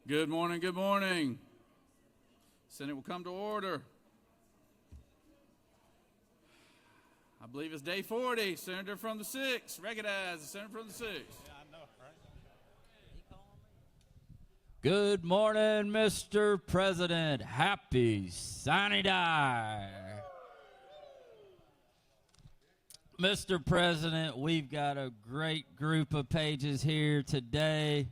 Good morning, good morning. Senate will come to order. I believe it's day 40. Senator from the 6th. Recognize the senator from the 6th. Yeah, I know, right? Good morning, Mr. President. Happy sunny day. Mr. President, we've got a great group of pages here today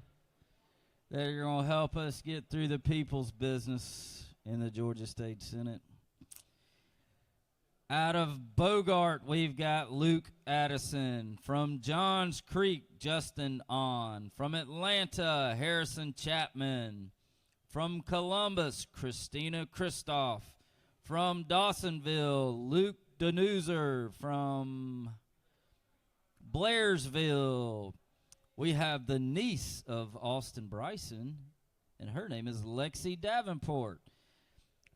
that are going to help us get through the people's business in the Georgia State Senate. Out of Bogart, we've got Luke Addison. From Johns Creek, Justin On. From Atlanta, Harrison Chapman. From Columbus, Christina Kristoff. From Dawsonville, Luke Denuser. From Blairsville, we have the niece of Austin Bryson, and her name is Lexi Davenport.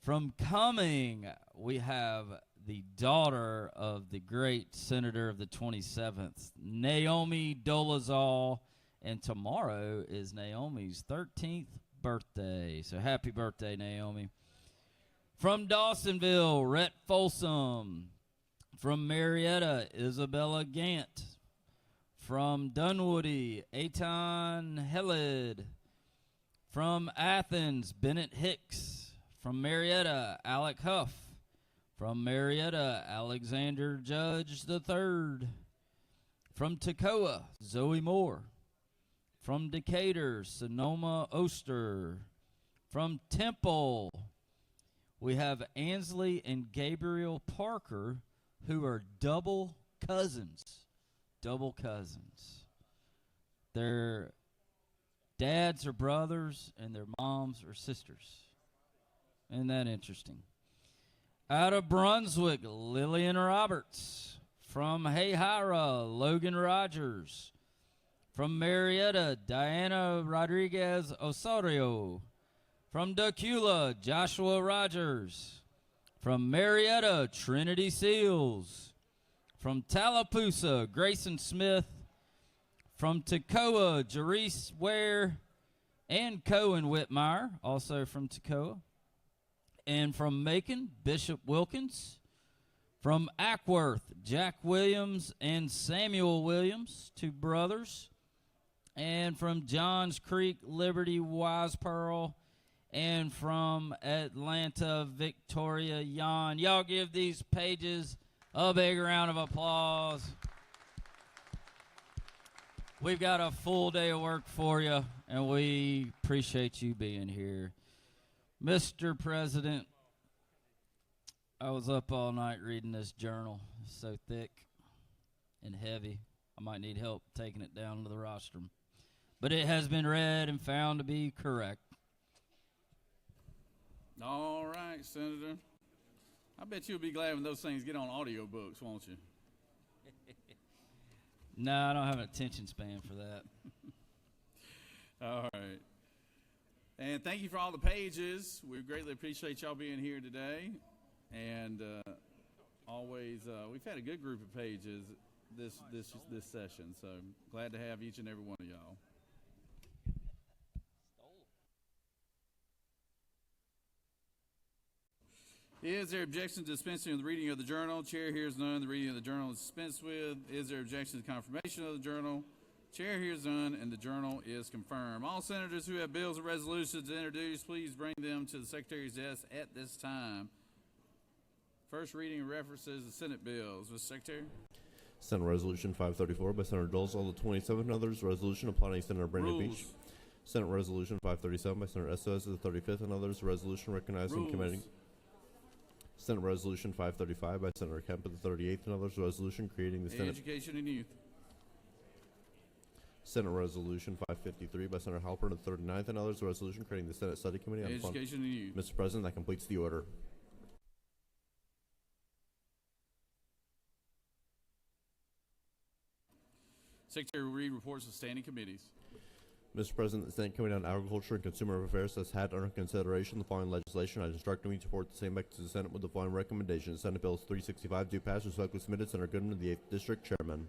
From Cumming, we have the daughter of the great senator of the 27th, Naomi Dolezal, and tomorrow is Naomi's 13th birthday. So happy birthday, Naomi. From Dawsonville, Rhett Folsom. From Marietta, Isabella Gant. From Dunwoody, Eitan Helid. From Athens, Bennett Hicks. From Marietta, Alec Huff. From Marietta, Alexander Judge III. From Toccoa, Zoe Moore. From Decatur, Sonoma Oster. From Temple, we have Ansley and Gabriel Parker, who are double cousins. Double cousins. Their dads are brothers and their moms are sisters. Isn't that interesting? Out of Brunswick, Lillian Roberts. From Hayhira, Logan Rogers. From Marietta, Diana Rodriguez Osorio. From Dacula, Joshua Rogers. From Marietta, Trinity Seals. From Tallapoosa, Grayson Smith. From Toccoa, Jerice Ware and Cohen Whitmire, also from Toccoa. And from Macon, Bishop Wilkins. From Ackworth, Jack Williams and Samuel Williams, two brothers. And from Johns Creek, Liberty Wise Pearl. And from Atlanta, Victoria Yon. Y'all give these pages a big round of applause. We've got a full day of work for you, and we appreciate you being here. Mr. President, I was up all night reading this journal. It's so thick and heavy, I might need help taking it down to the rostrum. But it has been read and found to be correct. All right, Senator. I bet you'll be glad when those things get on audiobooks, won't you? No, I don't have an attention span for that. All right. And thank you for all the pages. We greatly appreciate y'all being here today. And always, we've had a good group of pages this session. So glad to have each and every one of y'all. Is there objection to dispensing with the reading of the journal? Chair hears none. The reading of the journal is dispensed with. Is there objection to confirmation of the journal? Chair hears none, and the journal is confirmed. All senators who have bills and resolutions to introduce, please bring them to the Secretary's desk at this time. First reading references the Senate bills. Mr. Secretary. Senate Resolution 534 by Senator Dolezal, the 27th, and others. Resolution applying Senator Brandon Beach. Senate Resolution 537 by Senator Estes, the 35th, and others. Resolution recognizing committing. Senate Resolution 535 by Senator Kemp, the 38th, and others. Resolution creating the Senate. Education and Youth. Senate Resolution 553 by Senator Halpern, the 39th, and others. Resolution creating the Senate Study Committee on Education and Youth. Mr. President, that completes the order. Secretary will read reports of standing committees. Mr. President, the Senate Committee on Agriculture and Consumer Affairs has had under consideration the following legislation. I instruct me to report the same back to the Senate with the following recommendations. Senate Bills 365 do pass. Respectfully submitted, Senator Goodman, the 8th District Chairman.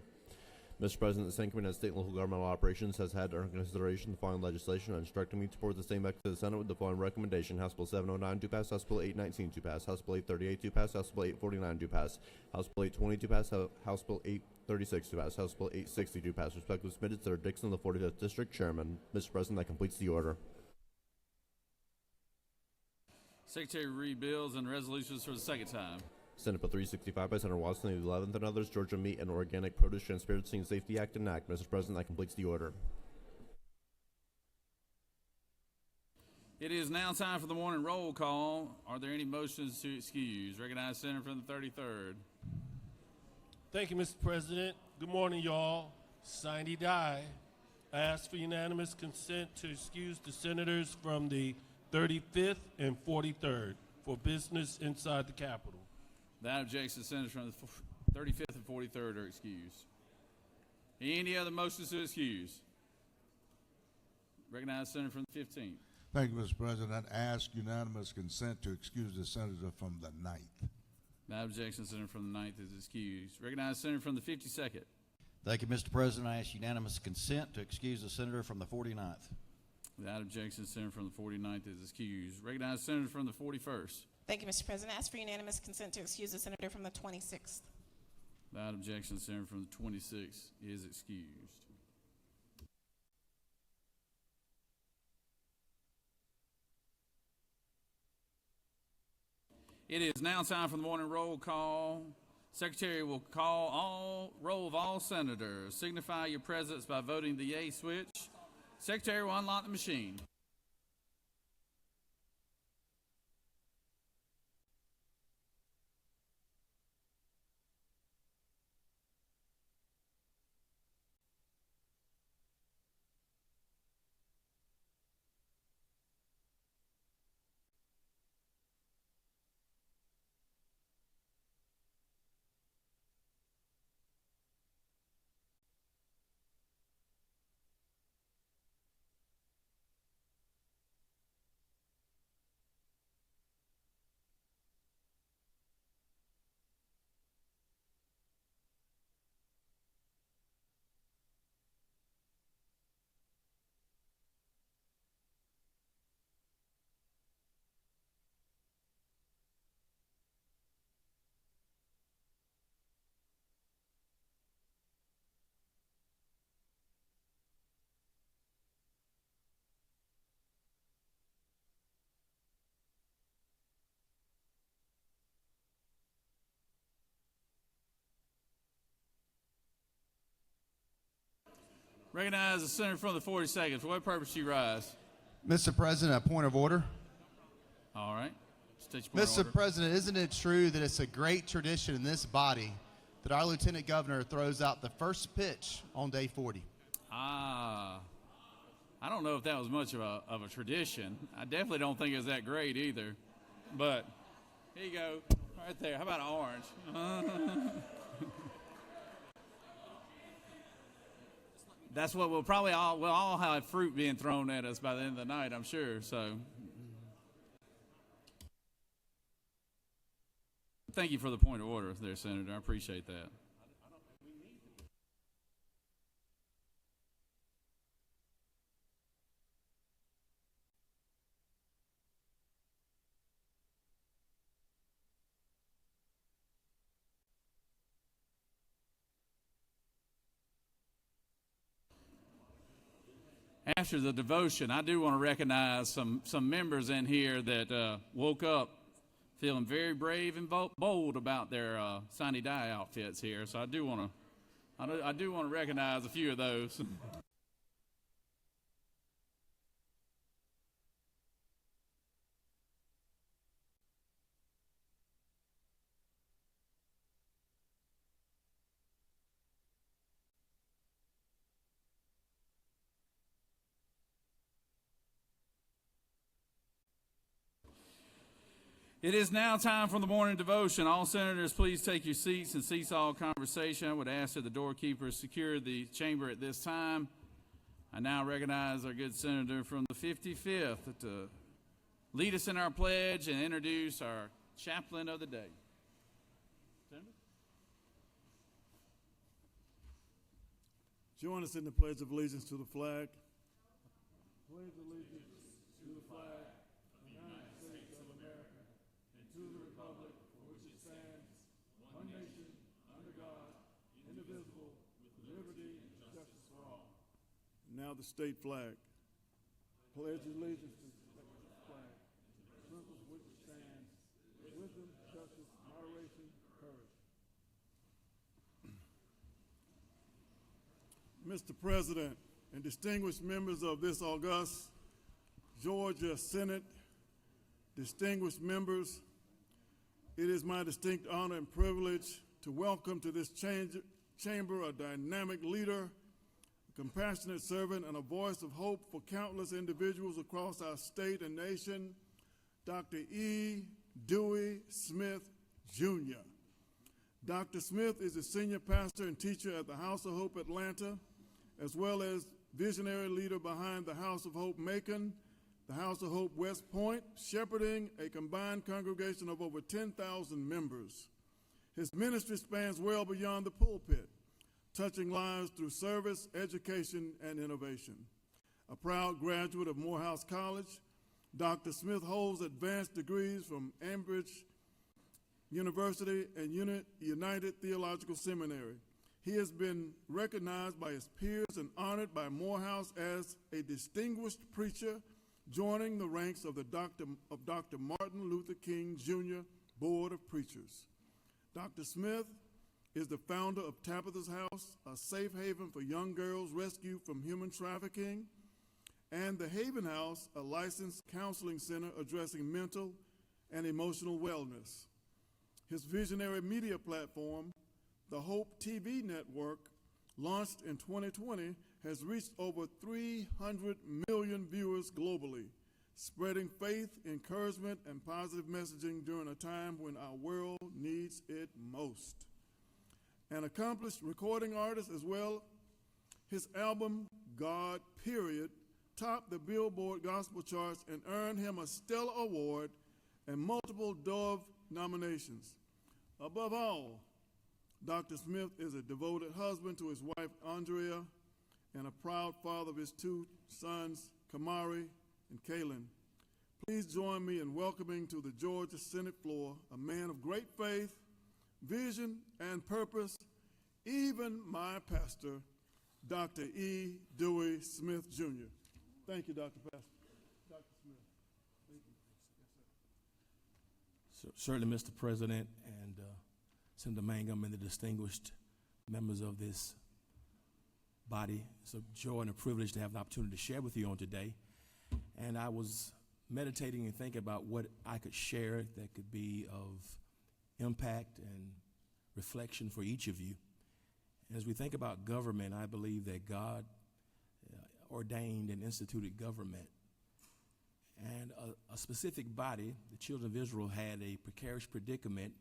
Mr. President, the Senate Committee on State and Local Governmental Operations has had under consideration the following legislation and instructing me to report the same back to the Senate with the following recommendation: House Bill 709 to pass, House Bill 819 to pass, House Bill 838 to pass, House Bill 849 to pass, House Bill 820 to pass, House Bill 836 to pass, House Bill 860 to pass. Respectfully submitted, Senator Dixon, the 45th District Chairman. Mr. President, that completes the order. Secretary read bills and resolutions for the second time. Senate Bill 365 by Senator Watson, the 11th, and others, Georgia Meat and Organic Produce Transparency and Safety Act and Act. Mr. President, that completes the order. It is now time for the morning roll call. Are there any motions to excuse? Recognize Senator from the 33rd. Thank you, Mr. President. Good morning, y'all. Sine die. I ask for unanimous consent to excuse the senators from the 35th and 43rd for business inside the Capitol. Without objection, senators from the 35th and 43rd are excused. Any other motions to excuse? Recognize Senator from the 15th. Thank you, Mr. President. I ask unanimous consent to excuse the senator from the 9th. Without objection, Senator from the 9th is excused. Recognize Senator from the 52nd. Thank you, Mr. President. I ask unanimous consent to excuse the senator from the 49th. Without objection, Senator from the 49th is excused. Recognize Senator from the 41st. Thank you, Mr. President. I ask for unanimous consent to excuse the senator from the 26th. Without objection, Senator from the 26th is excused. It is now time for the morning roll call. Secretary will call roll of all senators. Signify your presence by voting the yay switch. Secretary will unlock the machine. Recognize the senator from the 42nd. For what purpose you rise? Mr. President, a point of order. All right. State your point of Mr. order. President, isn't it true that it's a great tradition in this body that our Lieutenant Governor throws out the first pitch on day 40? I don't know if that was much of a tradition. I definitely don't think it was that great either. But here you go, right there. How about an orange? That's what we'll all have fruit being thrown at us by the end of the night, I'm sure. So, thank you for the point of order there, Senator. I appreciate that. After the devotion, I do want to recognize some members in here that woke up feeling very brave and bold about their sine die outfits here. So I do want to recognize a few of those. It is now time for the morning devotion. All senators, please take your seats and cease all conversation. I would ask that the doorkeepers secure the chamber at this time. I now recognize our good senator from the 55th to lead us in our pledge and introduce our chaplain of the day. Senator? Join us in the Pledge of Allegiance to the flag. Pledge allegiance to the flag of the United States of America and to the republic for which it stands, one nation, under God, indivisible, with liberty and justice for all. Now the state flag. Pledge allegiance to the flag, the principles which it stands, wisdom, justice, moderation, courage. Mr. President and distinguished members of this august Georgia Senate, distinguished members, it is my distinct honor and privilege to welcome to this chamber a dynamic leader, a compassionate servant, and a voice of hope for countless individuals across our state and nation, Dr. E. Dewey Smith, Jr. Dr. Smith is a senior pastor and teacher at the House of Hope Atlanta, as well as visionary leader behind the House of Hope Macon, the House of Hope West Point, shepherding a combined congregation of over 10,000 members. His ministry spans well beyond the pulpit, touching lives through service, education, and innovation. A proud graduate of Morehouse College, Dr. Smith holds advanced degrees from Ambridge University and United Theological Seminary. He has been recognized by his peers and honored by Morehouse as a distinguished preacher, joining the ranks of Dr. Martin Luther King Jr. Board of Preachers. Dr. Smith is the founder of Tabitha's House, a safe haven for young girls rescued from human trafficking, and the Haven House, a licensed counseling center addressing mental and emotional wellness. His visionary media platform, the Hope TV network, launched in 2020, has reached over 300 million viewers globally, spreading faith, encouragement, and positive messaging during a time when our world needs it most. An accomplished recording artist as well, his album, God Period, topped the Billboard gospel charts and earned him a Stellar Award and multiple Dove nominations. Above all, Dr. Smith is a devoted husband to his wife, Andrea, and a proud father of his two sons, Kamari and Kaylin. Please join me in welcoming to the Georgia Senate floor a man of great faith, vision, and purpose, even my pastor, Dr. E. Dewey Smith, Jr. Thank you, Dr. Pastor. Dr. Smith. Thank you. Yes, sir. Certainly, Mr. President and Senator Mangum and the distinguished members of this body, it's a joy and a privilege to have an opportunity to share with you on today. And I was meditating and thinking about what I could share that could be of impact and reflection for each of you. As we think about government, I believe that God ordained and instituted government. And a specific body, the children of Israel, had a precarious predicament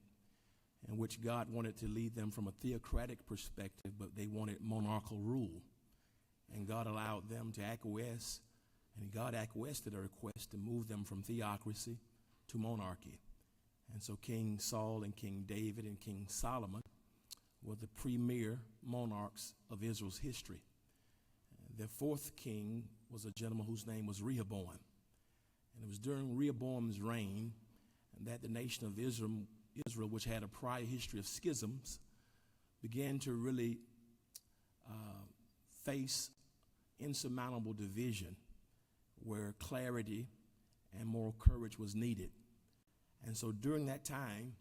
in which God wanted to lead them from a theocratic perspective, but they wanted monarchical rule. And God allowed them to acquiesce, and God acquiesced to their request to move them from theocracy to monarchy. And so King Saul and King David and King Solomon were the premier monarchs of Israel's history. Their fourth king was a gentleman whose name was Rehoboam. And it was during Rehoboam's reign that the nation of Israel, which had a prior history of schisms, began to really face insurmountable division where clarity and moral courage was needed. And so during that time,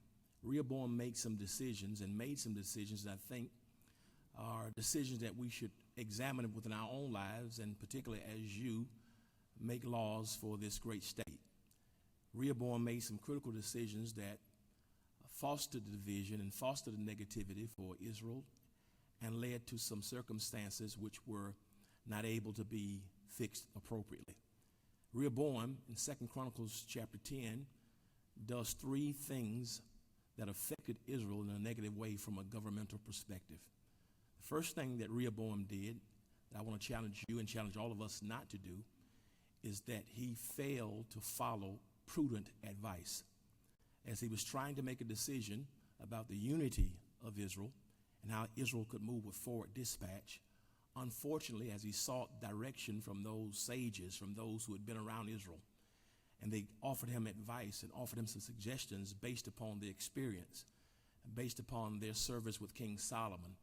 Rehoboam made some decisions that I think are decisions that we should examine within our own lives, and particularly as you make laws for this great state. Rehoboam made some critical decisions that fostered the division and fostered the negativity for Israel and led to some circumstances which were not able to be fixed appropriately. Rehoboam, in 2 Chronicles chapter 10, does three things that affected Israel in a negative way from a governmental perspective. The first thing that Rehoboam did, that I want to challenge you and challenge all of us not to do, is that he failed to follow prudent advice. As he was trying to make a decision about the unity of Israel and how Israel could move with forward dispatch, unfortunately, as he sought direction from those sages, from those who had been around Israel, and they offered him advice and offered him some suggestions based upon their experience, based upon their service with King Solomon,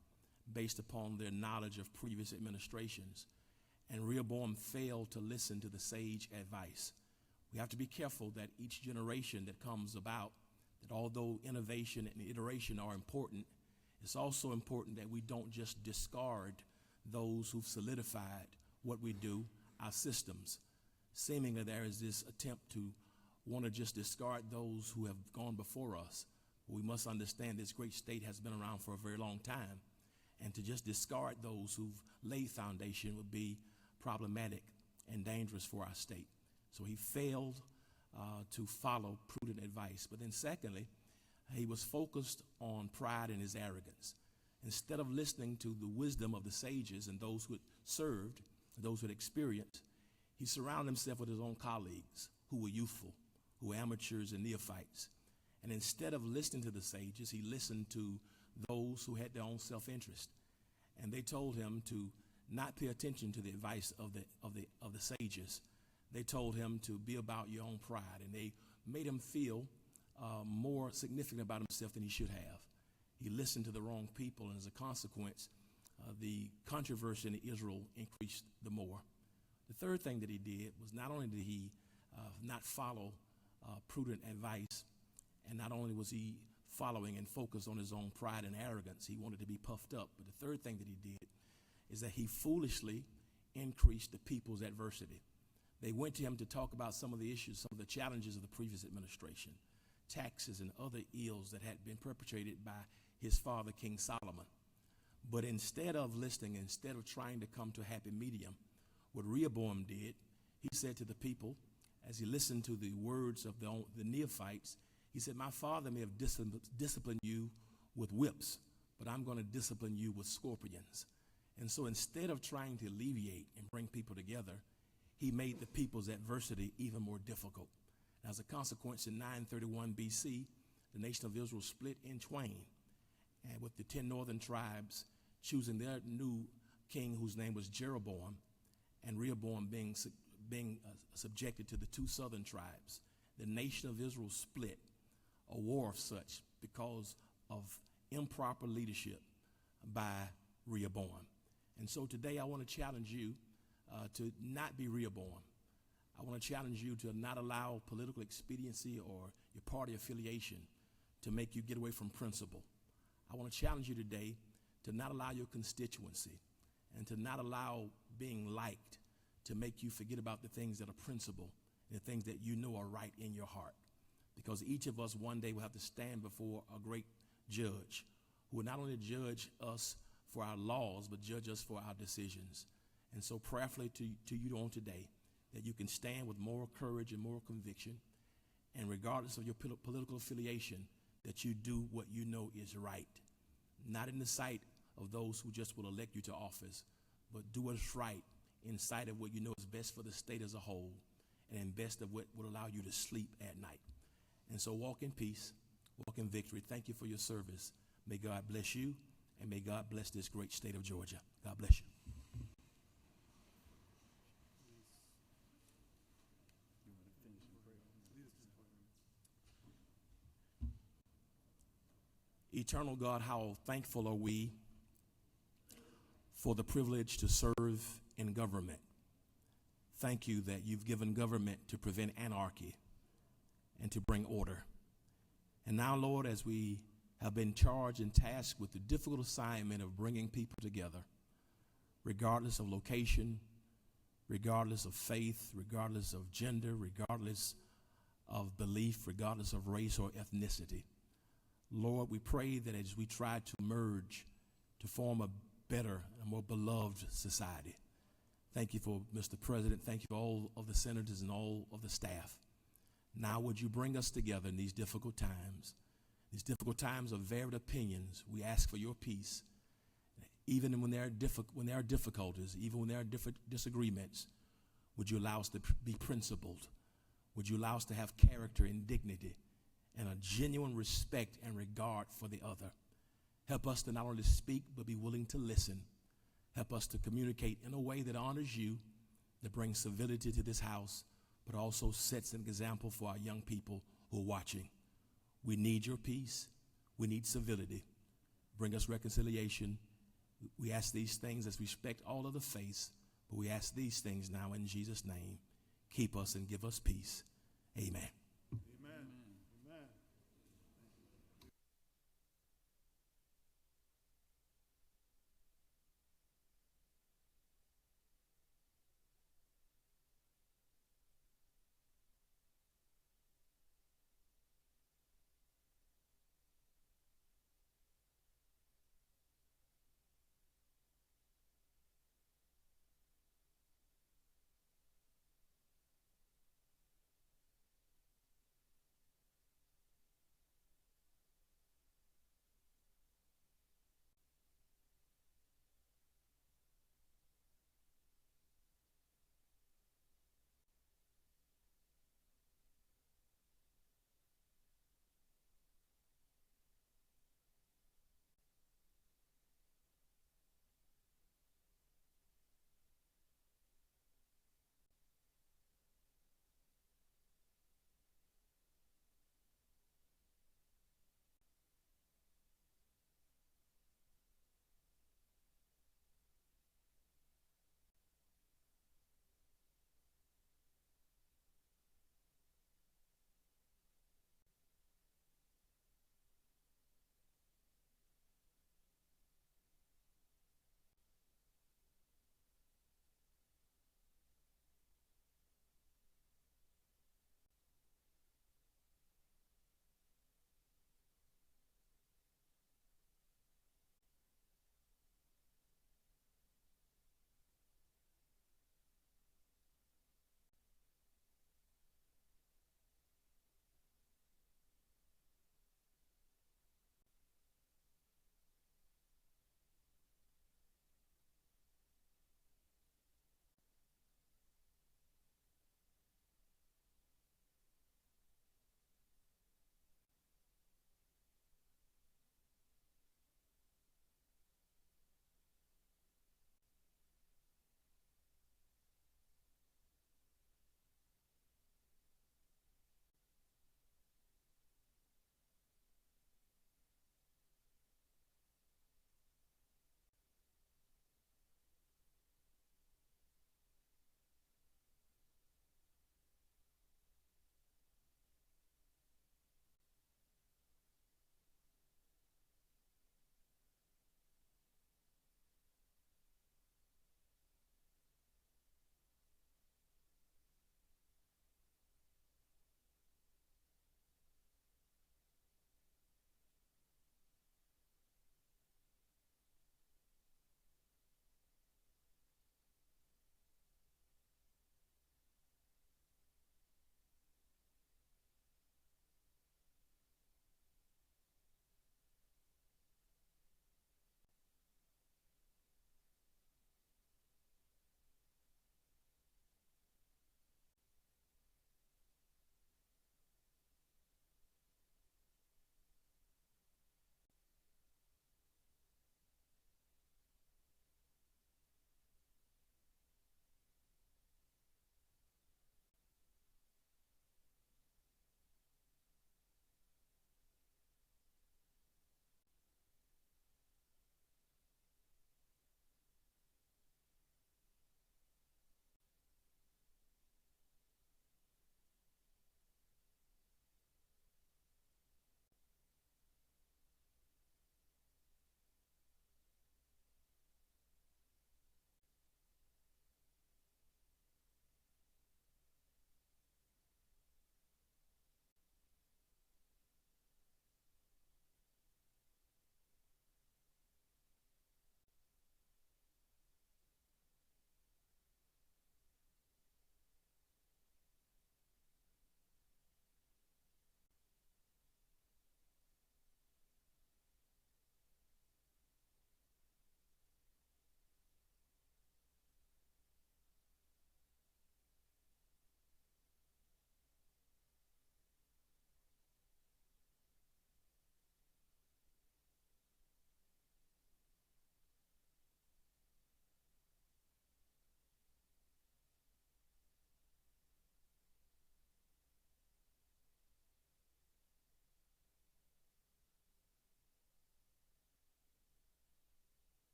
based upon their knowledge of previous administrations. And Rehoboam failed to listen to the sage advice. We have to be careful that each generation that comes about, that although innovation and iteration are important, it's also important that we don't just discard those who've solidified what we do, our systems. Seemingly there is this attempt to want to just discard those who have gone before us. We must understand this great state has been around for a very long time, and to just discard those who've laid foundation would be problematic and dangerous for our state. So he failed to follow prudent advice. But then secondly, he was focused on pride and his arrogance. Instead of listening to the wisdom of the sages and those who had served, those who had experienced, he surrounded himself with his own colleagues who were youthful, who were amateurs and neophytes. And instead of listening to the sages, he listened to those who had their own self-interest. And they told him to not pay attention to the advice of the sages. They told him to be about your own pride, and they made him feel more significant about himself than he should have. He listened to the wrong people, and as a consequence, the controversy in Israel increased the more. The third thing that he did was not only did he not follow prudent advice, and not only was he following and focused on his own pride and arrogance, he wanted to be puffed up. But the third thing that he did is that he foolishly increased the people's adversity. They went to him to talk about some of the issues, some of the challenges of the previous administration, taxes and other ills that had been perpetrated by his father, King Solomon. But instead of listening, instead of trying to come to a happy medium, what Rehoboam did, he said to the people, as he listened to the words of the neophytes, he said, my father may have disciplined you with whips, but I'm going to discipline you with scorpions. And so instead of trying to alleviate and bring people together, he made the people's adversity even more difficult. As a consequence, in 931 BC, the nation of Israel split in twain, and with the 10 northern tribes choosing their new king, whose name was Jeroboam, and Rehoboam being subjected to the 2 southern tribes. The nation of Israel split, a war of such, because of improper leadership by Rehoboam. And so today I want to challenge you to not be Rehoboam. I want to challenge you to not allow political expediency or your party affiliation to make you get away from principle. I want to challenge you today to not allow your constituency and to not allow being liked to make you forget about the things that are principle and the things that you know are right in your heart. Because each of us one day will have to stand before a great judge who will not only judge us for our laws, but judge us for our decisions. And so prayerfully to you on today, that you can stand with moral courage and moral conviction, and regardless of your political affiliation, that you do what you know is right, not in the sight of those who just will elect you to office, but do what's right in sight of what you know is best for the state as a whole, and in best of what will allow you to sleep at night. And so walk in peace, walk in victory. Thank you for your service. May God bless you, and may God bless this great state of Georgia. God bless you. Eternal God, how thankful are we for the privilege to serve in government. Thank you that you've given government to prevent anarchy and to bring order. And now, Lord, as we have been charged and tasked with the difficult assignment of bringing people together, regardless of location, regardless of faith, regardless of gender, regardless of belief, regardless of race or ethnicity. Lord, we pray that as we try to merge to form a better and more beloved society. Thank you for Mr. President. Thank you for all of the senators and all of the staff. Now would you bring us together in these difficult times of varied opinions. We ask for your peace. Even when there are difficulties, even when there are different disagreements, would you allow us to be principled? Would you allow us to have character and dignity and a genuine respect and regard for the other? Help us to not only speak, but be willing to listen. Help us to communicate in a way that honors you, that brings civility to this house, but also sets an example for our young people who are watching. We need your peace. We need civility. Bring us reconciliation. We ask these things as we respect all of the faiths, but we ask these things now in Jesus' name. Keep us and give us peace. Amen.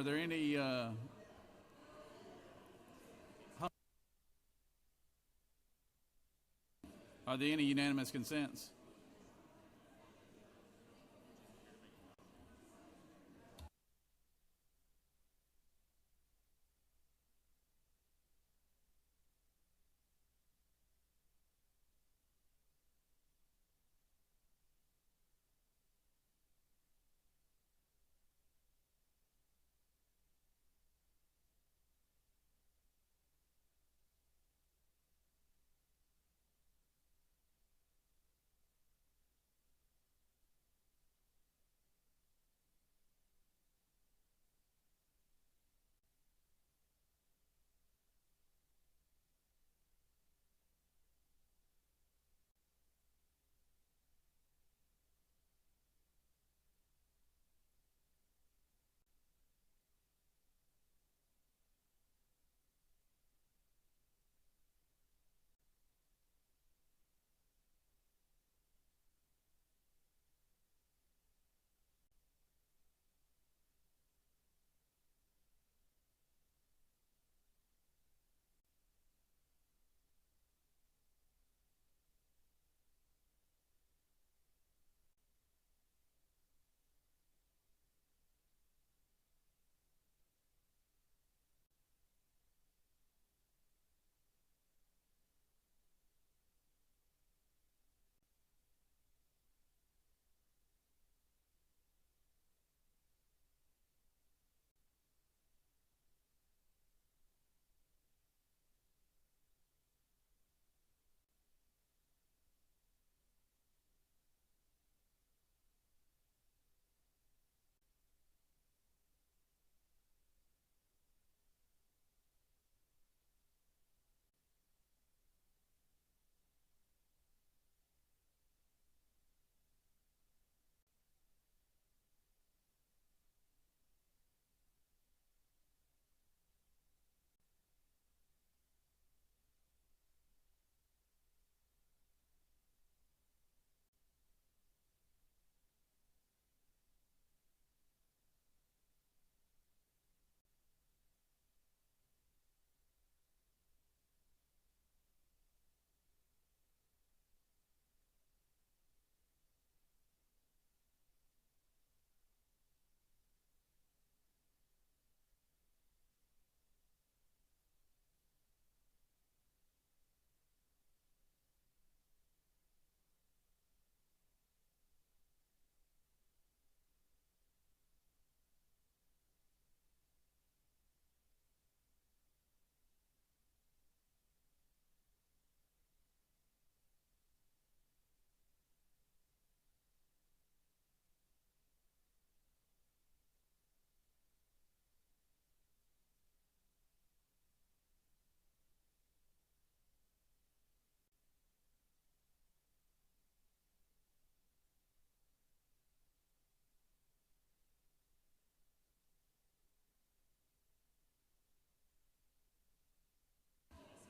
Are there any unanimous consents?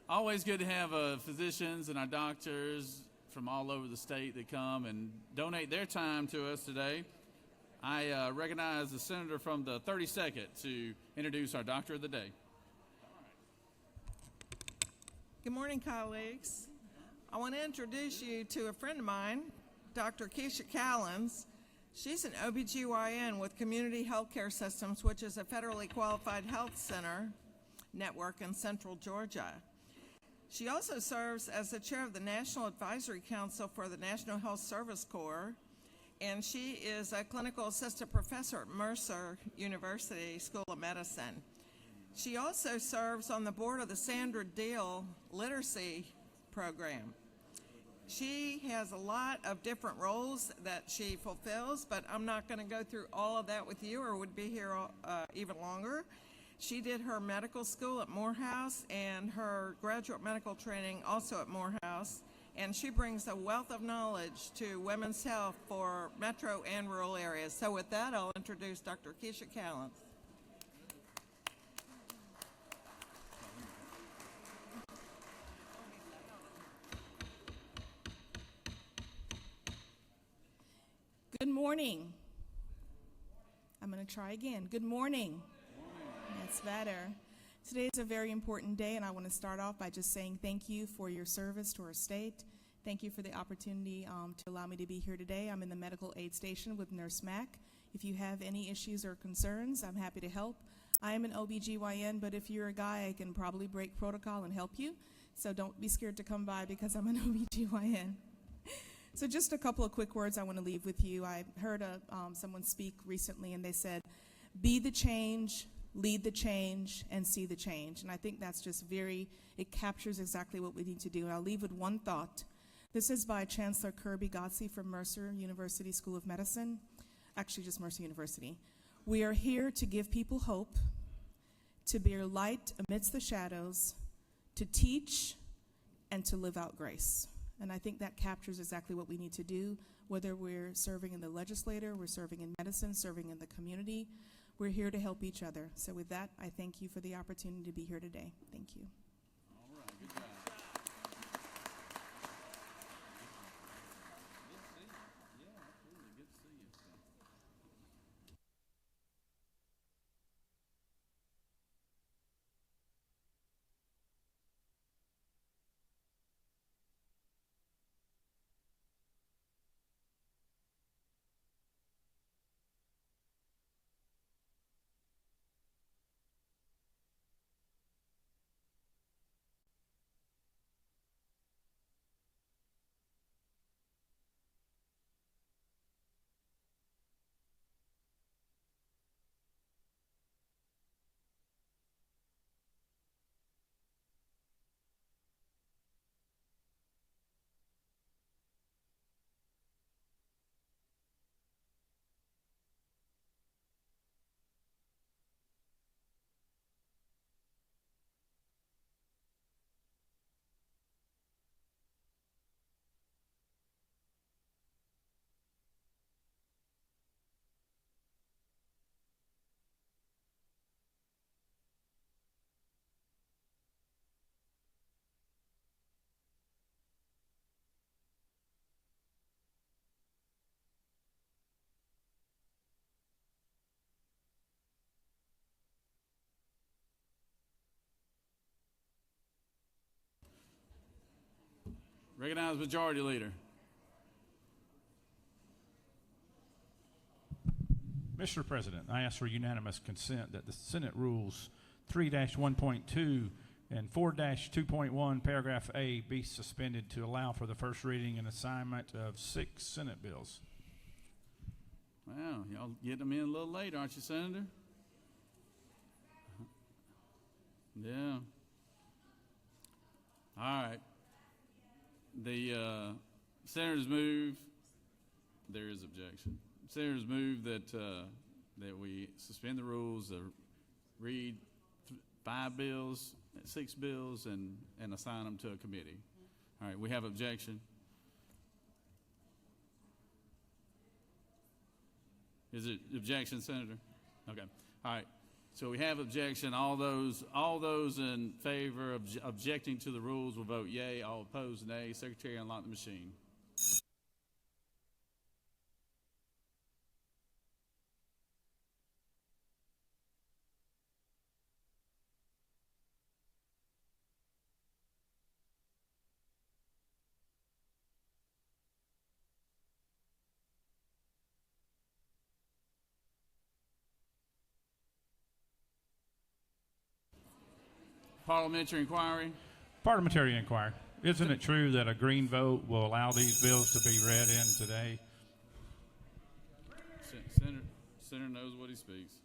Always good to have physicians and our doctors from all over the state that come and donate their time to us today. I recognize the senator from the 32nd to introduce our doctor of the day. Good morning, colleagues. I want to introduce you to a friend of mine, Dr. Keisha Callens. She's an OBGYN with Community Healthcare Systems, which is a federally qualified health center network in central Georgia. She also serves as the chair of the National Advisory Council for the National Health Service Corps, and she is a clinical assistant professor at Mercer University School of Medicine. She also serves on the board of the Sandra Deal Literacy Program. She has a lot of different roles that she fulfills, but I'm not going to go through all of that with you or would be here even longer. She did her medical school at Morehouse and her graduate medical training also at Morehouse, and she brings a wealth of knowledge to women's health for metro and rural areas. So with that, I'll introduce Dr. Keisha Callens. Good morning. I'm going to try again. Good morning. That's better. Today is a very important day, and I want to start off by just saying thank you for your service to our state. Thank you for the opportunity to allow me to be here today. I'm in the medical aid station with Nurse Mack. If you have any issues or concerns, I'm happy to help. I am an OBGYN, but if you're a guy, I can probably break protocol and help you. So don't be scared to come by because I'm an OBGYN. So just a couple of quick words I want to leave with you. I heard someone speak recently, and they said, be the change, lead the change, and see the change. And I think that's just it captures exactly what we need to do. And I'll leave with one thought. This is by Chancellor Kirby Gotze from Mercer University School of Medicine, actually just Mercer University. We are here to give people hope, to bear light amidst the shadows, to teach, and to live out grace. And I think that captures exactly what we need to do, whether we're serving in the legislature, we're serving in medicine, serving in the community. We're here to help each other. So with that, I thank you for the opportunity to be here today. Thank you. All right, good job. Yeah, absolutely. Good to see you. Recognize Majority Leader. Mr. President, I ask for unanimous consent that the Senate Rules 3-1.2 and 4-2.1 paragraph A be suspended to allow for the first reading and assignment of 6 Senate bills. Wow, y'all getting them in a little late, aren't you, Senator? Yeah. All right. The senators move. There is objection. Senators move that that we suspend the rules, read 5 bills, 6 bills, and assign them to a committee. All right. We have objection. Is it objection, Senator? Okay. All right. So we have objection. All those in favor of objecting to the rules will vote yea. All opposed, nay. Secretary, unlock the machine. Parliamentary inquiry. Parliamentary inquiry. Isn't it true that a green vote will allow these bills to be read in today? Senator knows what he speaks.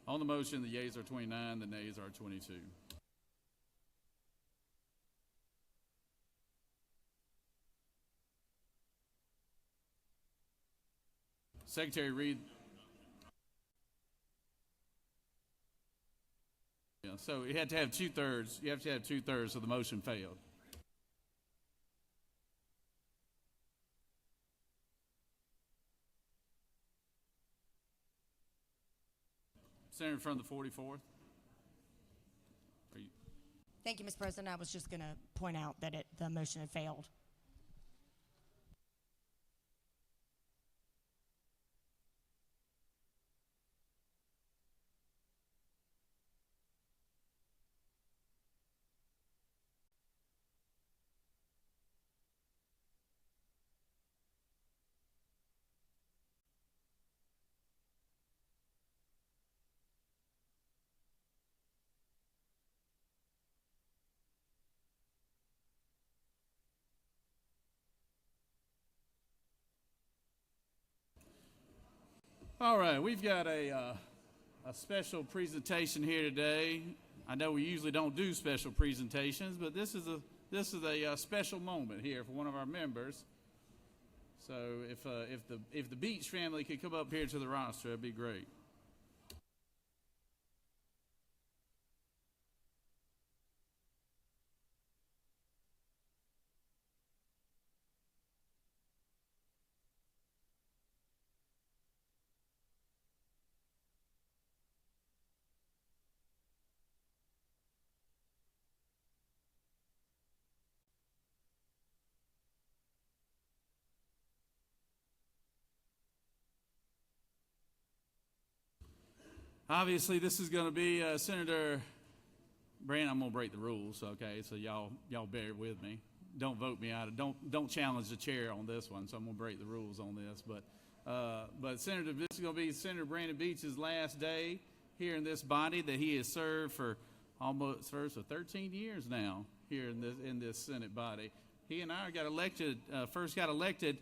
On the motion, the yeas are 29, the nays are 22. Secretary, read So you had to have 2/3. You have to have 2/3, so the motion failed. Senator from the 44th. Thank you, Mr. President. I was just going to point out that the motion had failed. All right, we've got a special presentation here today. I know we usually don't do special presentations, but this is a special moment here for one of our members. So if the Beach family could come up here to the roster, that'd be great. Obviously, this is going to be Senator Brand. I'm going to break the rules, okay? So y'all bear with me. Don't vote me out. Don't challenge the chair on this one. So I'm going to break the rules on this. But Senator, this is going to be Senator Brandon Beach's last day here in this body that he has served for almost for 13 years now here in this Senate body. He and I first got elected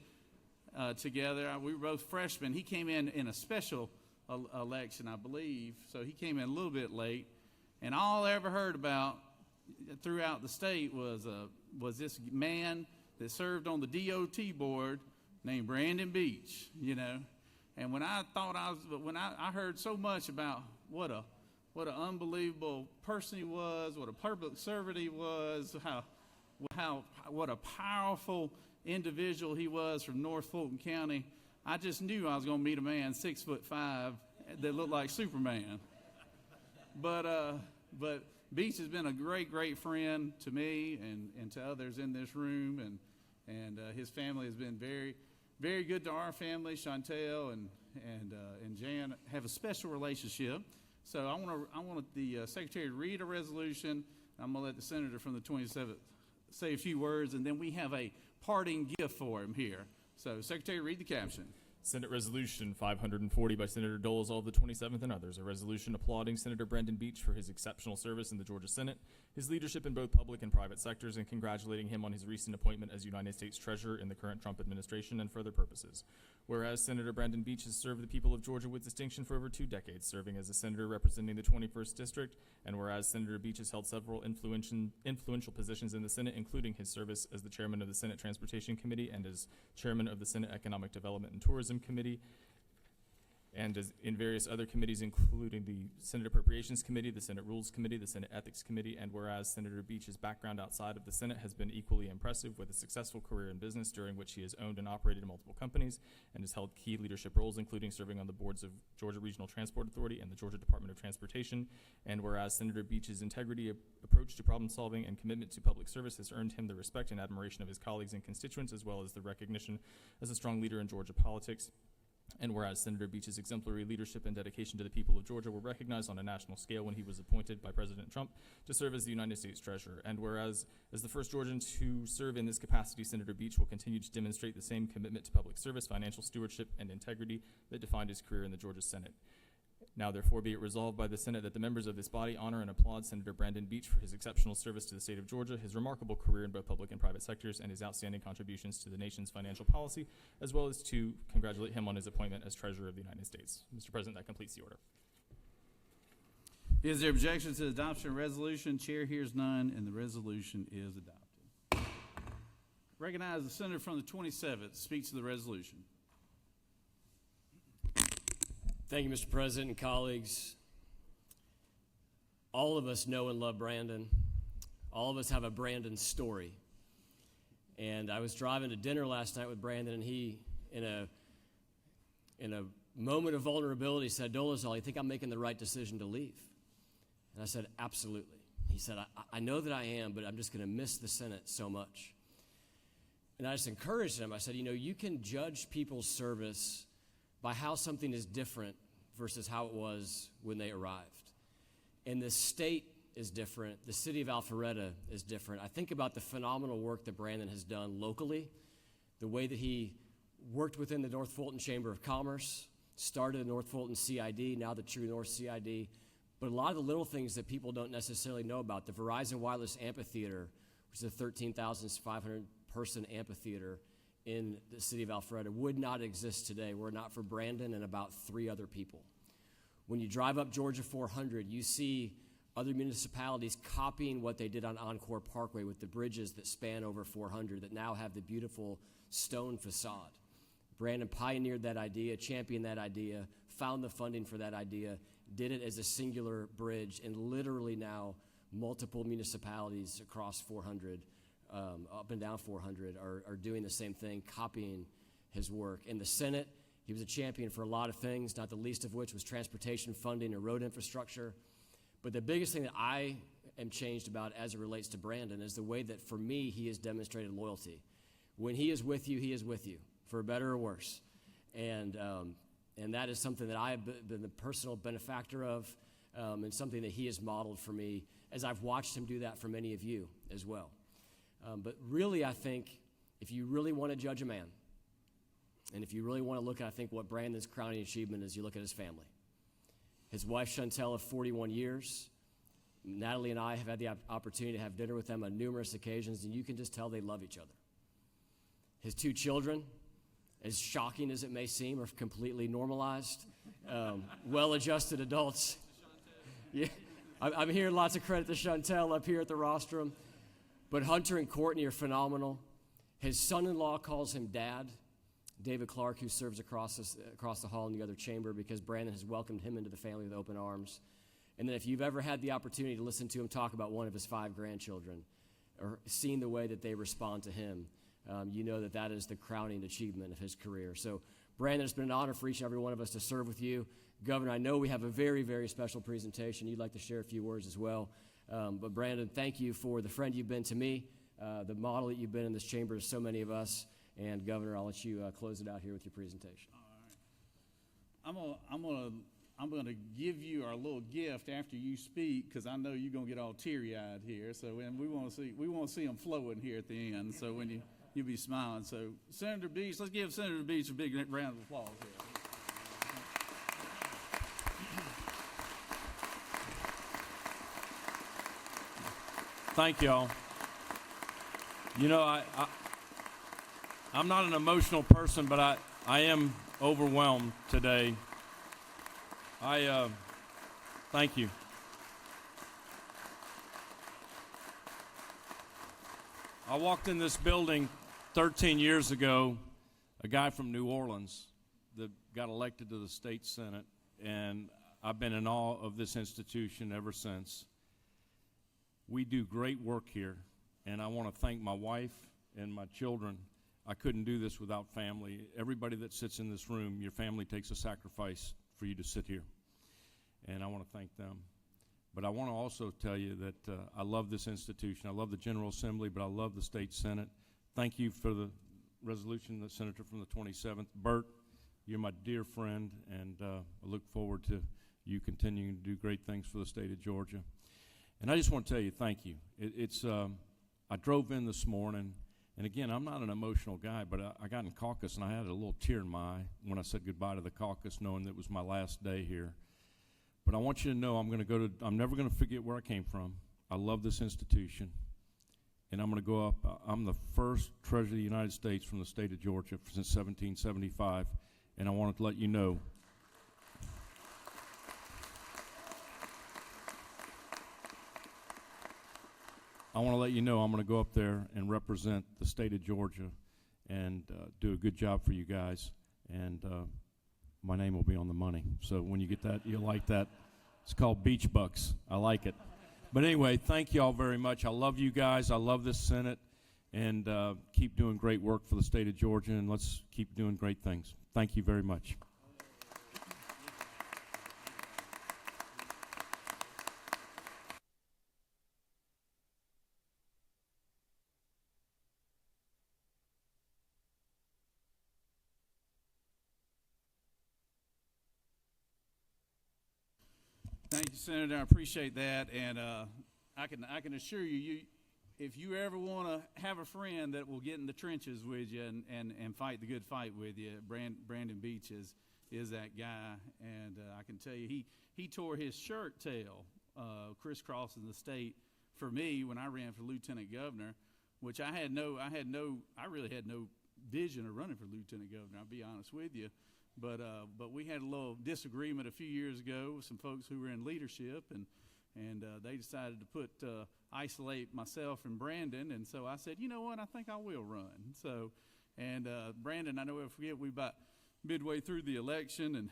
together. We were both freshmen. He came in a special election, I believe, so he came in a little bit late, and all I ever heard about throughout the state was this man that served on the DOT board named Brandon Beach, and when I heard so much about what an unbelievable person he was, what a public servant he was, what a powerful individual he was from North Fulton County, I just knew I was going to meet a man 6'5" that looked like Superman. But Beach has been a great friend to me and to others in this room, and his family has been very, very good to our family. Chantel and Jan have a special relationship. So I want the secretary to read a resolution. I'm going to let the senator from the 27th say a few words, and then we have a parting gift for him here. So, Secretary, read the caption. Senate Resolution 540 by Senator Doles, all of the 27th and others. A resolution applauding Senator Brandon Beach for his exceptional service in the Georgia Senate, his leadership in both public and private sectors, and congratulating him on his recent appointment as United States Treasurer in the current Trump administration and further purposes. Whereas Senator Brandon Beach has served the people of Georgia with distinction for over 2 decades, serving as a senator representing the 21st District, and whereas Senator Beach has held several influential positions in the Senate, including his service as the chairman of the Senate Transportation Committee and as chairman of the Senate Economic Development and Tourism Committee, and as in various other committees, including the Senate Appropriations Committee, the Senate Rules Committee, the Senate Ethics Committee, and whereas Senator Beach's background outside of the Senate has been equally impressive, with a successful career in business during which he has owned and operated multiple companies and has held key leadership roles, including serving on the boards of Georgia Regional Transport Authority and the Georgia Department of Transportation, and whereas Senator Beach's integrity, approach to problem solving, and commitment to public service has earned him the respect and admiration of his colleagues and constituents, as well as the recognition as a strong leader in Georgia politics. And whereas Senator Beach's exemplary leadership and dedication to the people of Georgia were recognized on a national scale when he was appointed by President Trump to serve as the United States Treasurer. And whereas, as the first Georgian to serve in this capacity, Senator Beach will continue to demonstrate the same commitment to public service, financial stewardship, and integrity that defined his career in the Georgia Senate. Now, therefore, be it resolved by the Senate that the members of this body honor and applaud Senator Brandon Beach for his exceptional service to the state of Georgia, his remarkable career in both public and private sectors, and his outstanding contributions to the nation's financial policy, as well as to congratulate him on his appointment as Treasurer of the United States. Mr. President, that completes the order. Is there objection to the adoption of resolution? Chair hears none, and the resolution is adopted. Recognize the senator from the 27th speaks to the resolution. Thank you, Mr. President and colleagues. all of us know and love Brandon. All of us have a Brandon story. And I was driving to dinner last night with Brandon, and he, in a moment of vulnerability, said, Dolezal, you think I'm making the right decision to leave? And I said, absolutely. He said, I know that I am, but I'm just going to miss the Senate so much. And I just encouraged him. I said, you can judge people's service by how something is different versus how it was when they arrived. And the state is different. The city of Alpharetta is different. I think about the phenomenal work that Brandon has done locally, the way that he worked within the North Fulton Chamber of Commerce, started the North Fulton CID, now the True North CID, but a lot of the little things that people don't necessarily know about. The Verizon Wireless Amphitheater, which is a 13,500 person amphitheater in the city of Alpharetta, would not exist today were it not for Brandon and about 3 other people. When you drive up Georgia 400, you see other municipalities copying what they did on Encore Parkway with the bridges that span over 400 that now have the beautiful stone facade. Brandon pioneered that idea, championed that idea, found the funding for that idea, did it as a singular bridge, and literally now multiple municipalities across 400, up and down 400, are doing the same thing, copying his work. In the Senate, he was a champion for a lot of things, not the least of which was transportation funding and road infrastructure. But the biggest thing that I am changed about as it relates to Brandon is the way that, for me, he has demonstrated loyalty. When he is with you, for better or worse. And that is something that I have been the personal benefactor of, and something that he has modeled for me as I've watched him do that for many of you as well. But really, I think if you really want to judge a man, and if you really want to look at, I think, what Brandon's crowning achievement is, you look at his family. His wife, Chantel, of 41 years. Natalie and I have had the opportunity to have dinner with them on numerous occasions, and you can just tell they love each other. His 2 children, as shocking as it may seem, are completely normalized, well-adjusted adults. Yeah, I'm hearing lots of credit to Chantel up here at the rostrum. But Hunter and Courtney are phenomenal. His son-in-law calls him Dad, David Clark, who serves across the hall in the other chamber, because Brandon has welcomed him into the family with open arms. And then if you've ever had the opportunity to listen to him talk about one of his 5 grandchildren, or seen the way that they respond to him, you know that is the crowning achievement of his career. So, Brandon, it's been an honor for each and every one of us to serve with you. Governor, I know we have a very, very special presentation. You'd like to share a few words as well. But Brandon, thank you for the friend you've been to me, the model that you've been in this chamber to so many of us. And Governor, I'll let you close it out here with your presentation. All right. I'm gonna give you our little gift after you speak, because I know you're gonna get all teary-eyed here. So, and we want to see them flowing here at the end. So when you'll be smiling. So, Senator Beach, let's give Senator Beach a big round of applause here. Thank y'all. I'm not an emotional person, but I am overwhelmed today. Thank you. I walked in this building 13 years ago, a guy from New Orleans that got elected to the state senate, and I've been in awe of this institution ever since. We do great work here, and I want to thank my wife and my children. I couldn't do this without family. Everybody that sits in this room, your family takes a sacrifice for you to sit here, and I want to thank them. But I want to also tell you that I love this institution. I love the General Assembly, but I love the State Senate. Thank you for the resolution, the Senator from the 27th. Bert, you're my dear friend, and I look forward to you continuing to do great things for the state of Georgia. And I just want to tell you thank you. I drove in this morning, and again, I'm not an emotional guy, but I got in caucus, and I had a little tear in my eye when I said goodbye to the caucus, knowing that it was my last day here. But I want you to know I'm never going to forget where I came from. I love this institution, and I'm going to go up. I'm the first Treasurer of the United States from the state of Georgia since 1775, and I wanted to let you know. I want to let you know I'm going to go up there and represent the state of Georgia and do a good job for you guys, and my name will be on the money. So when you get that, you'll like that. It's called Beach Bucks. I like it. But anyway, thank you all very much. I love you guys. I love this Senate. And keep doing great work for the state of Georgia, and let's keep doing great things. Thank you very much. Thank you, Senator. I appreciate that, and I can assure you, if you ever want to have a friend that will get in the trenches with you and fight the good fight with you, Brandon Beach is that guy. And I can tell you, he tore his shirt tail crisscrossing the state for me when I ran for lieutenant governor, which I really had no vision of running for lieutenant governor. I'll be honest with you. But we had a little disagreement a few years ago with some folks who were in leadership, and they decided to isolate myself and Brandon, and so I said, you know what, I think I will run. So, and Brandon, I never forget, we about midway through the election, and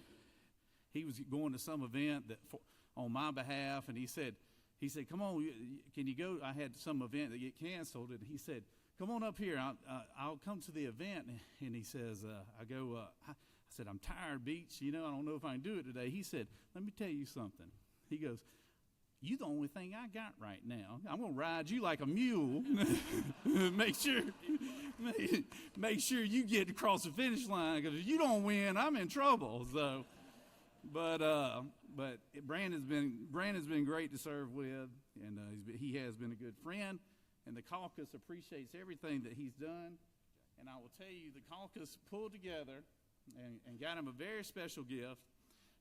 he was going to some event on my behalf, and he said, come on, can you go? I had some event that get canceled, and he said, come on up here, I'll come to the event. And he says, I said, I'm tired, Beach. I don't know if I can do it today. He said, let me tell you something. He goes, you the only thing I got right now. I'm going to ride you like a mule. make sure you get across the finish line, because if you don't win, I'm in trouble. So, but Brandon's been great to serve with, and he has been a good friend, and the caucus appreciates everything that he's done. And I will tell you, the caucus pulled together and got him a very special gift,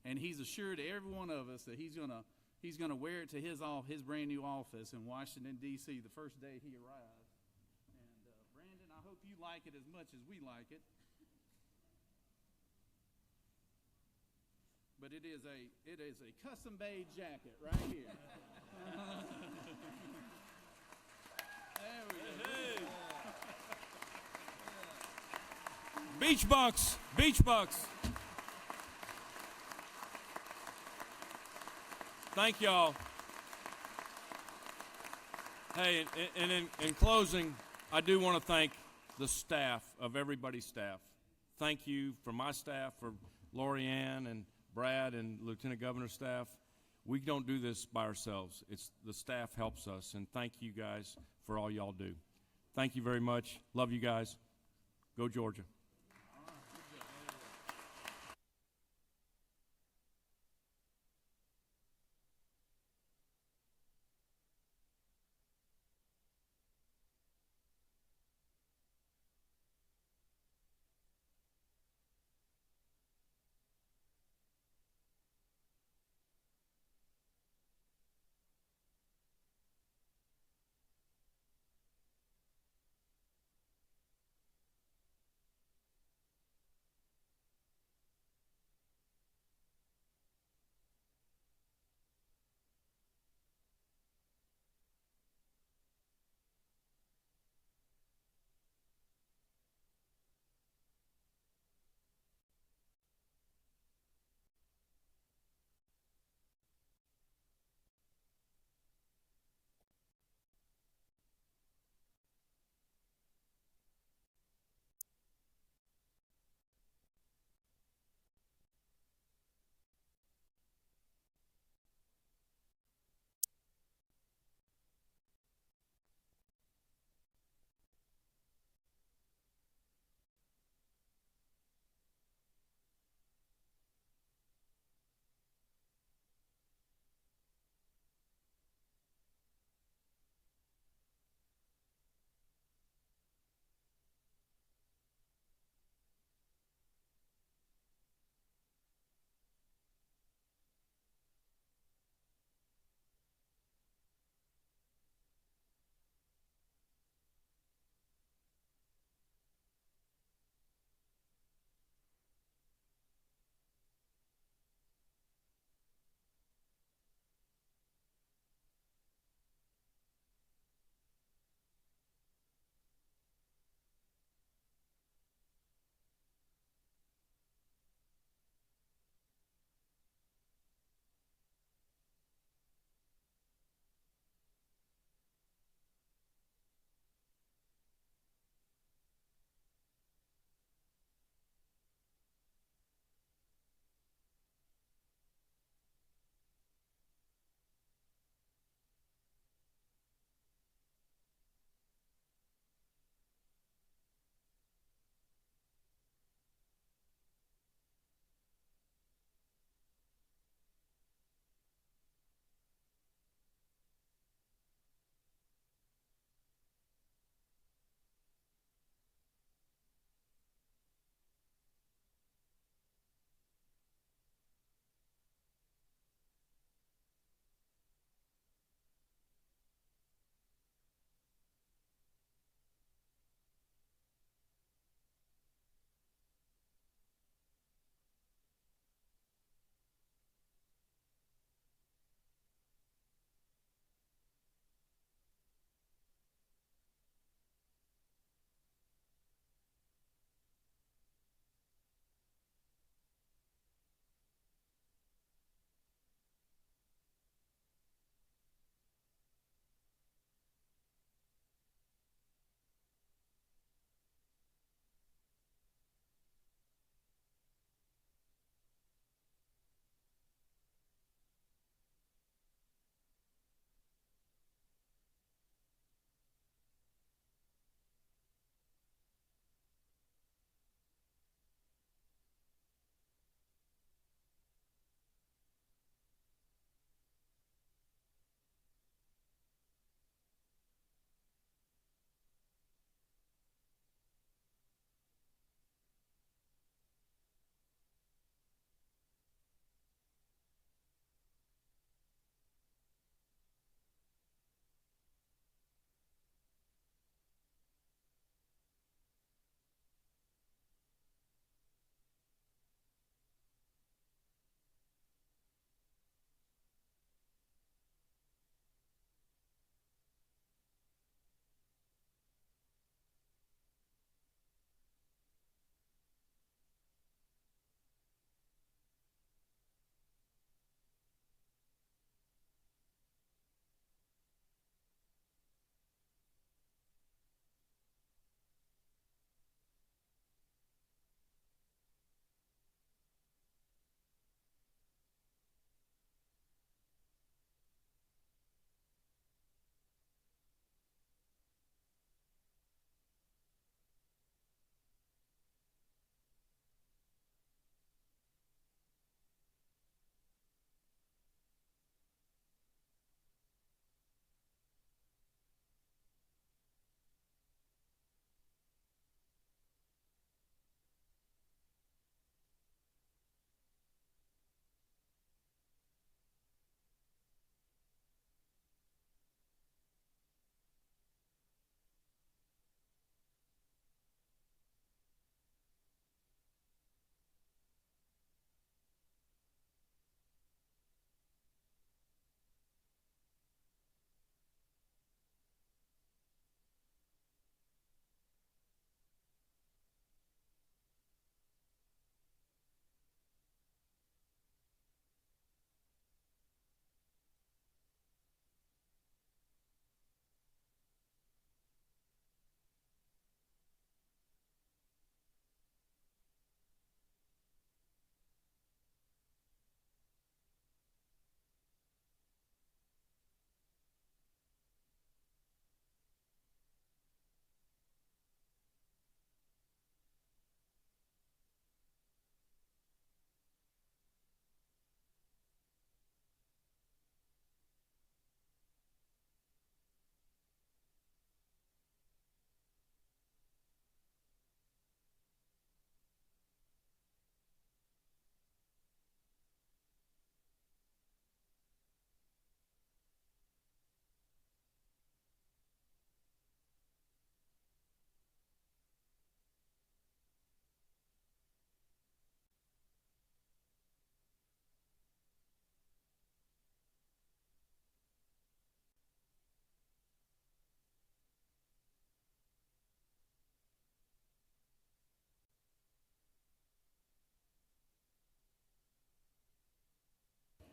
and he's assured every one of us that he's gonna wear it to his brand new office in Washington, D.C. the first day he arrives. And Brandon, I hope you like it as much as we like it. But it is a custom-made jacket right here. There we go. Hey. Beach Bucks. Beach Bucks. Thank y'all. Hey, and in closing, I do want to thank the staff of everybody's staff. Thank you for my staff, for Lori Ann and Brad and Lieutenant Governor's staff. We don't do this by ourselves. It's the staff helps us, and thank you guys for all y'all do. Thank you very much. Love you guys. Go Georgia.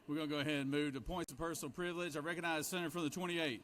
We're going to go ahead and move to points of personal privilege. I recognize the senator from the 28th.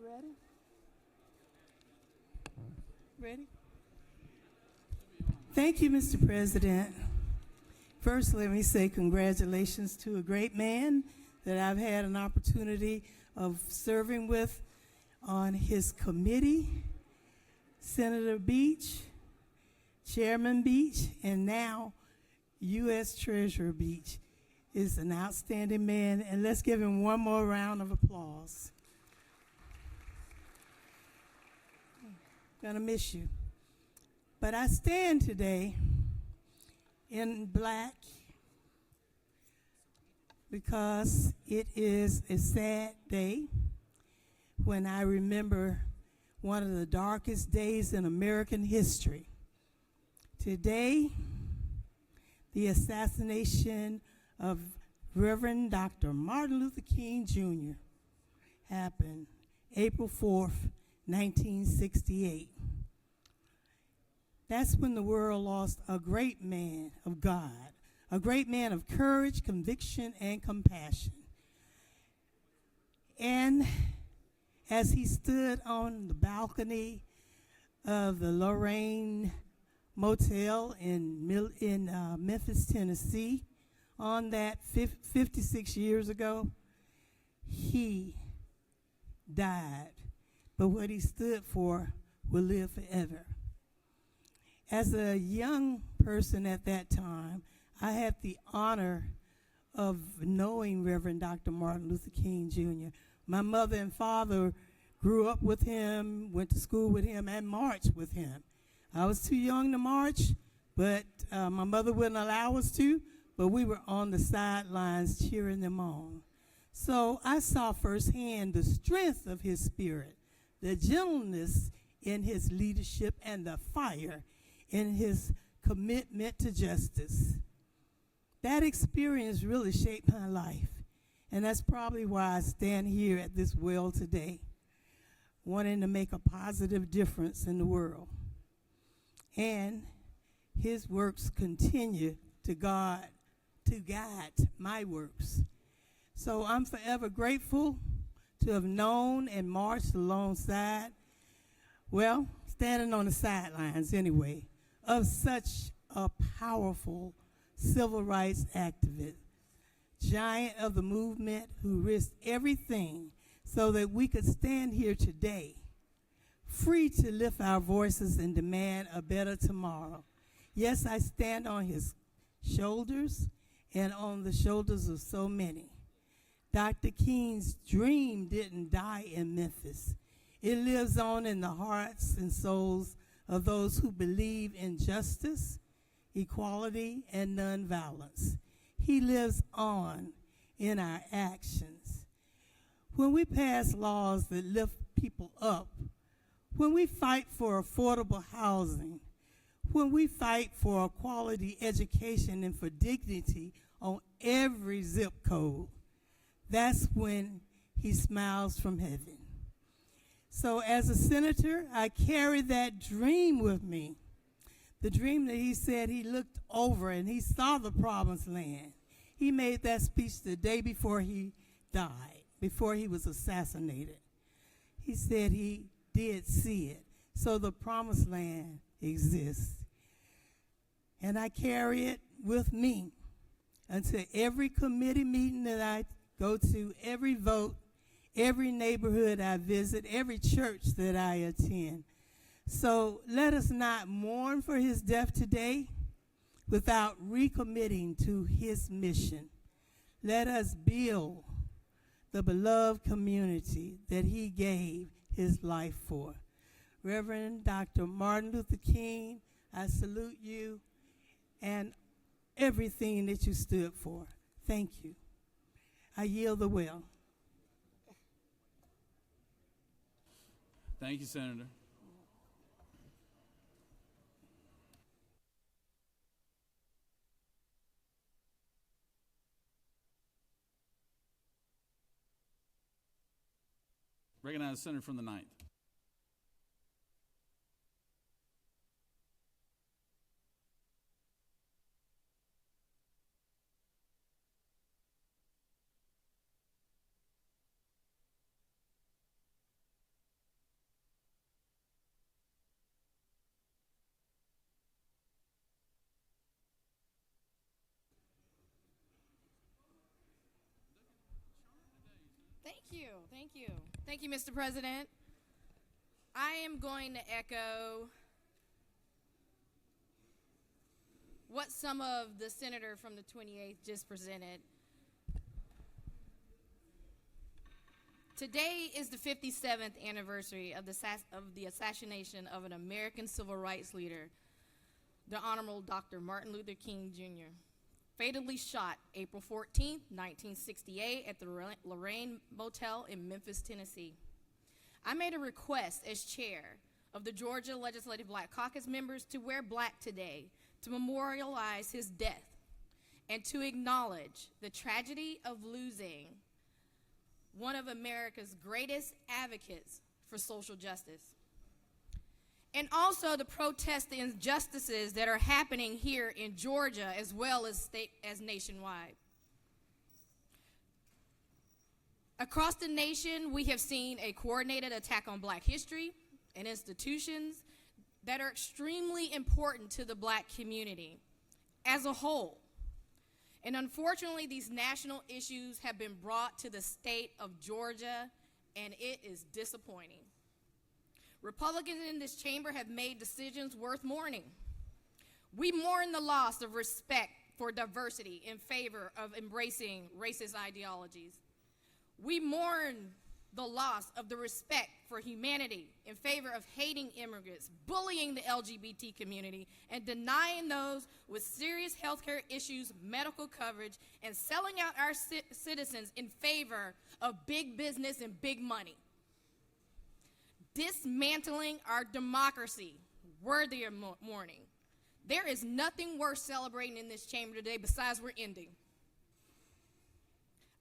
Ready? Ready? Thank you, Mr. President. First, let me say congratulations to a great man that I've had an opportunity of serving with on his committee, Senator Beach, Chairman Beach, and now U.S. Treasurer Beach is an outstanding man, and let's give him one more round of applause. Gonna miss you. But I stand today in black because it is a sad day when I remember one of the darkest days in American history. Today, the assassination of Reverend Dr. Martin Luther King Jr. happened April 4th, 1968. That's when the world lost a great man of God, a great man of courage, conviction, and compassion. And as he stood on the balcony of the Lorraine Motel in Memphis, Tennessee, on that 56 years ago, he died. But what he stood for will live forever. As a young person at that time, I had the honor of knowing Reverend Dr. Martin Luther King Jr. My mother and father grew up with him, went to school with him, and marched with him. I was too young to march, but my mother wouldn't allow us to, but we were on the sidelines cheering them on. So I saw firsthand the strength of his spirit, the gentleness in his leadership, and the fire in his commitment to justice. That experience really shaped my life, and that's probably why I stand here at this well today, wanting to make a positive difference in the world. And his works continue to guide my works. So I'm forever grateful to have known and marched alongside, well, standing on the sidelines anyway, of such a powerful civil rights activist, giant of the movement who risked everything so that we could stand here today, free to lift our voices and demand a better tomorrow. Yes, I stand on his shoulders and on the shoulders of so many. Dr. King's dream didn't die in Memphis. It lives on in the hearts and souls of those who believe in justice, equality, and nonviolence. He lives on in our actions. When we pass laws that lift people up, when we fight for affordable housing, when we fight for a quality education and for dignity on every zip code, that's when he smiles from heaven. So as a senator, I carry that dream with me. The dream that he said he looked over and he saw the promised land. He made that speech the day before he died, before he was assassinated. He said he did see it. So the promised land exists. And I carry it with me until every committee meeting that I go to, every vote, every neighborhood I visit, every church that I attend. So let us not mourn for his death today without recommitting to his mission. Let us build the beloved community that he gave his life for. Reverend Dr. Martin Luther King, I salute you and everything that you stood for. Thank you. I yield the will. Thank you, Senator. Recognize the senator from the 9th. Thank you. Thank you, Mr. President. I am going to echo what some of the senator from the 28th just presented. Today is the 57th anniversary of the assassination of an American civil rights leader, the Honorable Dr. Martin Luther King, Jr., fatally shot April 14, 1968 at the Lorraine Motel in Memphis, Tennessee. I made a request as chair of the Georgia Legislative Black Caucus members to wear black today to memorialize his death and to acknowledge the tragedy of losing one of America's greatest advocates for social justice. And also to protest the injustices that are happening here in Georgia as well as nationwide. Across the nation, we have seen a coordinated attack on black history and institutions that are extremely important to the black community as a whole. And unfortunately, these national issues have been brought to the state of Georgia, and it is disappointing. Republicans in this chamber have made decisions worth mourning. We mourn the loss of respect for diversity in favor of embracing racist ideologies. We mourn the loss of the respect for humanity in favor of hating immigrants, bullying the LGBT community, and denying those with serious healthcare issues medical coverage, and selling out our citizens in favor of big business and big money. Dismantling our democracy, worthy of mourning. There is nothing worth celebrating in this chamber today besides we're ending.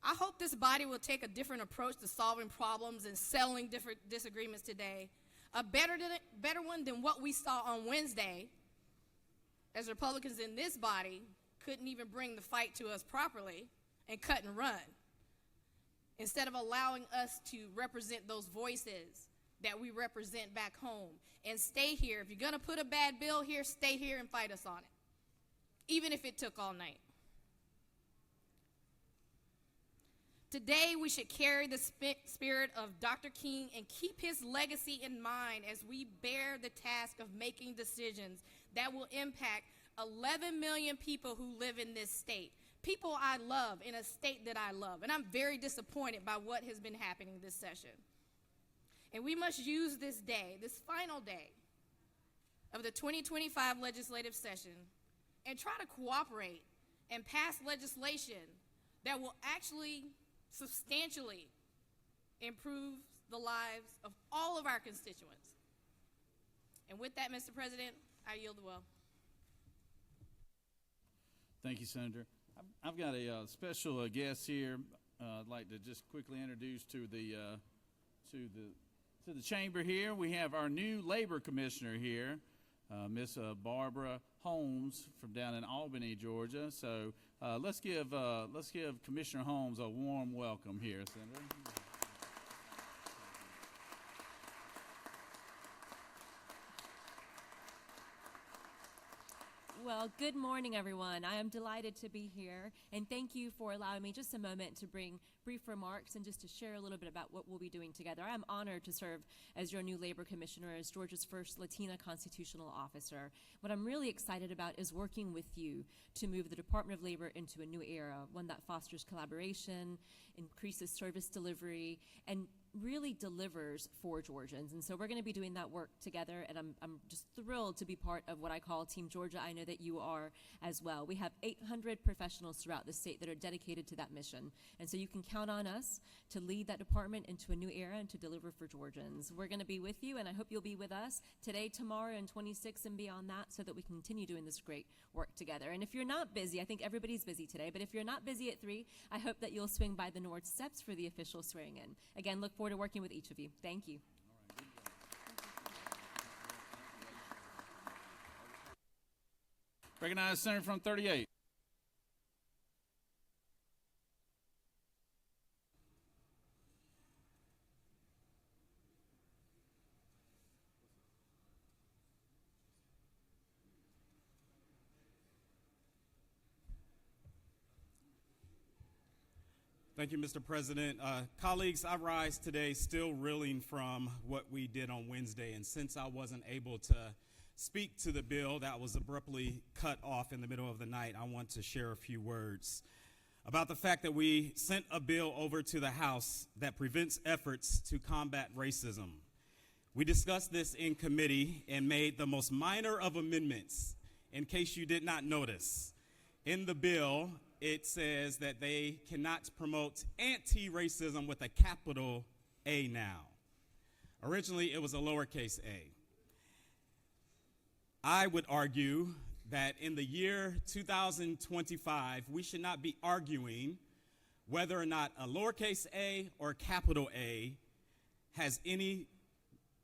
I hope this body will take a different approach to solving problems and settling different disagreements today. A better one than what we saw on Wednesday, as Republicans in this body couldn't even bring the fight to us properly and cut and run, instead of allowing us to represent those voices that we represent back home and stay here. If you're going to put a bad bill here, stay here and fight us on it, even if it took all night. Today, we should carry the spirit of Dr. King and keep his legacy in mind as we bear the task of making decisions that will impact 11 million people who live in this state. People I love in a state that I love. And I'm very disappointed by what has been happening this session. And we must use this day, this final day of the 2025 legislative session, and try to cooperate and pass legislation that will actually substantially improve the lives of all of our constituents. And with that, Mr. President, I yield the well. Thank you, Senator. I've got a special guest here. I'd like to just quickly introduce to the chamber here. We have our new labor commissioner here, Miss Barbara Holmes from down in Albany, Georgia. So let's give Commissioner Holmes a warm welcome here, Senator. Well, good morning, everyone. I am delighted to be here, and thank you for allowing me just a moment to bring brief remarks and just to share a little bit about what we'll be doing together. I am honored to serve as your new labor commissioner, as Georgia's first Latina constitutional officer. What I'm really excited about is working with you to move the Department of Labor into a new era, one that fosters collaboration, increases service delivery, and really delivers for Georgians. And so we're going to be doing that work together, and I'm just thrilled to be part of what I call Team Georgia. I know that you are as well. We have 800 professionals throughout the state that are dedicated to that mission. And so you can count on us to lead that department into a new era and to deliver for Georgians. We're going to be with you, and I hope you'll be with us today, tomorrow, and 26 and beyond that, so that we can continue doing this great work together. And if you're not busy, I think everybody's busy today, but if you're not busy at 3, I hope that you'll swing by the North Steps for the official swearing in. Again, look forward to working with each of you. Thank you. Recognize Senator from 38. Thank you, Mr. President. Colleagues, I rise today still reeling from what we did on Wednesday, and since I wasn't able to speak to the bill that was abruptly cut off in the middle of the night, I want to share a few words about the fact that we sent a bill over to the House that prevents efforts to combat racism. We discussed this in committee and made the most minor of amendments, in case you did not notice. In the bill, it says that they cannot promote anti-racism with a capital A now. Originally, it was a lowercase a. I would argue that in the year 2025, we should not be arguing whether or not a lowercase a or capital A has any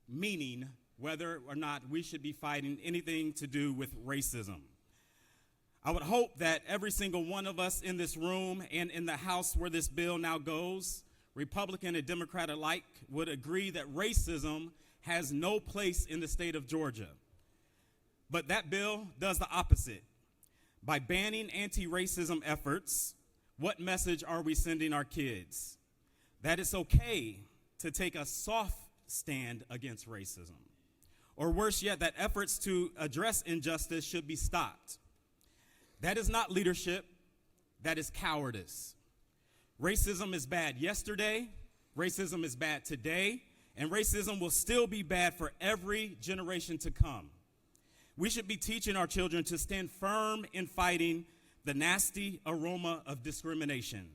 meaning, whether or not we should be fighting anything to do with racism. I would hope that every single one of us in this room and in the House where this bill now goes, Republican and Democrat alike, would agree that racism has no place in the state of Georgia. But that bill does the opposite. By banning anti-racism efforts, what message are we sending our kids? That it's okay to take a soft stand against racism. Or worse yet, that efforts to address injustice should be stopped. That is not leadership, that is cowardice. Racism is bad yesterday, racism is bad today, and racism will still be bad for every generation to come. We should be teaching our children to stand firm in fighting the nasty aroma of discrimination.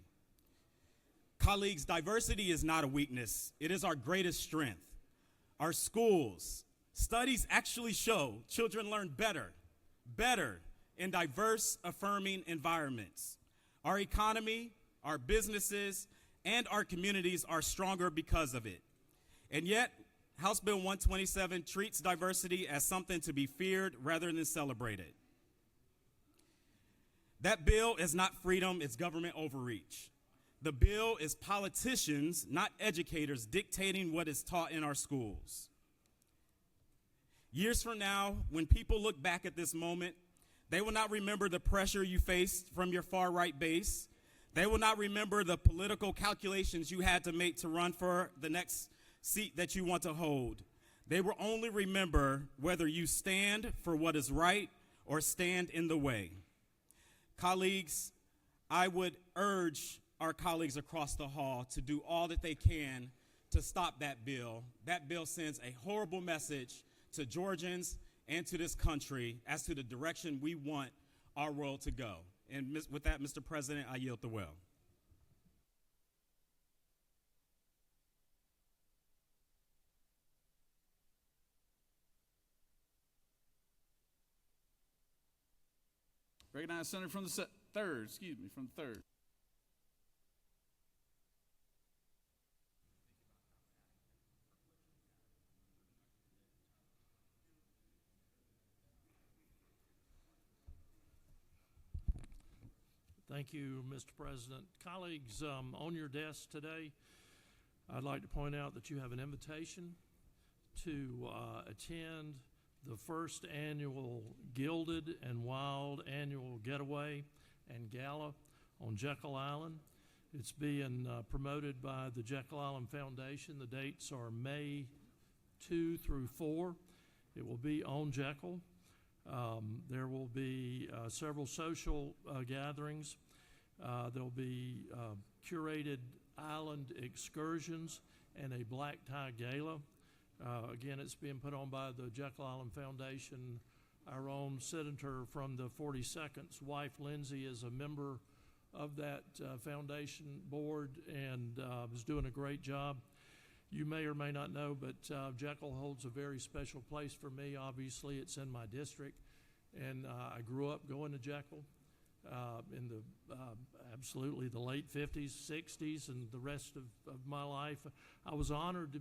Colleagues, diversity is not a weakness, it is our greatest strength. Our schools, studies actually show children learn better in diverse, affirming environments. Our economy, our businesses, and our communities are stronger because of it. And yet, House Bill 127 treats diversity as something to be feared rather than celebrated. That bill is not freedom, it's government overreach. The bill is politicians, not educators, dictating what is taught in our schools. Years from now, when people look back at this moment, they will not remember the pressure you faced from your far-right base. They will not remember the political calculations you had to make to run for the next seat that you want to hold. They will only remember whether you stand for what is right or stand in the way. Colleagues, I would urge our colleagues across the hall to do all that they can to stop that bill. That bill sends a horrible message to Georgians and to this country as to the direction we want our world to go. And with that, Mr. President, I yield the well. Recognize Senator from the third. Thank you, Mr. President. Colleagues, on your desk today, I'd like to point out that you have an invitation to attend the first annual Gilded and Wild Annual Getaway and Gala on Jekyll Island. It's being promoted by the Jekyll Island Foundation. The dates are May 2 through 4. It will be on Jekyll. There will be several social gatherings. There will be curated island excursions and a black tie gala. Again, it's being put on by the Jekyll Island Foundation. Our own senator from the 42nd's wife, Lindsay, is a member of that foundation board and is doing a great job. You may or may not know, but Jekyll holds a very special place for me. Obviously, it's in my district, and I grew up going to Jekyll in the absolutely the late 50s, 60s, and the rest of my life. I was honored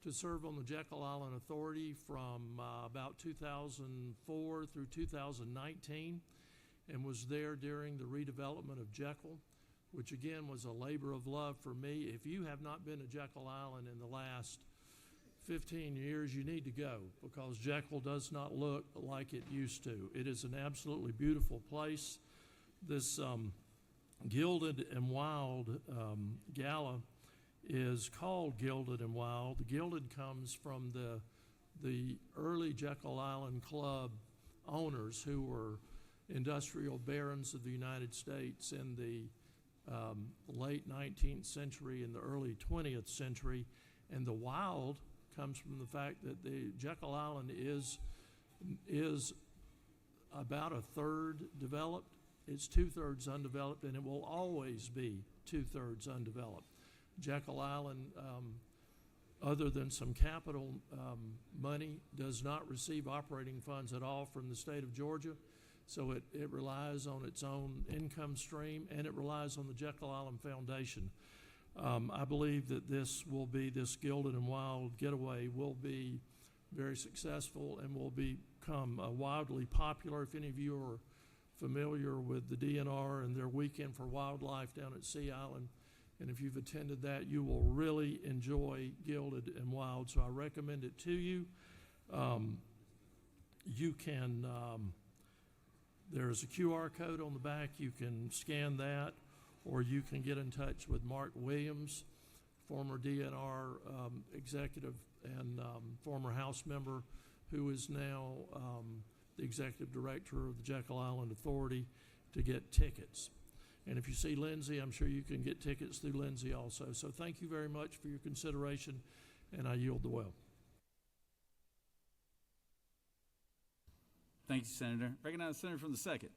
to serve on the Jekyll Island Authority from about 2004 through 2019, and was there during the redevelopment of Jekyll, which again was a labor of love for me. If you have not been to Jekyll Island in the last 15 years, you need to go, because Jekyll does not look like it used to. It is an absolutely beautiful place. This Gilded and Wild Gala is called Gilded and Wild. The Gilded comes from the early Jekyll Island Club owners, who were industrial barons of the United States in the late 19th century and the early 20th century. And the wild comes from the fact that the Jekyll Island is about a third developed. It's 2/3 undeveloped, and it will always be 2/3 undeveloped. Jekyll Island, other than some capital money, does not receive operating funds at all from the state of Georgia. So it relies on its own income stream, and it relies on the Jekyll Island Foundation. I believe that this Gilded and Wild Getaway will be very successful and will become wildly popular. If any of you are familiar with the DNR and their Weekend for Wildlife down at Sea Island, and if you've attended that, you will really enjoy Gilded and Wild. So I recommend it to you. You can, there's a QR code on the back. You can scan that, or you can get in touch with Mark Williams, former DNR executive and former House member, who is now the executive director of the Jekyll Island Authority, to get tickets. And if you see Lindsay, I'm sure you can get tickets through Lindsay also. So thank you very much for your consideration, and I yield the well. Thank you, Senator. Recognize the Senator from the 2nd.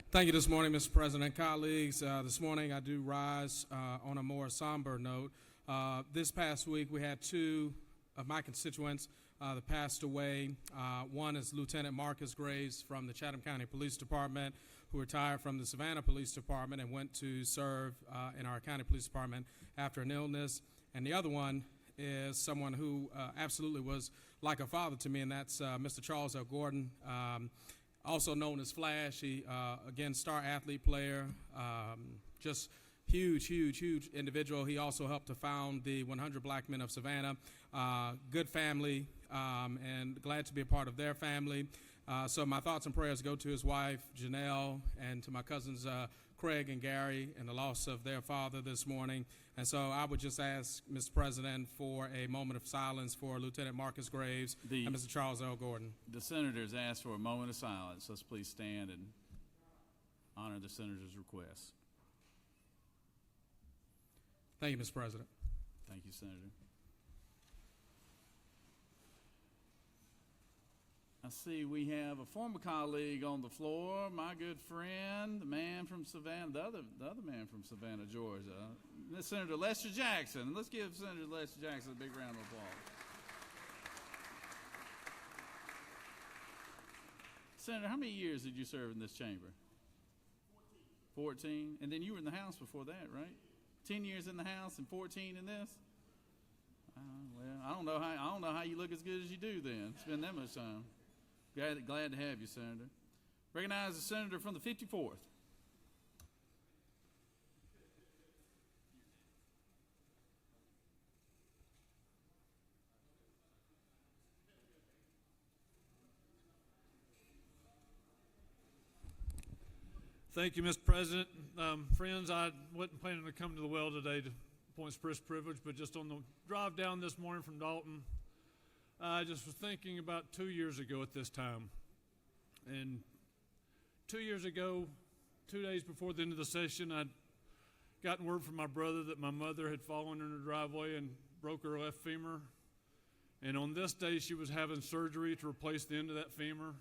Thank you this morning, Mr. President. Colleagues, this morning I do rise on a more somber note. This past week we had two of my constituents that passed away. One is Lieutenant Marcus Graves from the Chatham County Police Department, who retired from the Savannah Police Department and went to serve in our county police department after an illness. And the other one is someone who absolutely was like a father to me, and that's Mr. Charles L. Gordon, also known as Flash. He, again, star athlete player, just huge individual. He also helped to found the 100 Black Men of Savannah. Good family, and glad to be a part of their family. So my thoughts and prayers go to his wife, Janelle, and to my cousins, Craig and Gary and the loss of their father this morning. And so I would just ask, Mr. President, for a moment of silence for Lieutenant Marcus Graves and Mr. Charles L. Gordon. The senators asked for a moment of silence. Let's please stand and honor the senator's request. Thank you, Mr. President. Thank you, Senator. I see we have a former colleague on the floor, my good friend, the man from Savannah, the other man from Savannah, Georgia, Senator Lester Jackson. Let's give Senator Lester Jackson a big round of applause. Senator, how many years did you serve in this chamber? 14. And then you were in the House before that, right? 10 years in the House and 14 in this? Well, I don't know how you look as good as you do then. It's been that much time. Glad to have you, Senator. Recognize the senator from the 54th. Thank you, Mr. President. Friends, I wasn't planning to come to the well today to points of privilege, but just on the drive down this morning from Dalton, I just was thinking about 2 years ago at this time. And 2 years ago, 2 days before the end of the session, I'd gotten word from my brother that my mother had fallen in her driveway and broke her left femur. And on this day, she was having surgery to replace the end of that femur.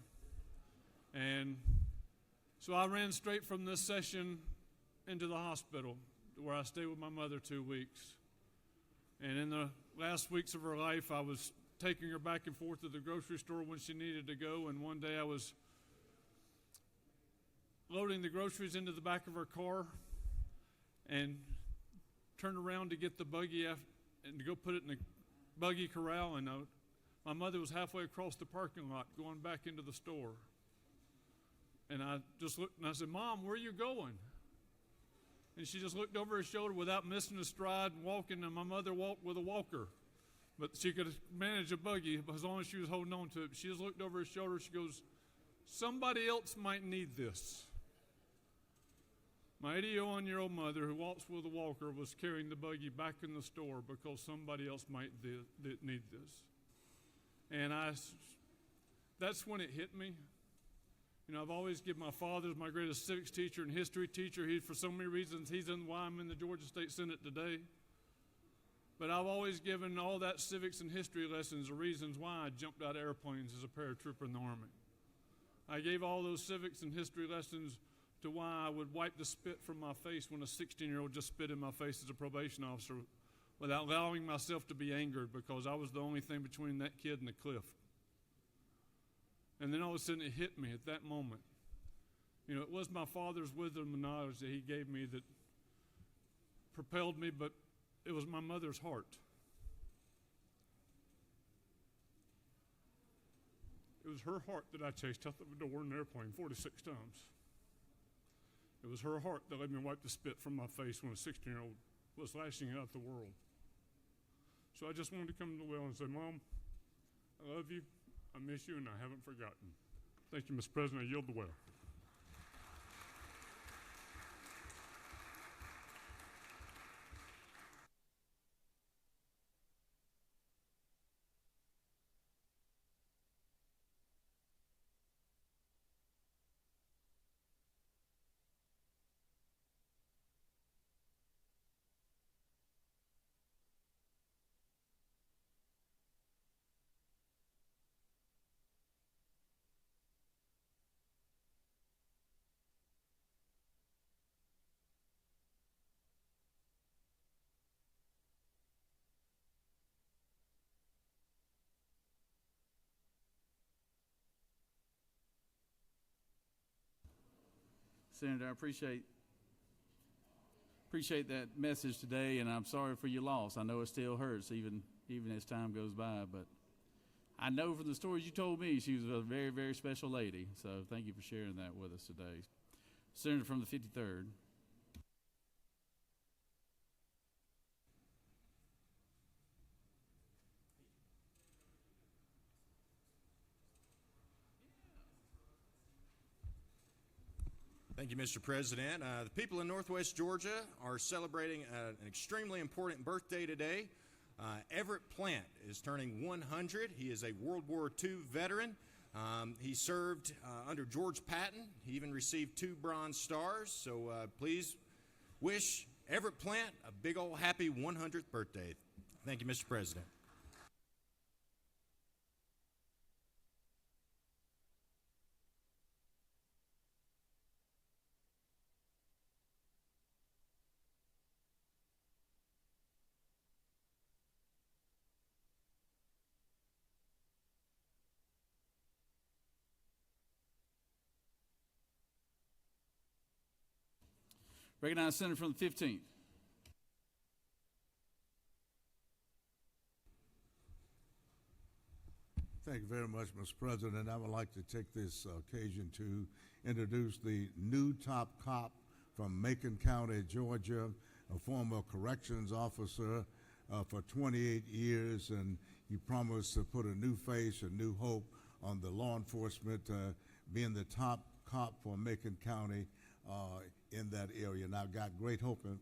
And so I ran straight from this session into the hospital where I stayed with my mother 2 weeks. And in the last weeks of her life, I was taking her back and forth to the grocery store when she needed to go. And one day I was loading the groceries into the back of her car and turned around to get the buggy and to go put it in the buggy corral. And my mother was halfway across the parking lot going back into the store. And I just looked and I said, "Mom, where are you going?" And she just looked over her shoulder without missing a stride and walking. And my mother walked with a walker, but she could manage a buggy as long as she was holding on to it. She just looked over her shoulder. She goes, "Somebody else might need this." My 81-year-old mother, who walks with a walker, was carrying the buggy back in the store because somebody else might need this. And that's when it hit me. You know, I've always given my father as my greatest civics teacher and history teacher. For so many reasons, he's why I'm in the Georgia State Senate today. But I've always given all that civics and history lessons the reasons why I jumped out of airplanes as a paratrooper in the Army. I gave all those civics and history lessons to why I would wipe the spit from my face when a 16-year-old just spit in my face as a probation officer without allowing myself to be angered because I was the only thing between that kid and the cliff. And then all of a sudden it hit me at that moment. You know, it was my father's wisdom and knowledge that he gave me that propelled me, but it was my mother's heart. It was her heart that I chased out the door in an airplane 46 times. It was her heart that let me wipe the spit from my face when a 16-year-old was lashing out at the world. So I just wanted to come to the well and say, "Mom, I love you, I miss you, and I haven't forgotten." Thank you, Mr. President. I yield the well. Senator, I appreciate that message today, and I'm sorry for your loss. I know it still hurts even as time goes by, but I know from the stories you told me she was a very, very special lady. So thank you for sharing that with us today. Senator from the 53rd. Thank you, Mr. President. The people in Northwest Georgia are celebrating an extremely important birthday today. Everett Plant is turning 100. He is a World War II veteran. He served under George Patton. He even received 2 Bronze Stars. So please wish Everett Plant a big old happy 100th birthday. Thank you, Mr. President. Recognize Senator from the 15th. Thank you very much, Mr. President. I would like to take this occasion to introduce the new top cop from Macon County, Georgia, a former corrections officer for 28 years, and he promised to put a new face, a new hope on the law enforcement, being the top cop for Macon County in that area. And I've got great hope, and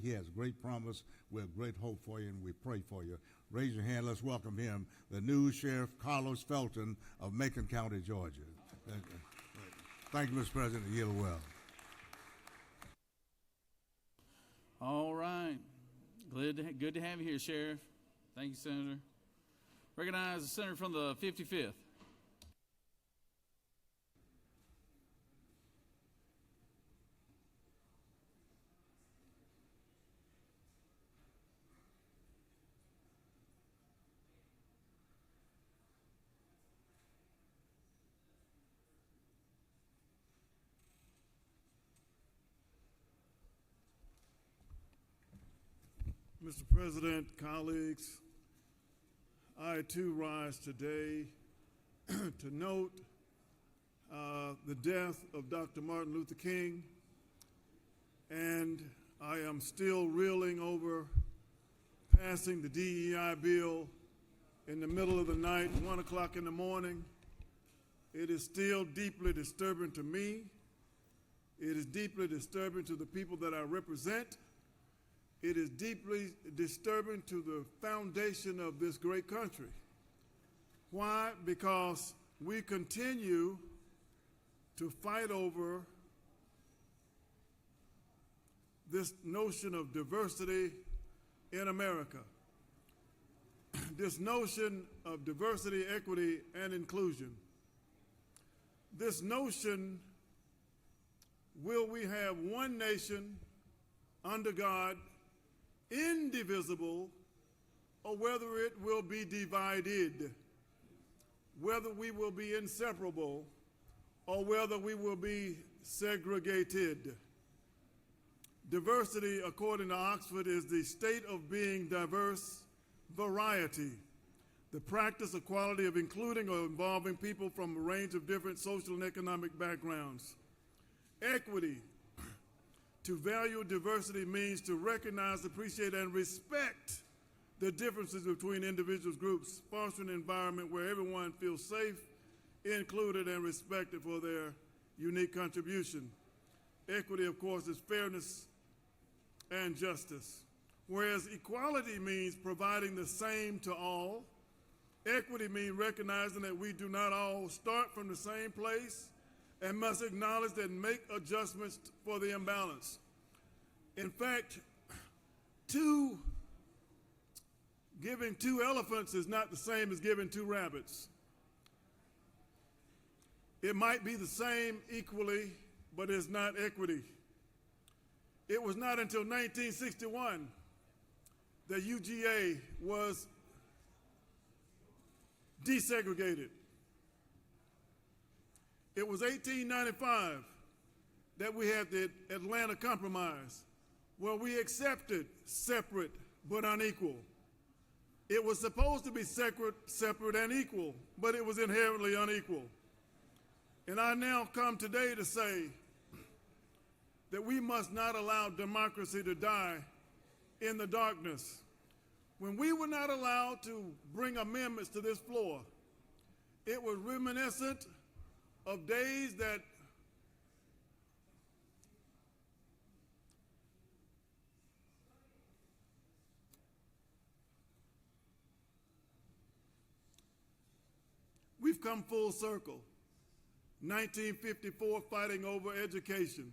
he has great promise. We have great hope for you, and we pray for you. Raise your hand. Let's welcome him, the new Sheriff Carlos Felton of Macon County, Georgia. Thank you, Mr. President. You yield well. All right. Good to have you here, Sheriff. Thank you, Senator. Recognize the Senator from the 55th. Mr. President, colleagues, I too rise today to note the death of Dr. Martin Luther King, and I am still reeling over passing the DEI bill in the middle of the night, 1 o'clock in the morning. It is still deeply disturbing to me. It is deeply disturbing to the people that I represent. It is deeply disturbing to the foundation of this great country. Why? Because we continue to fight over this notion of diversity in America. This notion of diversity, equity, and inclusion. This notion, will we have one nation under God, indivisible, or whether it will be divided, whether we will be inseparable, or whether we will be segregated. Diversity, according to Oxford, is the state of being diverse, variety, the practice or quality of including or involving people from a range of different social and economic backgrounds. Equity, to value diversity means to recognize, appreciate, and respect the differences between individuals, groups, fostering an environment where everyone feels safe, included, and respected for their unique contribution. Equity, of course, is fairness and justice. Whereas equality means providing the same to all, equity means recognizing that we do not all start from the same place and must acknowledge and make adjustments for the imbalance. In fact, giving 2 elephants is not the same as giving 2 rabbits. It might be the same equally, but it's not equity. It was not until 1961 that UGA was desegregated. It was 1895 that we had the Atlanta Compromise, where we accepted separate but unequal. It was supposed to be separate and equal, but it was inherently unequal. And I now come today to say that we must not allow democracy to die in the darkness. When we were not allowed to bring amendments to this floor, it was reminiscent of days that We've come full circle. 1954, fighting over education,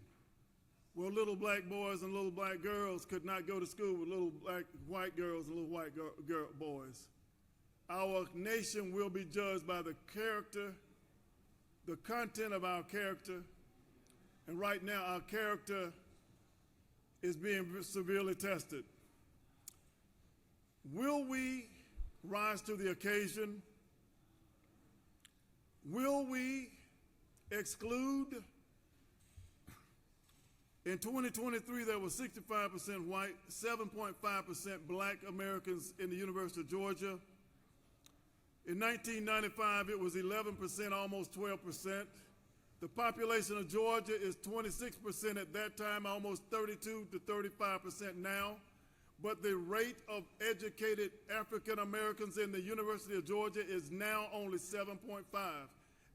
where little black boys and little black girls could not go to school with little white girls and little white boys. Our nation will be judged by the character, the content of our character, and right now our character is being severely tested. Will we rise to the occasion? Will we exclude? In 2023, there were 65% white, 7.5% black Americans in the University of Georgia. In 1995, it was 11%, almost 12%. The population of Georgia is 26% at that time, almost 32 to 35% now. But the rate of educated African Americans in the University of Georgia is now only 7.5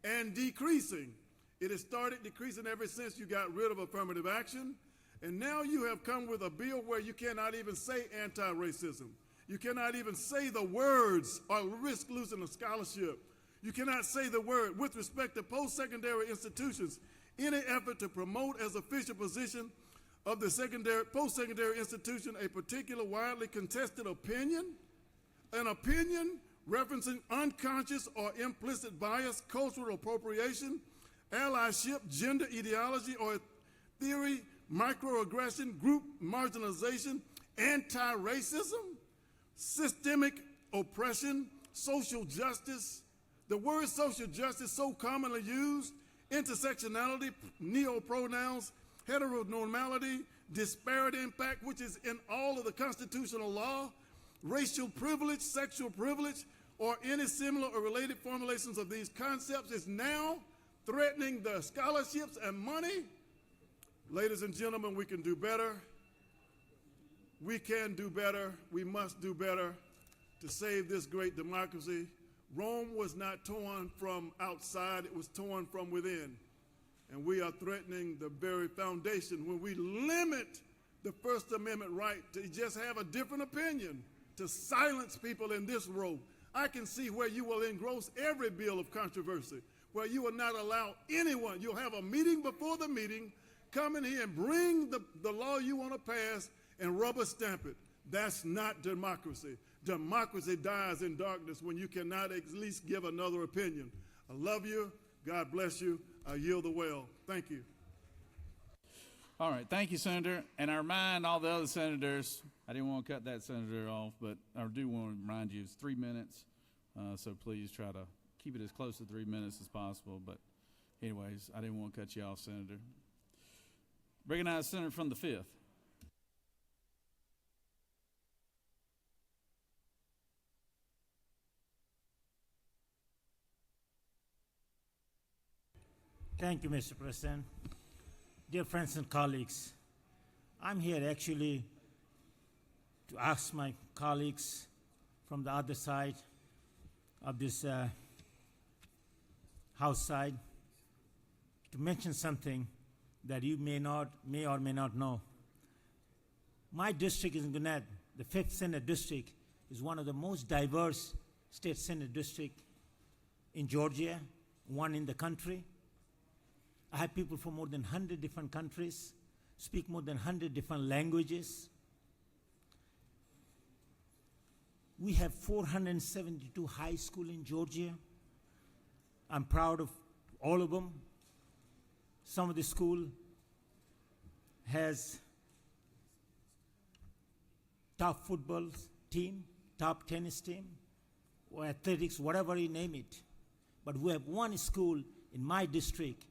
and decreasing. It has started decreasing ever since you got rid of affirmative action. And now you have come with a bill where you cannot even say anti-racism. You cannot even say the words or risk losing a scholarship. You cannot say the word with respect to post-secondary institutions. Any effort to promote as official position of the post-secondary institution a particular widely contested opinion, an opinion referencing unconscious or implicit bias, cultural appropriation, allyship, gender ideology or theory, microaggression, group marginalization, anti-racism, systemic oppression, social justice. The word social justice so commonly used, intersectionality, neo-pronouns, heteronormality, disparate impact, which is in all of the constitutional law, racial privilege, sexual privilege, or any similar or related formulations of these concepts is now threatening the scholarships and money. Ladies and gentlemen, we can do better. We can do better. We must do better to save this great democracy. Rome was not torn from outside, it was torn from within. And we are threatening the very foundation when we limit the First Amendment right to just have a different opinion, to silence people in this row. I can see where you will engross every bill of controversy, where you will not allow anyone. You'll have a meeting before the meeting, come in here and bring the law you want to pass and rubber stamp it. That's not democracy. Democracy dies in darkness when you cannot at least give another opinion. I love you. God bless you. I yield the well. Thank you. All right. Thank you, Senator. And I remind all the other senators, I didn't want to cut that senator off, but I do want to remind you it's 3 minutes. So please try to keep it as close to 3 minutes as possible. But anyways, I didn't want to cut you off, Senator. Recognize Senator from the 5th. Thank you, Mr. President. Dear friends and colleagues, I'm here actually to ask my colleagues from the other side of this House side to mention something that you may or may not know. My district is in Gwinnett. The 5th Senate District is one of the most diverse state Senate districts in Georgia, one in the country. I have people from more than 100 different countries, speak more than 100 different languages. We have 472 high schools in Georgia. I'm proud of all of them. Some of the school has top football team, top tennis team, or athletics, whatever you name it. But we have one school in my district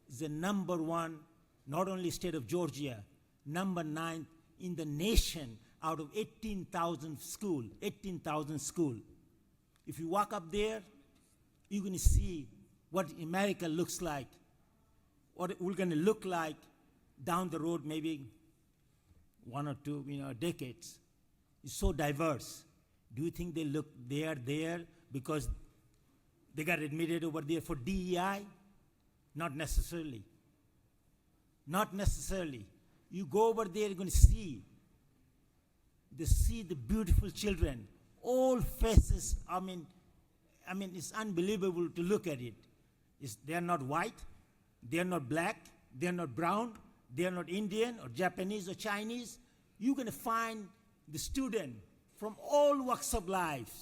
is the number one, not only state of Georgia, number 9 in the nation out of 18,000 schools. 18,000 schools. If you walk up there, you're going to see what America looks like, what we're going to look like down the road, maybe 1 or 2 decades. It's so diverse. Do you think they are there because they got admitted over there for DEI? Not necessarily. Not necessarily. You go over there, you're going to see the beautiful children, all faces, I mean, it's unbelievable to look at it. They're not white, they're not black, they're not brown, they're not Indian or Japanese or Chinese. You're going to find the student from all walks of life.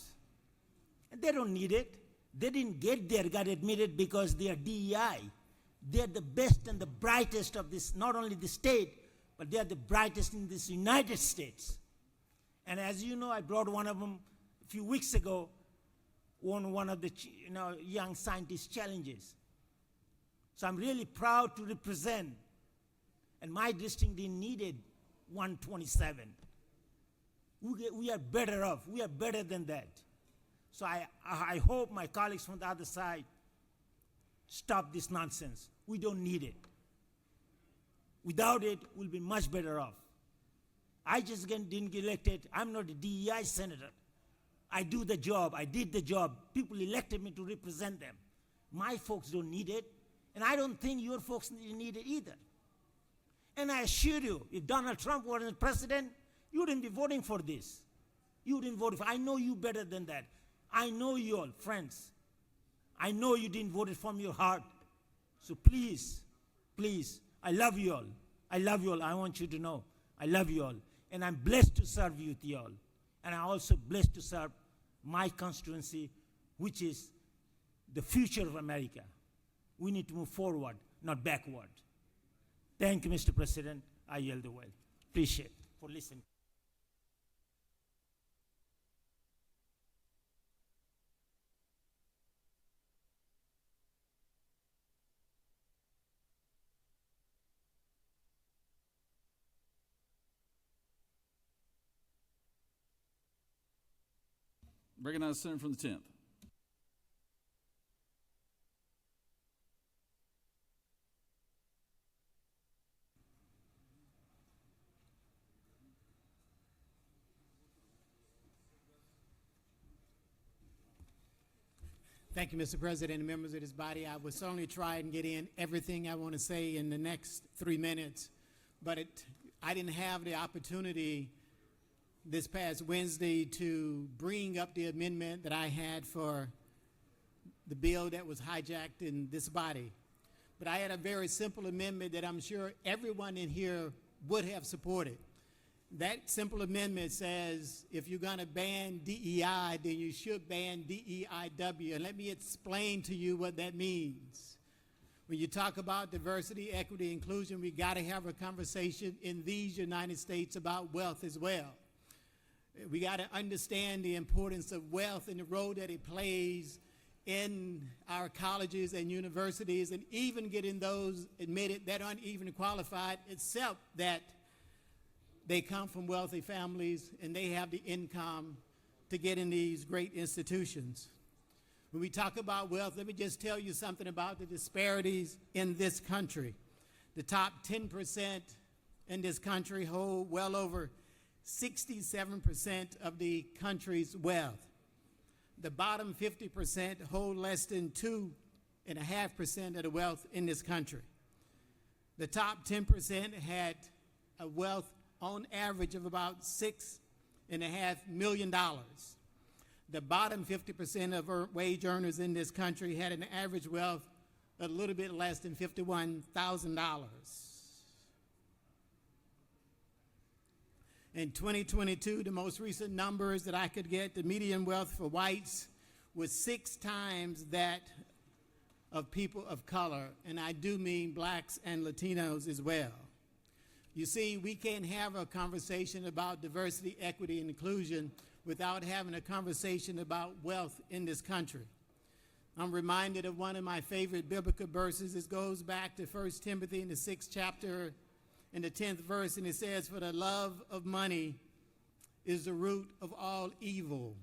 And they don't need it. They didn't get there, got admitted because they are DEI. They're the best and the brightest of this, not only the state, but they're the brightest in this United States. And as you know, I brought one of them a few weeks ago, won one of the young scientist challenges. So I'm really proud to represent, and my district didn't needed 127. We are better off. We are better than that. So I hope my colleagues from the other side stop this nonsense. We don't need it. Without it, we'll be much better off. I just didn't get elected. I'm not a DEI senator. I do the job. I did the job. People elected me to represent them. My folks don't need it, and I don't think your folks need it either. And I assure you, if Donald Trump were president, you wouldn't be voting for this. You wouldn't vote for it. I know you better than that. I know you all, friends. I know you didn't vote it from your heart. So please, please, I love you all. I love you all. I want you to know I love you all. And I'm blessed to serve you all. And I'm also blessed to serve my constituency, which is the future of America. We need to move forward, not backward. Thank you, Mr. President. I yield the way. Appreciate it for listening. Recognize the senator from the 10th. Thank you, Mr. President and members of this body. I will certainly try and get in everything I want to say in the next 3 minutes, but I didn't have the opportunity this past Wednesday to bring up the amendment that I had for the bill that was hijacked in this body. But I had a very simple amendment that I'm sure everyone in here would have supported. That simple amendment says if you're going to ban DEI, then you should ban DEIW. And let me explain to you what that means. When you talk about diversity, equity, inclusion, we got to have a conversation in these United States about wealth as well. We got to understand the importance of wealth and the role that it plays in our colleges and universities, and even getting those admitted that aren't even qualified, except that they come from wealthy families and they have the income to get in these great institutions. When we talk about wealth, let me just tell you something about the disparities in this country. The top 10% in this country hold well over 67% of the country's wealth. The bottom 50% hold less than 2.5% of the wealth in this country. The top 10% had a wealth on average of about $6.5 million. The bottom 50% of wage earners in this country had an average wealth of a little bit less than $51,000. In 2022, the most recent numbers that I could get, the median wealth for whites was 6 times that of people of color, and I do mean blacks and Latinos as well. You see, we can't have a conversation about diversity, equity, and inclusion without having a conversation about wealth in this country. I'm reminded of one of my favorite biblical verses. It goes back to 1 Timothy in the 6th chapter, in the 10th verse, and it says, "For the love of money is the root of all evil."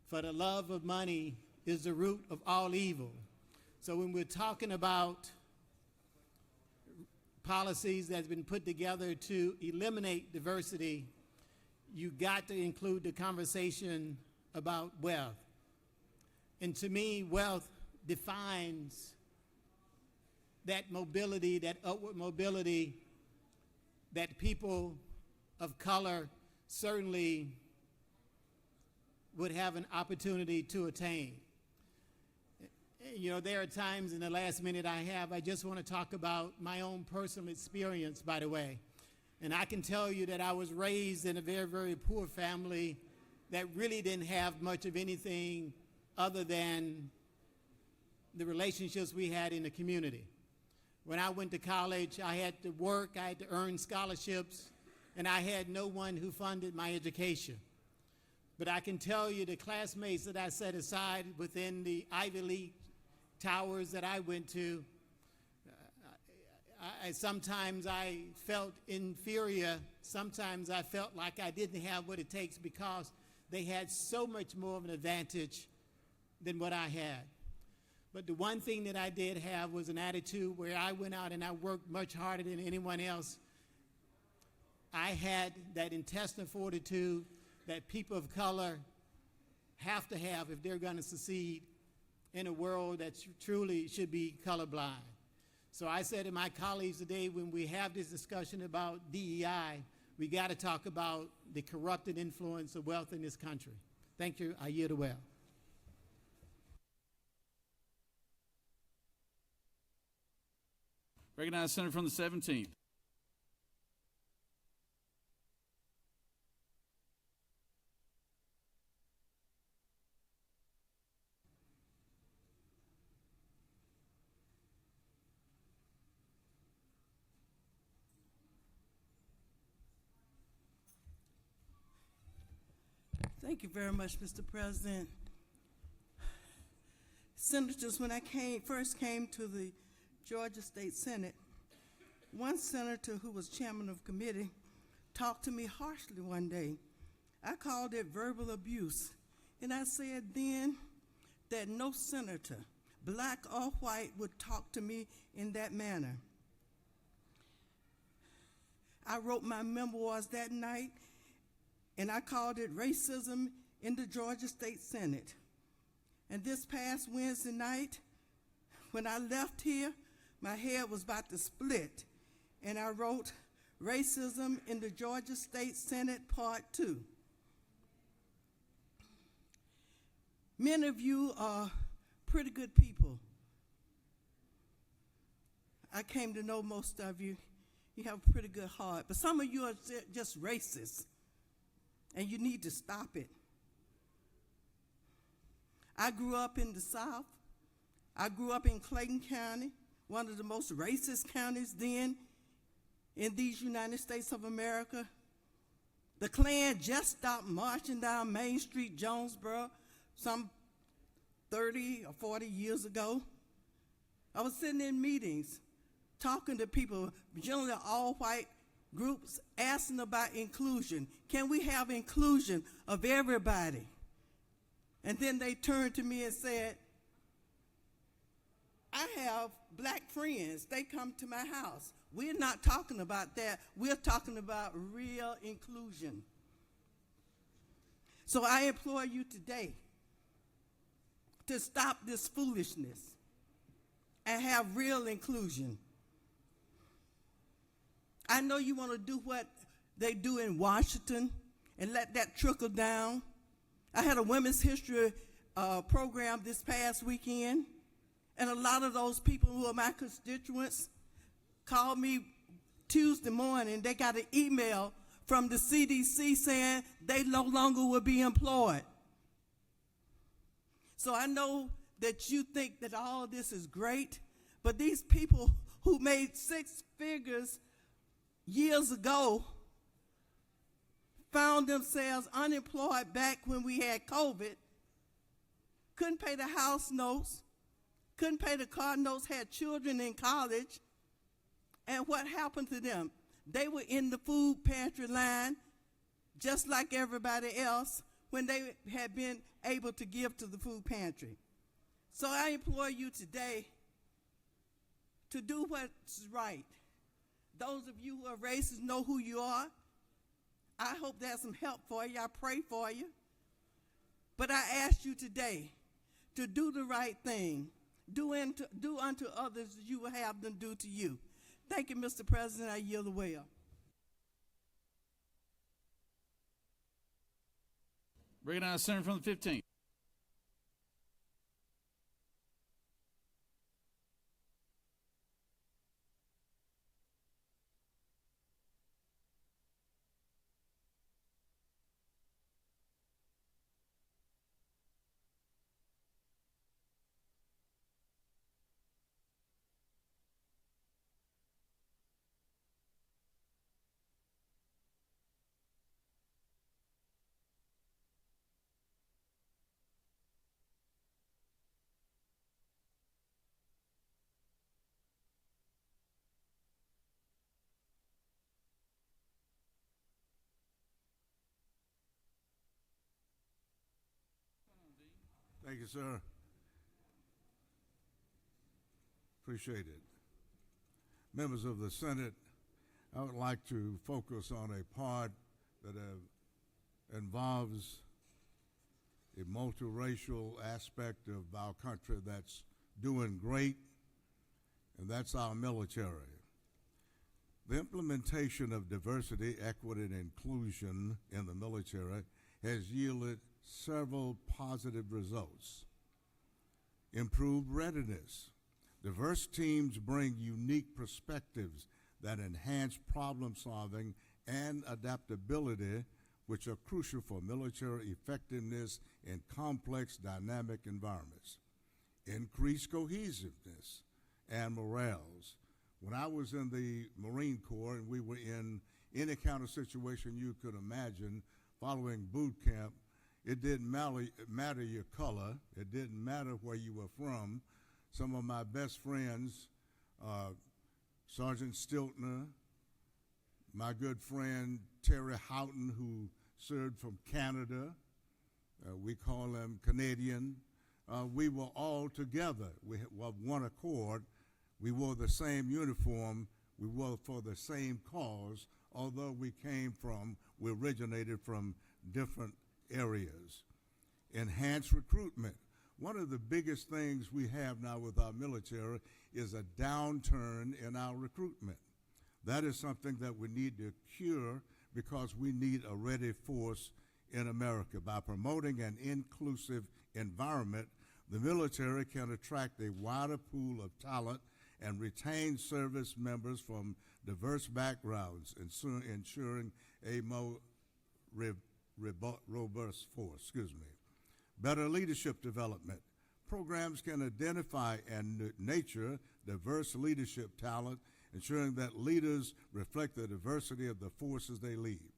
For the love of money is the root of all evil. So when we're talking about policies that's been put together to eliminate diversity, you got to include the conversation about wealth. And to me, wealth defines that mobility, that upward mobility that people of color certainly would have an opportunity to attain. you know, there are times in the last minute I just want to talk about my own personal experience, by the way. And I can tell you that I was raised in a very, very poor family that really didn't have much of anything other than the relationships we had in the community. When I went to college, I had to work, I had to earn scholarships, and I had no one who funded my education. But I can tell you the classmates that I set aside within the Ivy League towers that I went to, sometimes I felt inferior. Sometimes I felt like I didn't have what it takes because they had so much more of an advantage than what I had. But the one thing that I did have was an attitude where I went out and I worked much harder than anyone else. I had that intestinal fortitude that people of color have to have if they're going to succeed in a world that truly should be colorblind. So I said to my colleagues today, when we have this discussion about DEI, we got to talk about the corrupted influence of wealth in this country. Thank you. I yield the well. Recognize Senator from the 17th. Thank you very much, Mr. President. Senators, when I first came to the Georgia State Senate, one senator who was chairman of committee talked to me harshly one day. I called it verbal abuse, and I said then that no senator, black or white, would talk to me in that manner. I wrote my memoirs that night, and I called it Racism in the Georgia State Senate. And this past Wednesday night, when I left here, my head was about to split, and I wrote Racism in the Georgia State Senate Part 2. Many of you are pretty good people. I came to know most of you. You have a pretty good heart, but some of you are just racist, and you need to stop it. I grew up in the South. I grew up in Clayton County, one of the most racist counties then in these United States of America. The Klan just stopped marching down Main Street, Jonesboro, some 30 or 40 years ago. I was sitting in meetings, talking to people, generally all white groups, asking about inclusion. Can we have inclusion of everybody? And then they turned to me and said, I have black friends. They come to my house. We're not talking about that. We're talking about real inclusion. So I implore you today to stop this foolishness and have real inclusion. I know you want to do what they do in Washington and let that trickle down. I had a women's history program this past weekend, and a lot of those people who are my constituents called me Tuesday morning. They got an email from the CDC saying they no longer will be employed. So I know that you think that all of this is great, but these people who made six figures years ago found themselves unemployed back when we had COVID, couldn't pay the house notes, couldn't pay the car notes, had children in college, and what happened to them? They were in the food pantry line just like everybody else when they had been able to give to the food pantry. So I implore you today to do what's right. Those of you who are racist know who you are. I hope there's some help for you. I pray for you. But I ask you today to do the right thing. Do unto others as you will have them do to you. Thank you, Mr. President. I yield the way up. Recognize Senator from the 15th. Thank you, sir. Appreciate it. Members of the Senate, I would like to focus on a part that involves a multiracial aspect of our country that's doing great, and that's our military. The implementation of diversity, equity, and inclusion in the military has yielded several positive results. Improved readiness. Diverse teams bring unique perspectives that enhance problem solving and adaptability, which are crucial for military effectiveness in complex, dynamic environments. Increased cohesiveness and morales. When I was in the Marine Corps and we were in any kind of situation you could imagine following boot camp, it didn't matter your color, it didn't matter where you were from. Some of my best friends, Sergeant Stiltner, my good friend Terry Houghton, who served from Canada, we call him Canadian, we were all together. We were one accord. We wore the same uniform. We were for the same cause, although we originated from different areas. Enhanced recruitment. One of the biggest things we have now with our military is a downturn in our recruitment. That is something that we need to cure because we need a ready force in America. By promoting an inclusive environment, the military can attract a wider pool of talent and retain service members from diverse backgrounds, ensuring a more robust force. Better leadership development. Programs can identify and nurture diverse leadership talent, ensuring that leaders reflect the diversity of the forces they lead.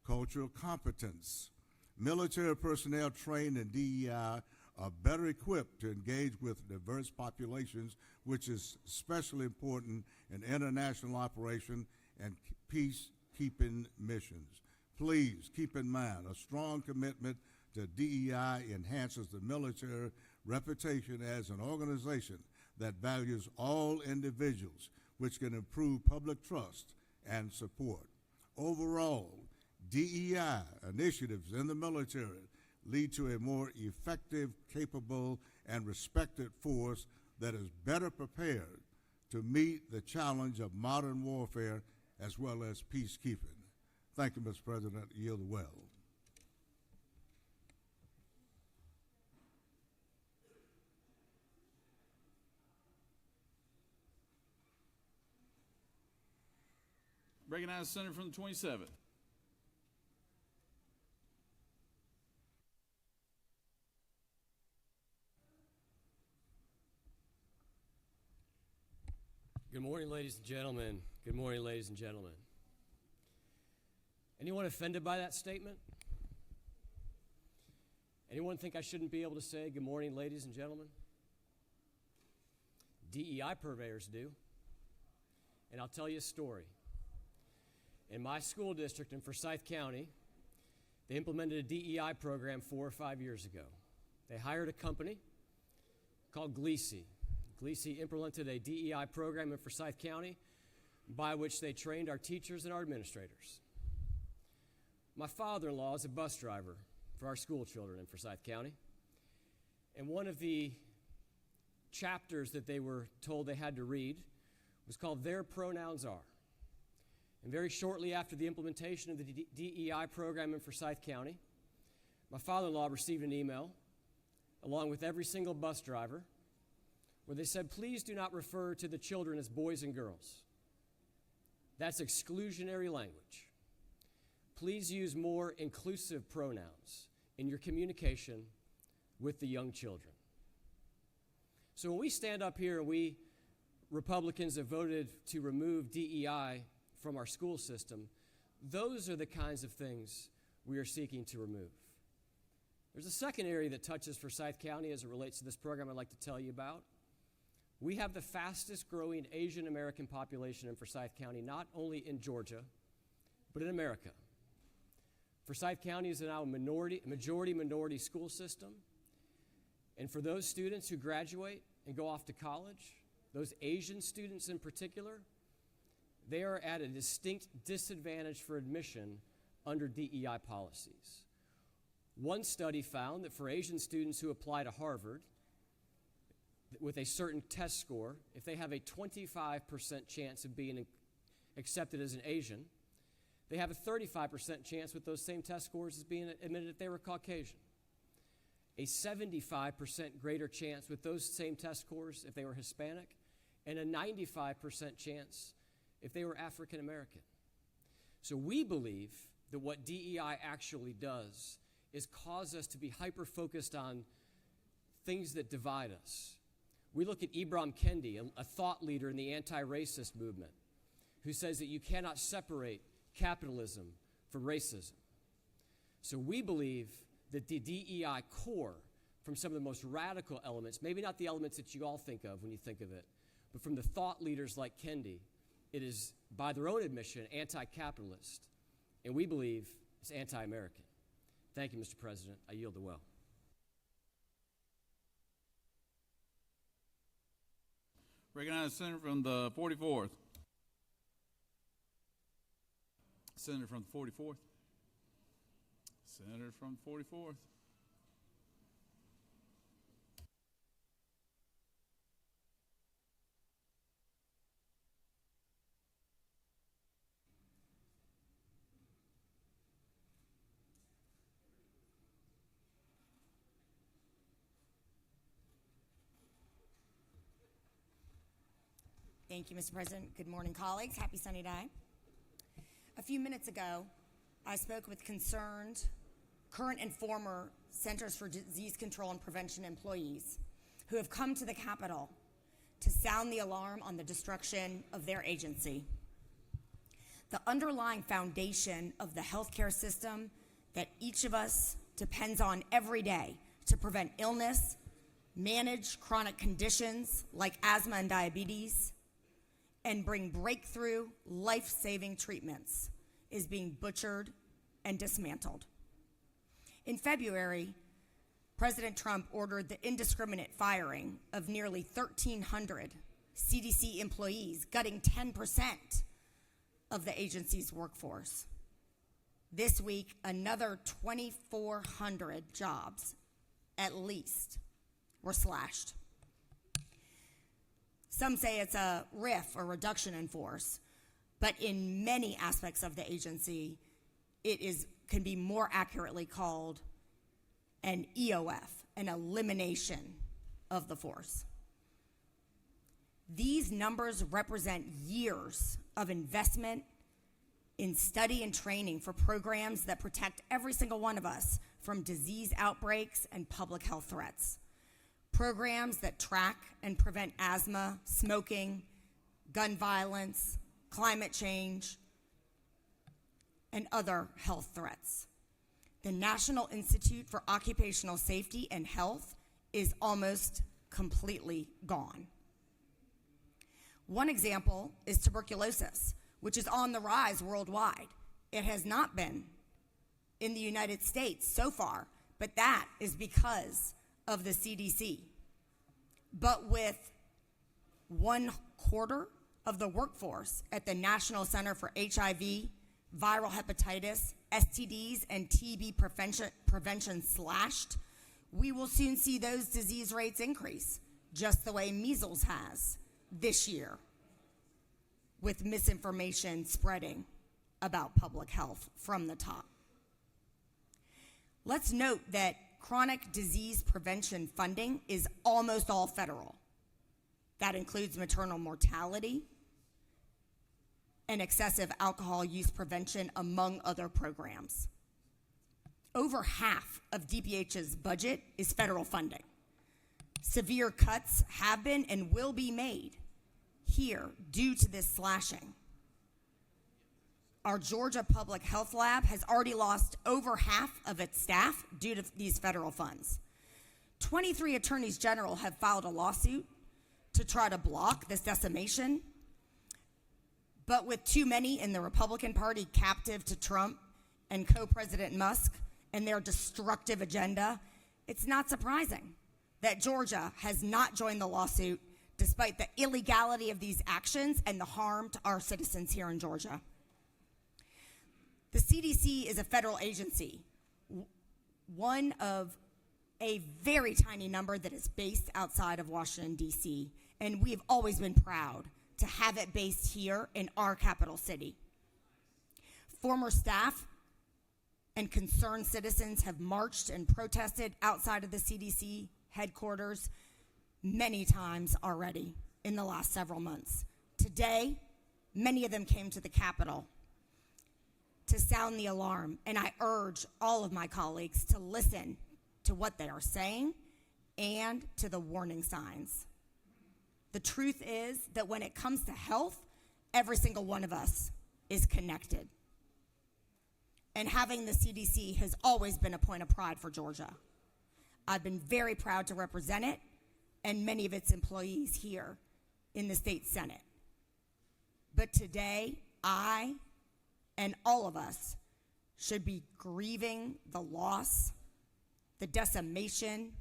Cultural competence. Military personnel trained in DEI are better equipped to engage with diverse populations, which is especially important in international operation and peacekeeping missions. Please keep in mind a strong commitment to DEI enhances the military reputation as an organization that values all individuals, which can improve public trust and support. Overall, DEI initiatives in the military lead to a more effective, capable, and respected force that is better prepared to meet the challenge of modern warfare as well as peacekeeping. Thank you, Mr. President. Yield well. Recognize the senator from the 27th. Good morning, ladies and gentlemen. Good morning, ladies and gentlemen. Anyone offended by that statement? Anyone think I shouldn't be able to say good morning, ladies and gentlemen? DEI purveyors do. And I'll tell you a story. In my school district in Forsyth County, they implemented a DEI program 4 or 5 years ago. They hired a company called Gleesy. Gleesy implemented a DEI program in Forsyth County by which they trained our teachers and our administrators. My father-in-law is a bus driver for our school children in Forsyth County. And one of the chapters that they were told they had to read was called Their Pronouns Are. And very shortly after the implementation of the DEI program in Forsyth County, my father-in-law received an email, along with every single bus driver, where they said, please do not refer to the children as boys and girls. That's exclusionary language. Please use more inclusive pronouns in your communication with the young children. So when we stand up here and we Republicans have voted to remove DEI from our school system, those are the kinds of things we are seeking to remove. There's a second area that touches Forsyth County as it relates to this program I'd like to tell you about. We have the fastest growing Asian American population in Forsyth County, not only in Georgia, but in America. Forsyth County is now a majority minority school system, And for those students who graduate and go off to college, those Asian students in particular, they are at a distinct disadvantage for admission under DEI policies. One study found that for Asian students who apply to Harvard with a certain test score, if they have a 25% chance of being accepted as an Asian, they have a 35% chance with those same test scores as being admitted if they were Caucasian. A 75% greater chance with those same test scores if they were Hispanic, and a 95% chance if they were African American. So we believe that what DEI actually does is cause us to be hyper-focused on things that divide us. We look at Ibram Kendi, a thought leader in the anti-racist movement, who says that you cannot separate capitalism from racism. So we believe that the DEI core, from some of the most radical elements, maybe not the elements that you all think of when you think of it, but from the thought leaders like Kendi, it is, by their own admission, anti-capitalist, and we believe it's anti-American. Thank you, Mr. President. I yield the well. Recognize the senator from the 44th. Senator from the 44th. Senator from the 44th. Thank you, Mr. President. Good morning, colleagues. Happy sunny day. A few minutes ago, I spoke with concerned current and former Centers for Disease Control and Prevention employees who have come to the Capitol to sound the alarm on the destruction of their agency. The underlying foundation of the healthcare system that each of us depends on every day to prevent illness, manage chronic conditions like asthma and diabetes, and bring breakthrough, life-saving treatments is being butchered and dismantled. In February, President Trump ordered the indiscriminate firing of nearly 1,300 CDC employees, gutting 10% of the agency's workforce. This week, another 2,400 jobs, at least, were slashed. Some say it's a RIF, or reduction in force, but in many aspects of the agency, can be more accurately called an EOF, an elimination of the force. These numbers represent years of investment in study and training for programs that protect every single one of us from disease outbreaks and public health threats. Programs that track and prevent asthma, smoking, gun violence, climate change, and other health threats. The National Institute for Occupational Safety and Health is almost completely gone. One example is tuberculosis, which is on the rise worldwide. It has not been in the United States so far, but that is because of the CDC. But with 1/4 of the workforce at the National Center for HIV, viral hepatitis, STDs, and TB prevention slashed, we will soon see those disease rates increase, just the way measles has this year, with misinformation spreading about public health from the top. Let's note that chronic disease prevention funding is almost all federal. That includes maternal mortality and excessive alcohol use prevention, among other programs. Over half of DPH's budget is federal funding. Severe cuts have been and will be made here due to this slashing. Our Georgia Public Health Lab has already lost over half of its staff due to these federal funds. 23 attorneys general have filed a lawsuit to try to block this decimation, but with too many in the Republican Party captive to Trump and co-President Musk and their destructive agenda, it's not surprising that Georgia has not joined the lawsuit despite the illegality of these actions and the harm to our citizens here in Georgia. The CDC is a federal agency, one of a very tiny number that is based outside of Washington, D.C., and we've always been proud to have it based here in our capital city. Former staff and concerned citizens have marched and protested outside of the CDC headquarters many times already in the last several months. Today, many of them came to the Capitol to sound the alarm, and I urge all of my colleagues to listen to what they are saying and to the warning signs. The truth is that when it comes to health, every single one of us is connected. And having the CDC has always been a point of pride for Georgia. I've been very proud to represent it and many of its employees here in the state Senate. But today, I and all of us should be grieving the loss, the decimation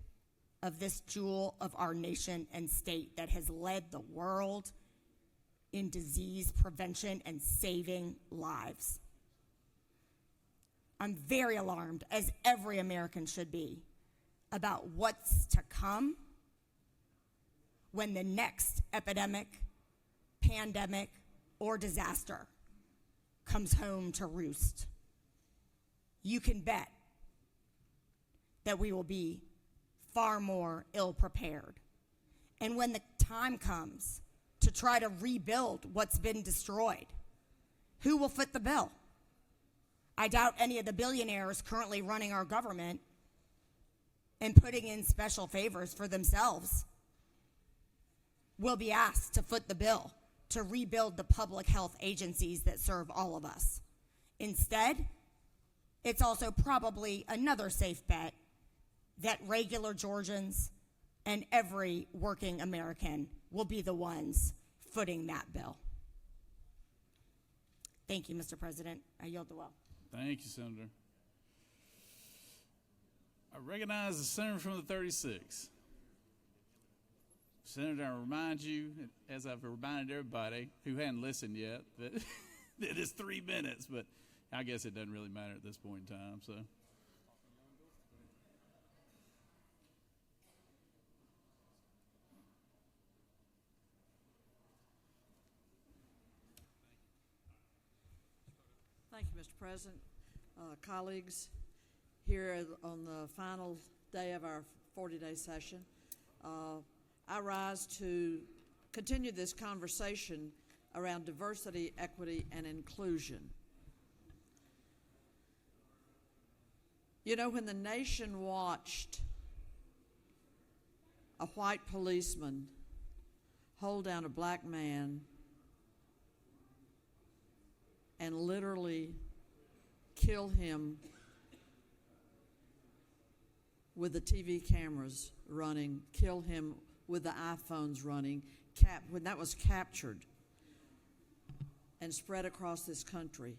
of this jewel of our nation and state that has led the world in disease prevention and saving lives. I'm very alarmed, as every American should be, about what's to come when the next epidemic, pandemic, or disaster comes home to roost. You can bet that we will be far more ill-prepared. And when the time comes to try to rebuild what's been destroyed, who will foot the bill? I doubt any of the billionaires currently running our government and putting in special favors for themselves will be asked to foot the bill to rebuild the public health agencies that serve all of us. Instead, it's also probably another safe bet that regular Georgians and every working American will be the ones footing that bill. Thank you, Mr. President. I yield the will. Thank you, Senator. I recognize the senator from the 36. Senator, I remind you, as I've reminded everybody who hadn't listened yet, that it is 3 minutes, but I guess it doesn't really matter at this point in time, so. Thank you, Mr. President. Colleagues, here on the final day of our 40-day session, I rise to continue this conversation around diversity, equity, and inclusion. You know, when the nation watched a white policeman hold down a black man and literally kill him with the TV cameras running, kill him with the iPhones running, when that was captured and spread across this country.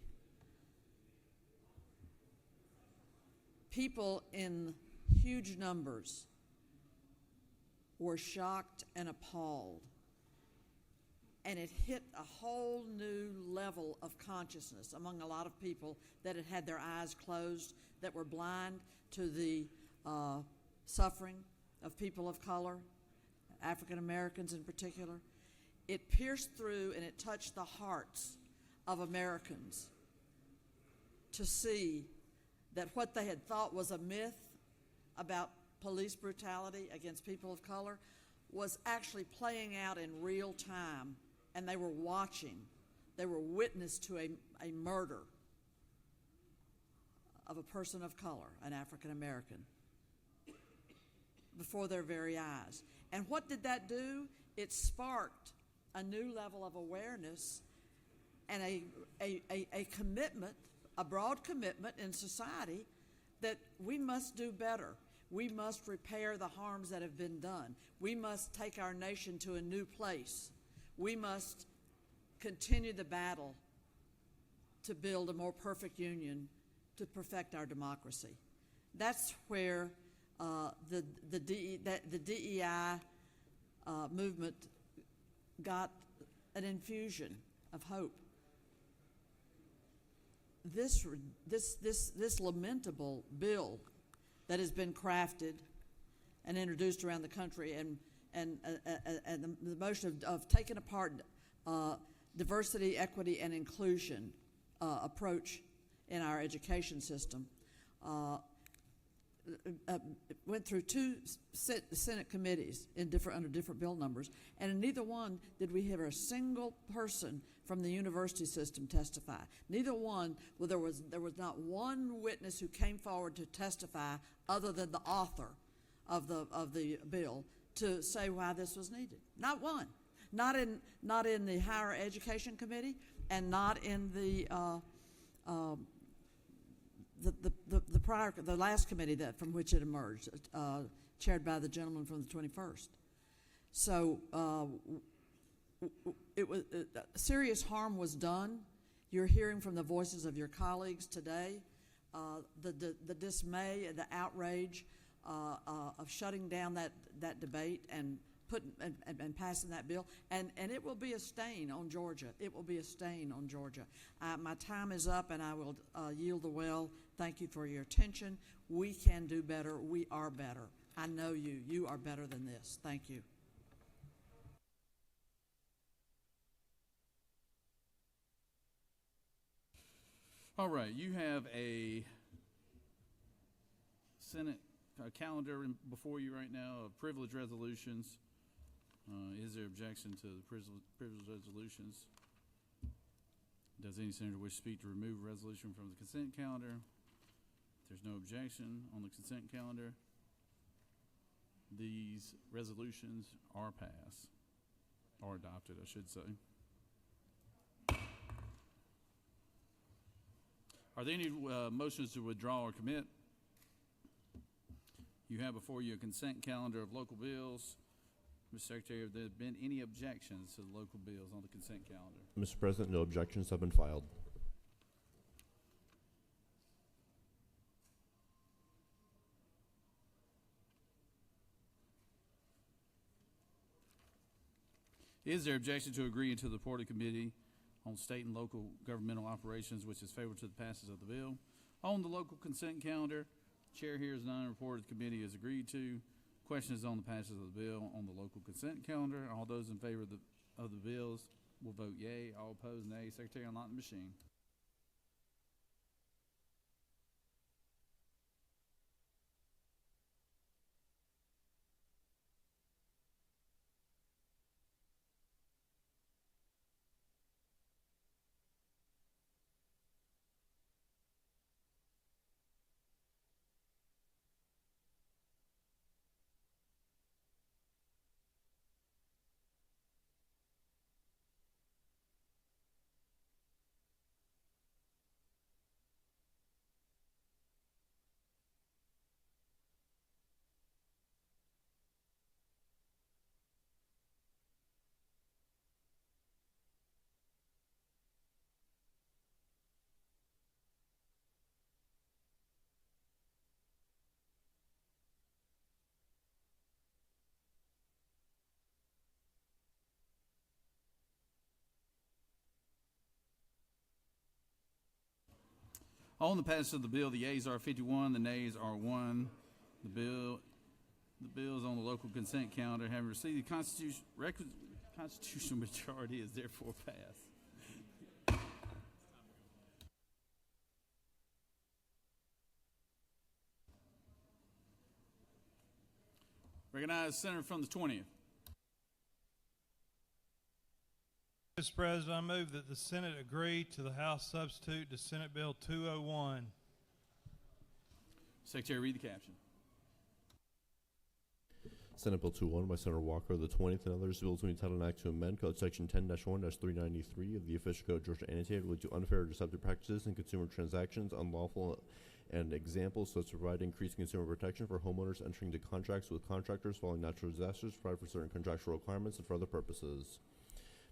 People in huge numbers were shocked and appalled. And it hit a whole new level of consciousness among a lot of people that had had their eyes closed, that were blind to the suffering of people of color, African Americans in particular. It pierced through and it touched the hearts of Americans to see that what they had thought was a myth about police brutality against people of color was actually playing out in real time, and they were watching. They were witness to a murder of a person of color, an African American, before their very eyes. And what did that do? It sparked a new level of awareness and a commitment, a broad commitment in society that we must do better. We must repair the harms that have been done. We must take our nation to a new place. We must continue the battle to build a more perfect union to perfect our democracy. That's where the DEI movement got an infusion of hope. This lamentable bill that has been crafted and introduced around the country, and the motion of taking apart diversity, equity, and inclusion approach in our education system, went through two Senate committees under different bill numbers, and in neither one did we hear a single person from the university system testify. Neither one. Well, there was not one witness who came forward to testify other than the author of the bill to say why this was needed. Not one. Not in the higher education committee, and not in the last committee from which it emerged, chaired by the gentleman from the 21st. So serious harm was done. You're hearing from the voices of your colleagues today the dismay and the outrage of shutting down that debate and passing that bill, and it will be a stain on Georgia. It will be a stain on Georgia. My time is up, and I will yield the well. Thank you for your attention. We can do better. We are better. I know you. You are better than this. Thank you. All right, you have a Senate calendar before you right now of privilege resolutions. Is there objection to the privilege resolutions? Does any senator wish to speak to remove a resolution from the consent calendar? If there's no objection on the consent calendar, these resolutions are passed, or adopted, I should say. Are there any motions to withdraw or commit? You have before you a consent calendar of local bills. Mr. Secretary, have there been any objections to the local bills on the consent calendar? Mr. President, no objections have been filed. Is there objection to agreeing to the Porter Committee on State and Local Governmental Operations, which is favorable to the passage of the bill? On the local consent calendar, chair hears none. Reported committee is agreed to. Question is on the passage of the bill on the local consent calendar. All those in favor of the bills will vote yea. All opposed, nay. Secretary, unlock the machine. On the passage of the bill, the yeas are 51, the nays are 1. The bills on the local consent calendar having received the constitutional majority is therefore passed. Recognize Senator from the 20th. Mr. President, I move that the Senate agree to the House substitute to Senate Bill 201. Secretary, read the caption. Senate Bill 201 by Senator Walker of the 20th and others, bill to entitled an act to amend Code Section 10-1-393 of the Official Code of Georgia annotated related to unfair or deceptive practices in consumer transactions, unlawful and examples so as to provide increased consumer protection for homeowners entering into contracts with contractors following natural disasters, provide for certain contractual requirements and for other purposes.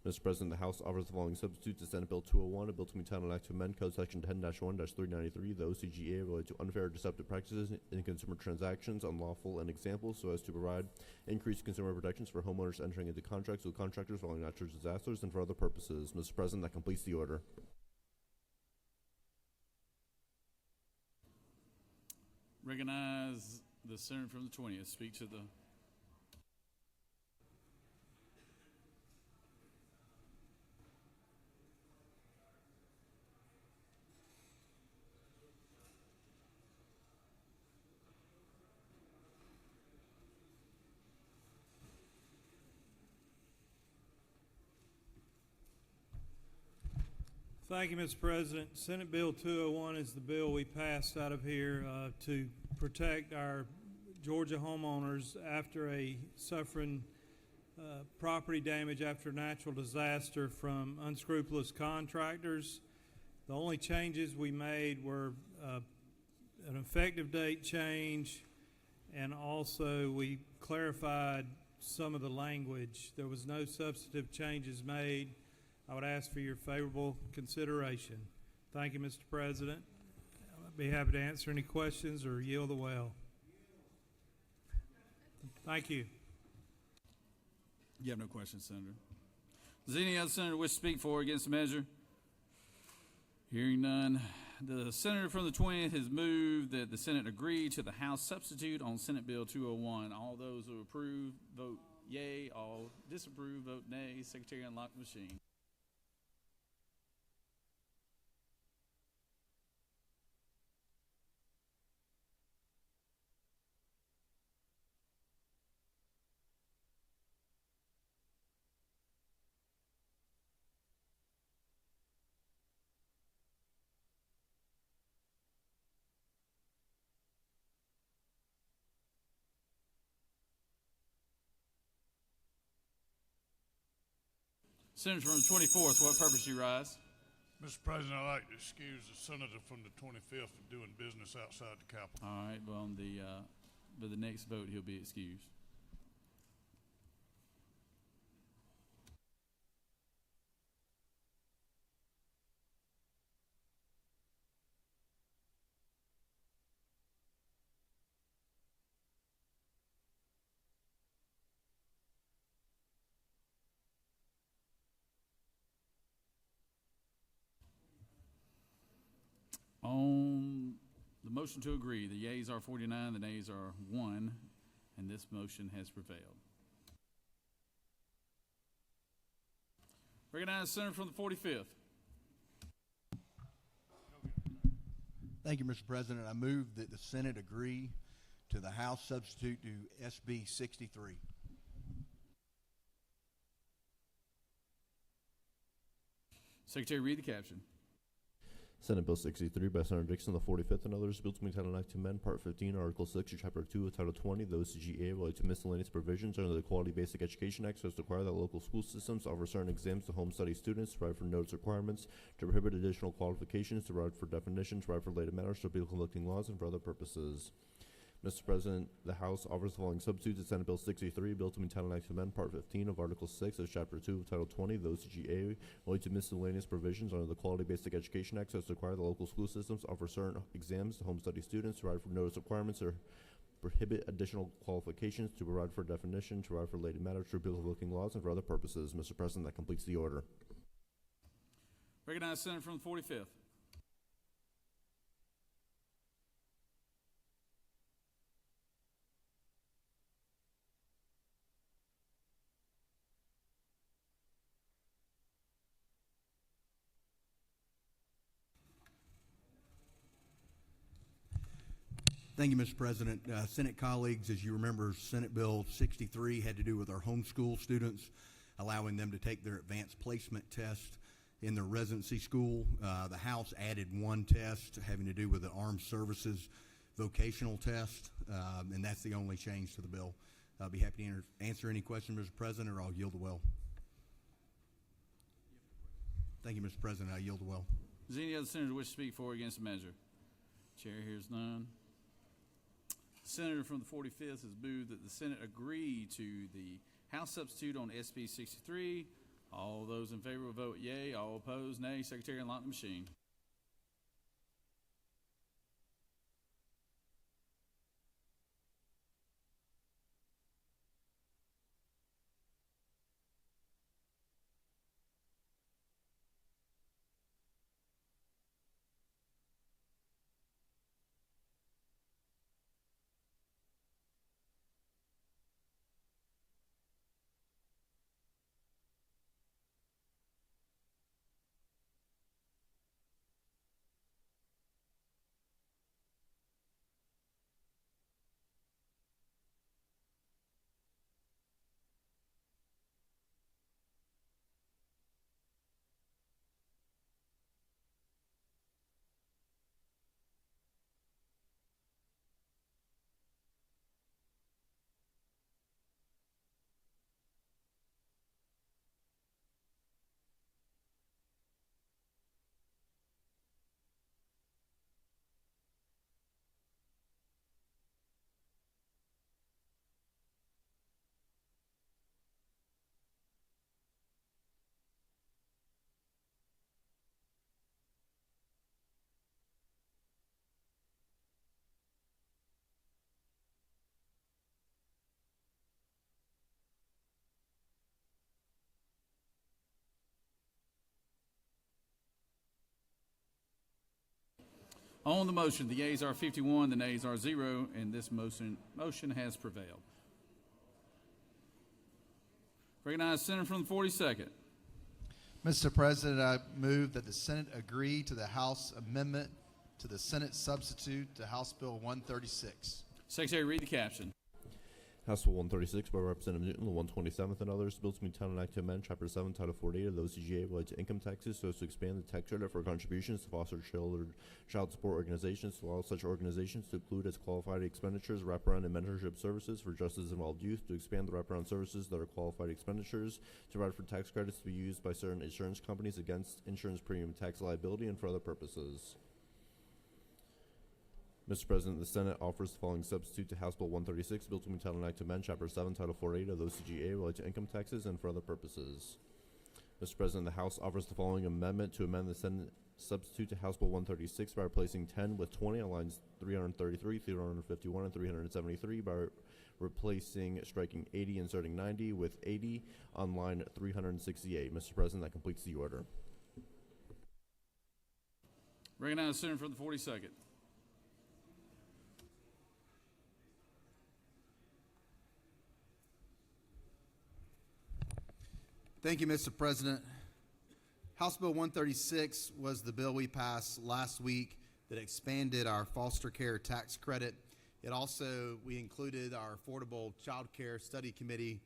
Mr. President, the House offers the following substitute to Senate Bill 201, a bill to be entitled an act to amend Code Section 10-1-393, the OCGA related to unfair or deceptive practices in consumer transactions, unlawful and examples, so as to provide increased consumer protections for homeowners entering into contracts with contractors following natural disasters and for other purposes. Mr. President, that completes the order. Recognize the senator from the 20th. Speak to the. Thank you, Mr. President. Senate Bill 201 is the bill we passed out of here to protect our Georgia homeowners after suffering property damage after natural disaster from unscrupulous contractors. The only changes we made were an effective date change, and also we clarified some of the language. There was no substantive changes made. I would ask for your favorable consideration. Thank you, Mr. President. I'd be happy to answer any questions or yield the well. Thank you. You have no questions, Senator. Does any other senator wish to speak for or against the measure? Hearing none. The senator from the 20th has moved that the Senate agree to the House substitute on Senate Bill 201. All those who approve, vote yea. All disapprove, vote nay. Secretary, unlock the machine. Senator from the 24th, what purpose you rise? Mr. President, I'd like to excuse the senator from the 25th for doing business outside the Capitol. All right, well, on the next vote, he'll be excused. On the motion to agree, the yeas are 49, the nays are 1, and this motion has prevailed. Recognize the senator from the 45th. Thank you, Mr. President. I move that the Senate agree to the House substitute to SB 63. Secretary, read the caption. Senate Bill 63 by Senator Dixon, the 45th, and others, bill to be entitled an act to amend Part 15, Article 6, or Chapter 2 of Title 20 of the OCGA related to miscellaneous provisions under the Quality Basic Education Act so as to require that local school systems offer certain exams to home study students, to provide for notice requirements, to prohibit additional qualifications, to provide for definitions, to provide for related matters, to repeal conflicting laws, and for other purposes. Mr. President, the House offers the following substitutes to Senate Bill 63, bill to be entitled an act to amend Part 15 of Article 6 of Chapter 2 of Title 20 of the OCGA related to miscellaneous provisions under the Quality Basic Education Act so as to require the local school systems offer certain exams to home study students, to provide for notice requirements, or prohibit additional qualifications, to provide for definition, to provide for related matters, to repeal conflicting laws, and for other purposes. Mr. President, that completes the order. Recognize the senator from the 45th. Thank you, Mr. President. Senate colleagues, as you remember, Senate Bill 63 had to do with our homeschool students, allowing them to take their advanced placement test in their residency school. The House added one test having to do with the Armed Services vocational test, and that's the only change to the bill. I'll be happy to answer any questions, Mr. President, or I'll yield the well. Thank you, Mr. President. I yield the well. Does any other senator wish to speak for or against the measure? Chair hears none. Senator from the 45th has moved that the Senate agree to the House substitute on SB 63 All those in favor will vote yea. All opposed, nay. Secretary, unlock the machine. On the motion, the yeas are 51, the nays are 0, and this motion has prevailed. Recognize Senator from the 42nd. Mr. President, I move that the Senate agree to the House amendment to the Senate substitute to House Bill 136. Secretary, read the caption. House Bill 136 by Representative Newton, the 127th, and others. Bills to be town and act to amend Chapter 7, Title 48 of the OCGA related to income taxes so as to expand the tax credit for contributions to foster child support organizations to allow such organizations to include as qualified expenditures wraparound and mentorship services for justice-involved youth, to expand the wraparound services that are qualified expenditures, to provide for tax credits to be used by certain insurance companies against insurance premium tax liability and for other purposes. Mr. President, the Senate offers the following substitute to House Bill 136, Bill to be entitled an act to amend Chapter 7, Title 48 of the OCGA related to income taxes and for other purposes. Mr. President, the House offers the following amendment to amend the Senate substitute to House Bill 136 by replacing 10 with 20 on lines 333, 351, and 373 by replacing striking 80, inserting 90 with 80 on line 368. Mr. President, that completes the order. Recognize Senator from the 42nd. Thank you, Mr. President. House Bill 136 was the bill we passed last week that expanded our foster care tax credit. It also, we included our Affordable Child Care Study Committee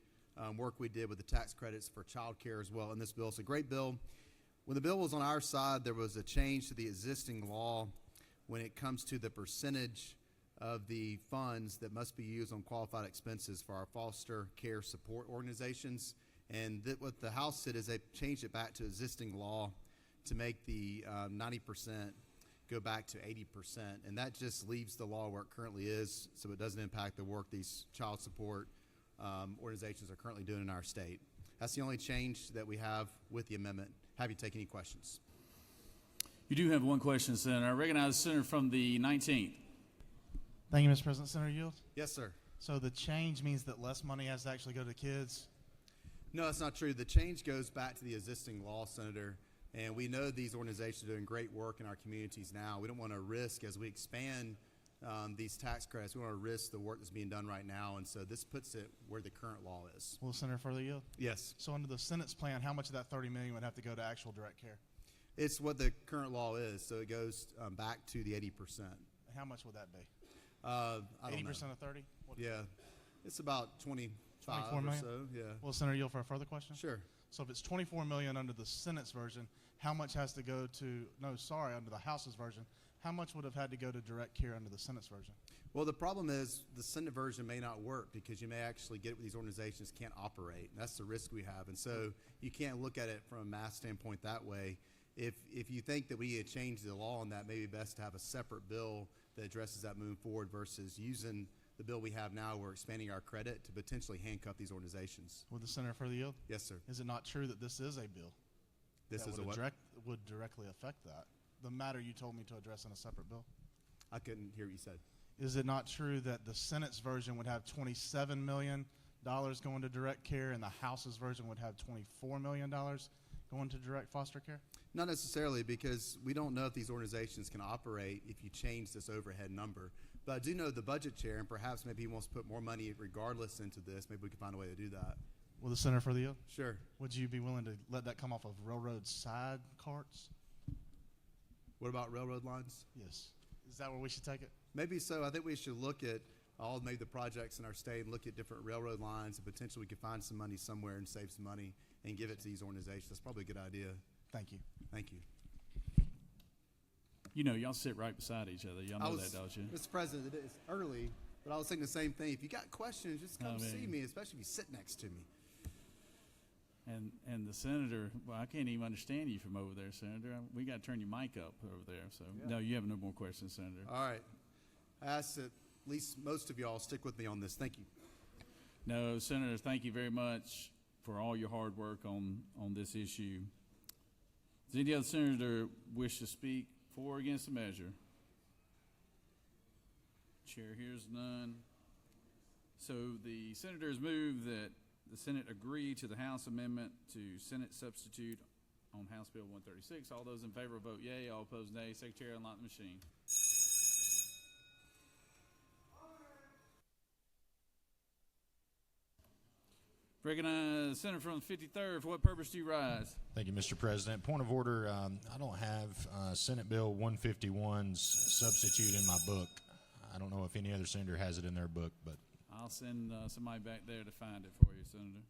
work we did with the tax credits for child care as well in this bill. It's a great bill. When the bill was on our side, there was a change to the existing law when it comes to the percentage of the funds that must be used on qualified expenses for our foster care support organizations. And what the House did is they changed it back to existing law to make the 90% go back to 80%. And that just leaves the law where it currently is, so it doesn't impact the work these child support organizations are currently doing in our state. That's the only change that we have with the amendment. Happy to take any questions. You do have one question, Senator. I recognize the Senator from the 19th. Thank you, Mr. President. Senator Yield? Yes, sir. So the change means that less money has to actually go to kids? No, that's not true. The change goes back to the existing law, Senator, and we know these organizations are doing great work in our communities now. We don't want to risk, as we expand these tax credits, we don't want to risk the work that's being done right now, and so this puts it where the current law is. Will the Senator further yield? Yes. So under the Senate's plan, how much of that $30 million would have to go to actual direct care? It's what the current law is, so it goes back to the 80%. How much would that be? I don't know. 80% of 30? Yeah, it's about 25 24 or million? so. Yeah. Will the Senator yield for a further question? Sure. So if it's 24 million under the Senate's version, how much has to go to, under the House's version, how much would have had to go to direct care under the Senate's version? Well, the problem is the Senate version may not work because you may actually get what these organizations can't operate. That's the risk we have. And so you can't look at it from a math standpoint that way. If you think that we need to change the law on that, maybe best to have a separate bill that addresses that moving forward versus using the bill we have now, we're expanding our credit to potentially handcuff these organizations. With the Center for the Yield? Yes, sir. Is it not true that this is a bill? This that is a would what? would directly affect that? The matter you told me to address in a separate bill? I couldn't hear what you said. Is it not true that the Senate's version would have $27 million going to direct care and the House's version would have $24 million going to direct foster care? Not necessarily, because we don't know if these organizations can operate if you change this overhead number. But I do know the budget chair, and perhaps maybe he wants to put more money regardless into this. Maybe we can find a way to do that. Will the Center for the Yield? Sure. Would you be willing to let that come off of railroad side carts? What about railroad lines? Yes. Is that where we should take it? Maybe so. I think we should look at all maybe the projects in our state and look at different railroad lines, and potentially we could find some money somewhere and save some money and give it to these organizations. That's probably a good idea. Thank you. Thank you. You know, y'all sit right beside each other. Y'all know that, don't you? Mr. President, it is early, but I was thinking the same thing. If you got questions, just come see me, especially if you sit next to me. And the senator, well, I can't even understand you from over there, Senator. We got to turn your mic up over there. So, no, you have no more questions, Senator. All right. I ask that at least most of y'all stick with me on this. Thank you. No, Senator, thank you very much for all your hard work on this issue. Does any other senator wish to speak for or against the measure? Chair hears none. So the senator has moved that the Senate agree to the House amendment to Senate substitute on House Bill 136. All those in favor vote yea. All opposed nay. Secretary, unlock the machine. Recognize Senator from the 53rd. For what purpose do you rise? Thank you, Mr. President. Point of order, I don't have Senate Bill 151's substitute in my book. I don't know if any other senator has it in their book, but I'll send somebody back there to find it for you, Senator.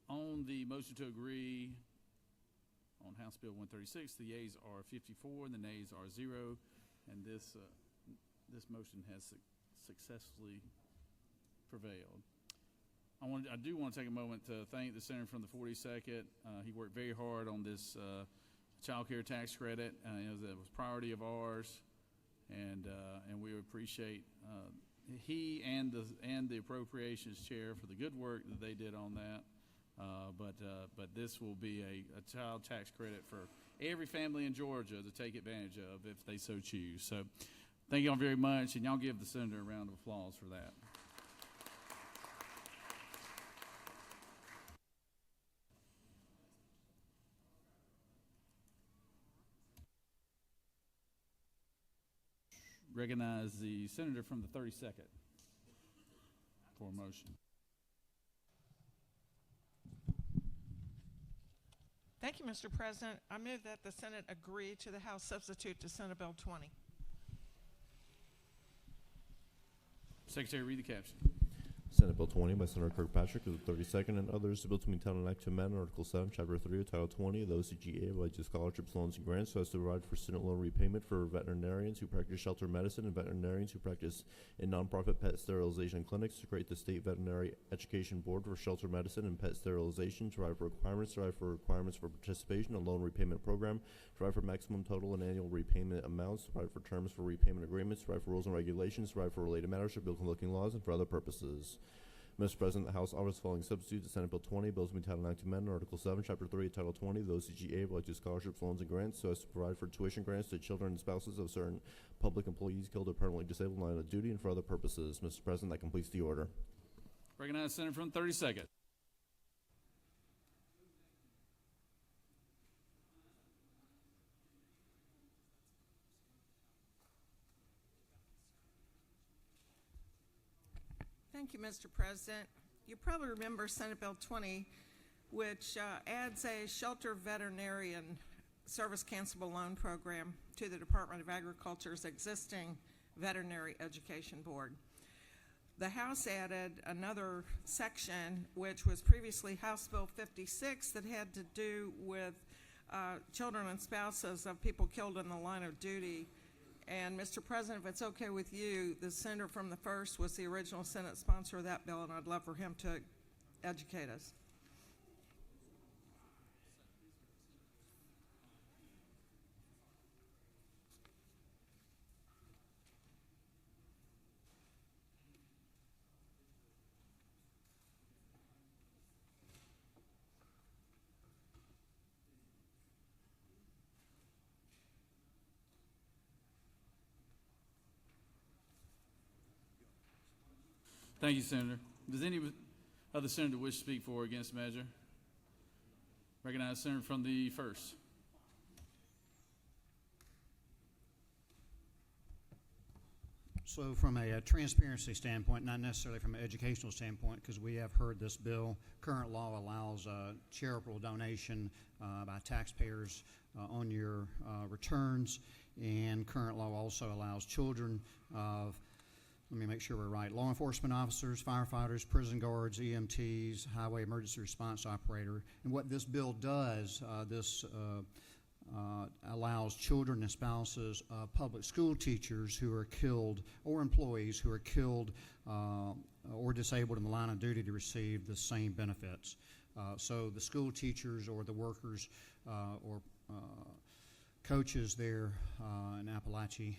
On the motion to agree on House Bill 136, the yeas are 54 and the nays are 0, and this motion has successfully prevailed. I do want to take a moment to thank the senator from the 42nd. He worked very hard on this child care tax credit. It was a priority of ours, and we appreciate he and the appropriations chair for the good work that they did on that. But this will be a child tax credit for every family in Georgia to take advantage of if they so choose. So thank y'all very much, and y'all give the senator a round of applause for that. Recognize the senator from the 32nd for a motion. Thank you, Mr. President. I move that the Senate agree to the House substitute to Senate Bill 20. Secretary, read the caption. Senate Bill 20 by Senator Kirkpatrick of the 32nd and others, a bill to be entitled an act to amend Article 7, Chapter 3 of Title 20 of the OCGA related to scholarships, loans, and grants so as to provide for student loan repayment for veterinarians who practice shelter medicine and veterinarians who practice in nonprofit pet sterilization clinics, to create the State Veterinary Education Board for Shelter Medicine and Pet Sterilization, to provide for requirements for participation in loan repayment program, to provide for maximum total and annual repayment amounts, to provide for terms for repayment agreements, to provide for rules and regulations, to provide for related matters, for bill-conlooking laws, and for other purposes. Mr. President, the House offers the following substitutes to Senate Bill 20. Bills to be entitled an act to amend Article 7, Chapter 3 of Title 20 of the OCGA related to scholarships, loans, and grants so as to provide for tuition grants to children and spouses of certain public employees killed or permanently disabled in line of duty and for other purposes. Mr. President, that completes the order. Recognize the senator from the 32nd. Thank you, Mr. President. You probably remember Senate Bill 20, which adds a shelter veterinarian service cancelable loan program to the Department of Agriculture's existing veterinary education board. The House added another section, which was previously House Bill 56, that had to do with children and spouses of people killed in the line of duty. And Mr. President, if it's okay with you, the senator from the 1st was the original Senate sponsor of that bill, and I'd love for him to educate us. Thank you, Senator. Does any other senator wish to speak for or against the measure? Recognize Senator from the 1st. So from a transparency standpoint, not necessarily from an educational standpoint, because we have heard this bill, current law allows charitable donation by taxpayers on your returns, and current law also allows children of, let me make sure we're right, law enforcement officers, firefighters, prison guards, EMTs, highway emergency response operator. And what this bill does, this allows children and spouses of public school teachers who are killed, or employees who are killed or disabled in the line of duty, to receive the same benefits. So the school teachers or the workers or coaches there in Appalachia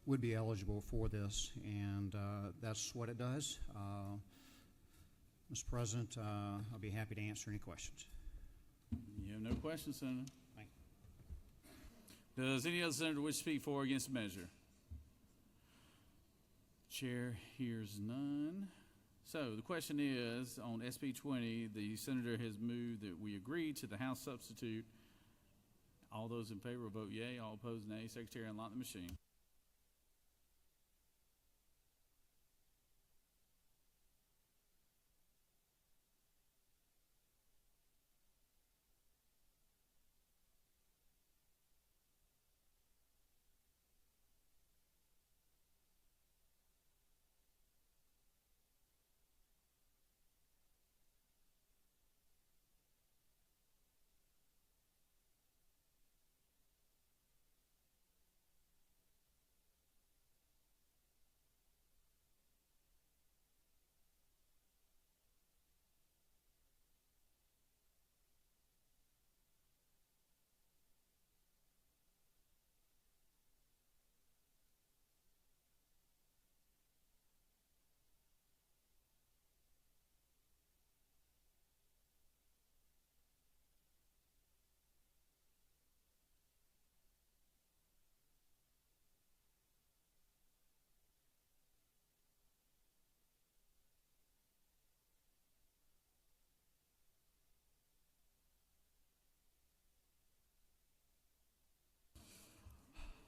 would be eligible for this, and that's what it does. Mr. President, I'll be happy to answer any questions. You have no questions, Senator. Thank you. Does any other senator wish to speak for or against the measure? Chair hears none. So the question is, on SB 20, the senator has moved that we agree to the House substitute. All those in favor vote yea, all opposed nay. Secretary, unlock the machine.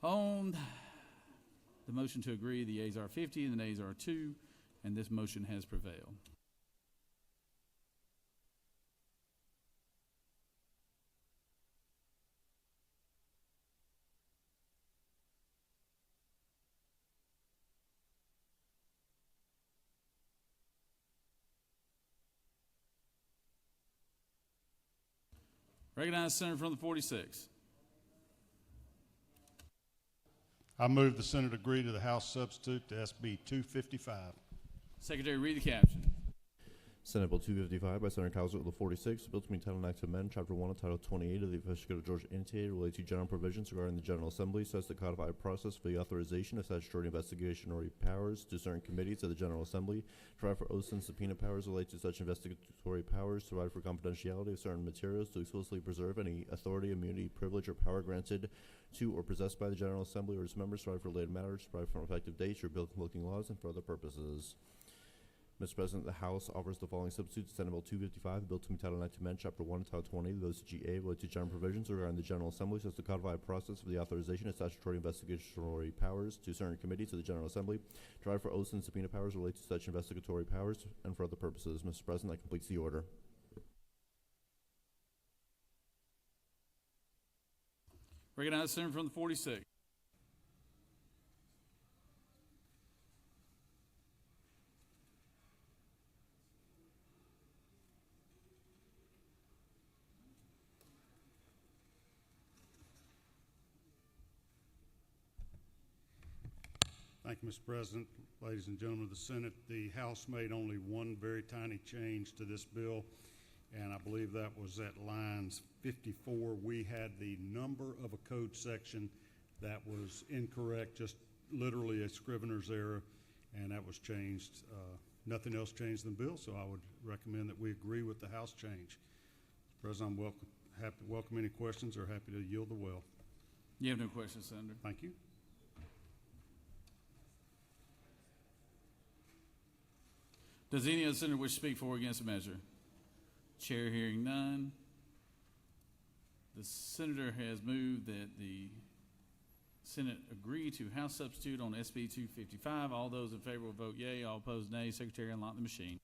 On the motion to agree, the yeas are 50 and the nays are 2, and this motion has prevailed. Recognize the senator from the 46. I move the Senate agree to the House substitute to SB 255. Secretary, read the caption. Senate Bill 255 by Senator Cowser of the 46, bill to be entitled an act to amend Chapter 1 of Title 28 of the Official Code of Georgia annotated related to general provisions regarding the General Assembly so as to codify a process for the authorization of statutory investigatory powers to certain committees of the General Assembly, to provide for oaths and subpoena powers related to such investigatory powers, to provide for confidentiality of certain materials, to explicitly preserve any authority, immunity, privilege, or power granted to or possessed by the General Assembly or its members, to provide for related matters, to provide for effective dates, repeal conflicting laws, and for other purposes. Mr. President, the House offers the following substitute to Senate Bill 255, the bill to Title 9 to amend Chapter 1, Title 20 of the OCGA related to general provisions regarding the General Assembly so as to codify a process for the authorization of statutory investigatory powers to certain committees of the General Assembly, to provide for oaths and subpoena powers related to such investigatory powers, and for other purposes. Mr. President, that completes the order. Recognize the senator from the 46th. Thank you, Mr. President. Ladies and gentlemen of the Senate, the House made only one very tiny change to this bill, and I believe that was at lines 54. We had the number of a code section that was incorrect, just literally a scrivener's error, and that was changed. Nothing else changed in the bill, so I would recommend that we agree with the House change. Mr. President, I'm happy to welcome any questions or happy to yield the well. You have no questions, Senator. Thank you. Does any other senator wish to speak for or against the measure? Chair hearing none. The senator has moved that the Senate agree to House substitute on SB 255. All those in favor will vote yea. All opposed nay. Secretary, unlock the machine.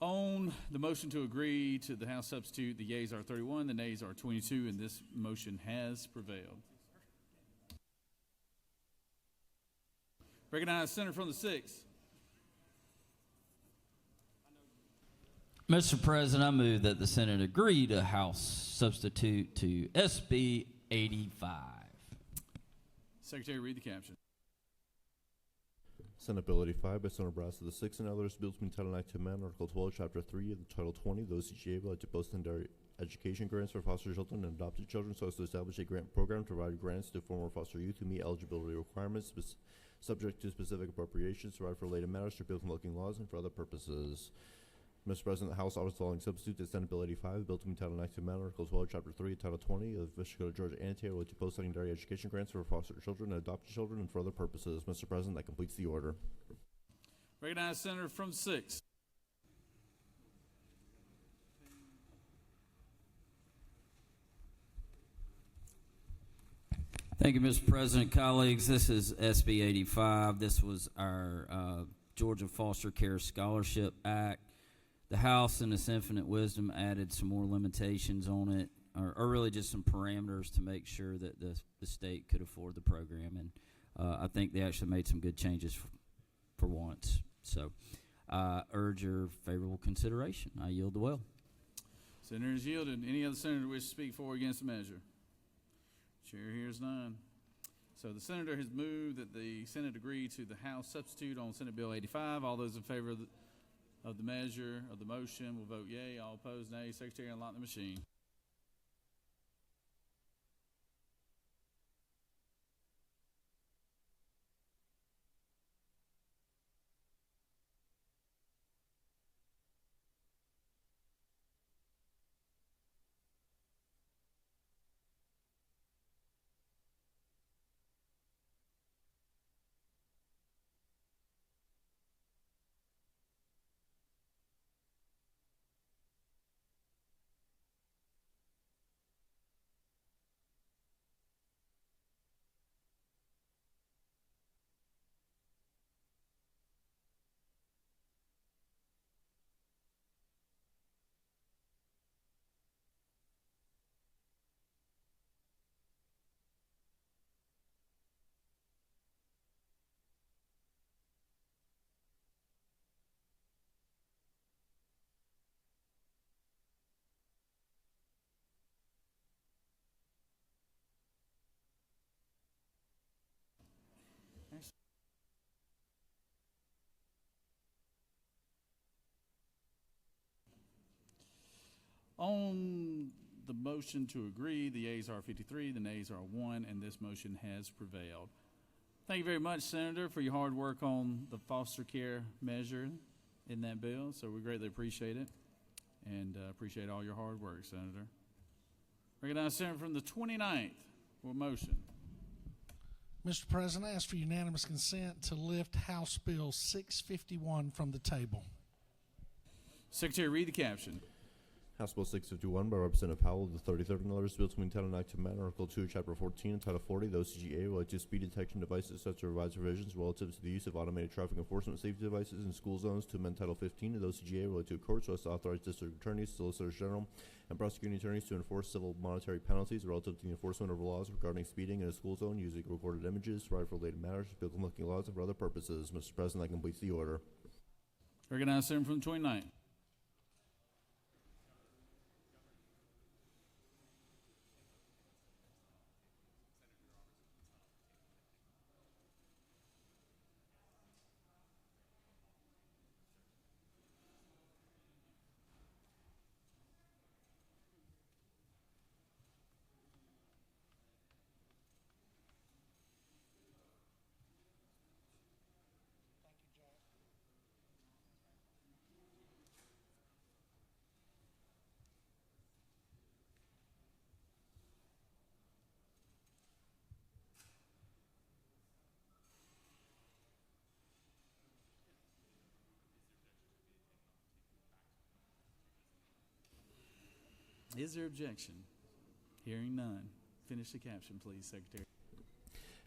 On the motion to agree to the House substitute, the yeas are 31, the nays are 22, and this motion has prevailed. Recognize Senator from the 6th. Mr. President, I move that the Senate agree to House substitute to SB 85. Secretary, read the caption. Senate Bill 85 by Senator Brass of the 6th and others, bill to Title 9 to amend Article 12, Chapter 3 of the Title 20 of the OCGA related to post-secondary education grants for foster children and adopted children so as to establish a grant program to provide grants to former foster youth who meet eligibility requirements subject to specific appropriations, to provide for related matters, to repeal conflicting laws, and for other purposes. Mr. President, the House offers the following substitute to Senate Bill 85, bill to Title 9 to amend Article 12, Chapter 3, Title 20 of the Code of Georgia annotated related to post-secondary education grants for foster children and adopted children and for other purposes. Mr. President, that completes the order. Recognize Senator from 6. Thank you, Mr. President. Colleagues, this is SB 85. This was our Georgia Foster Care Scholarship Act. The House, in its infinite wisdom, added some more limitations on it, or really just some parameters to make sure that the state could afford the program. And I think they actually made some good changes for once. So I urge your favorable consideration. I yield the well. Senator is yielded. Any other senator wish to speak for or against the measure? Chair hears none. So the senator has moved that the Senate agree to the House substitute on Senate Bill 85. All those in favor of the measure, of the motion, will vote yea. All opposed, nay. Secretary, unlock the machine. On the motion to agree, the yeas are 53, the nays are 1, and this motion has prevailed. Thank you very much, Senator, for your hard work on the foster care measure in that bill. So we greatly appreciate it, and appreciate all your hard work, Senator. Recognize Senator from the 29th for motion. Mr. President, I ask for unanimous consent to lift House Bill 651 from the table. Secretary, read the caption. House Bill 651 by Representative Powell of the 33rd and others, bill to entitle an act to amend Article 2, Chapter 14, and Title 40 of the OCGA related to speed detection devices, such as revised provisions relative to the use of automated traffic enforcement safety devices in school zones, to amend Title 15 of the OCGA related to courts, so as to authorize district attorneys, solicitors general, and prosecuting attorneys to enforce civil monetary penalties relative to the enforcement of laws regarding speeding in a school zone using recorded images, rifle-related matters, vehicle-looking laws, and for other purposes. Mr. President, that completes the order. Recognize Senator from the 29th. Is there objection? Hearing none. Finish the caption, please, Secretary.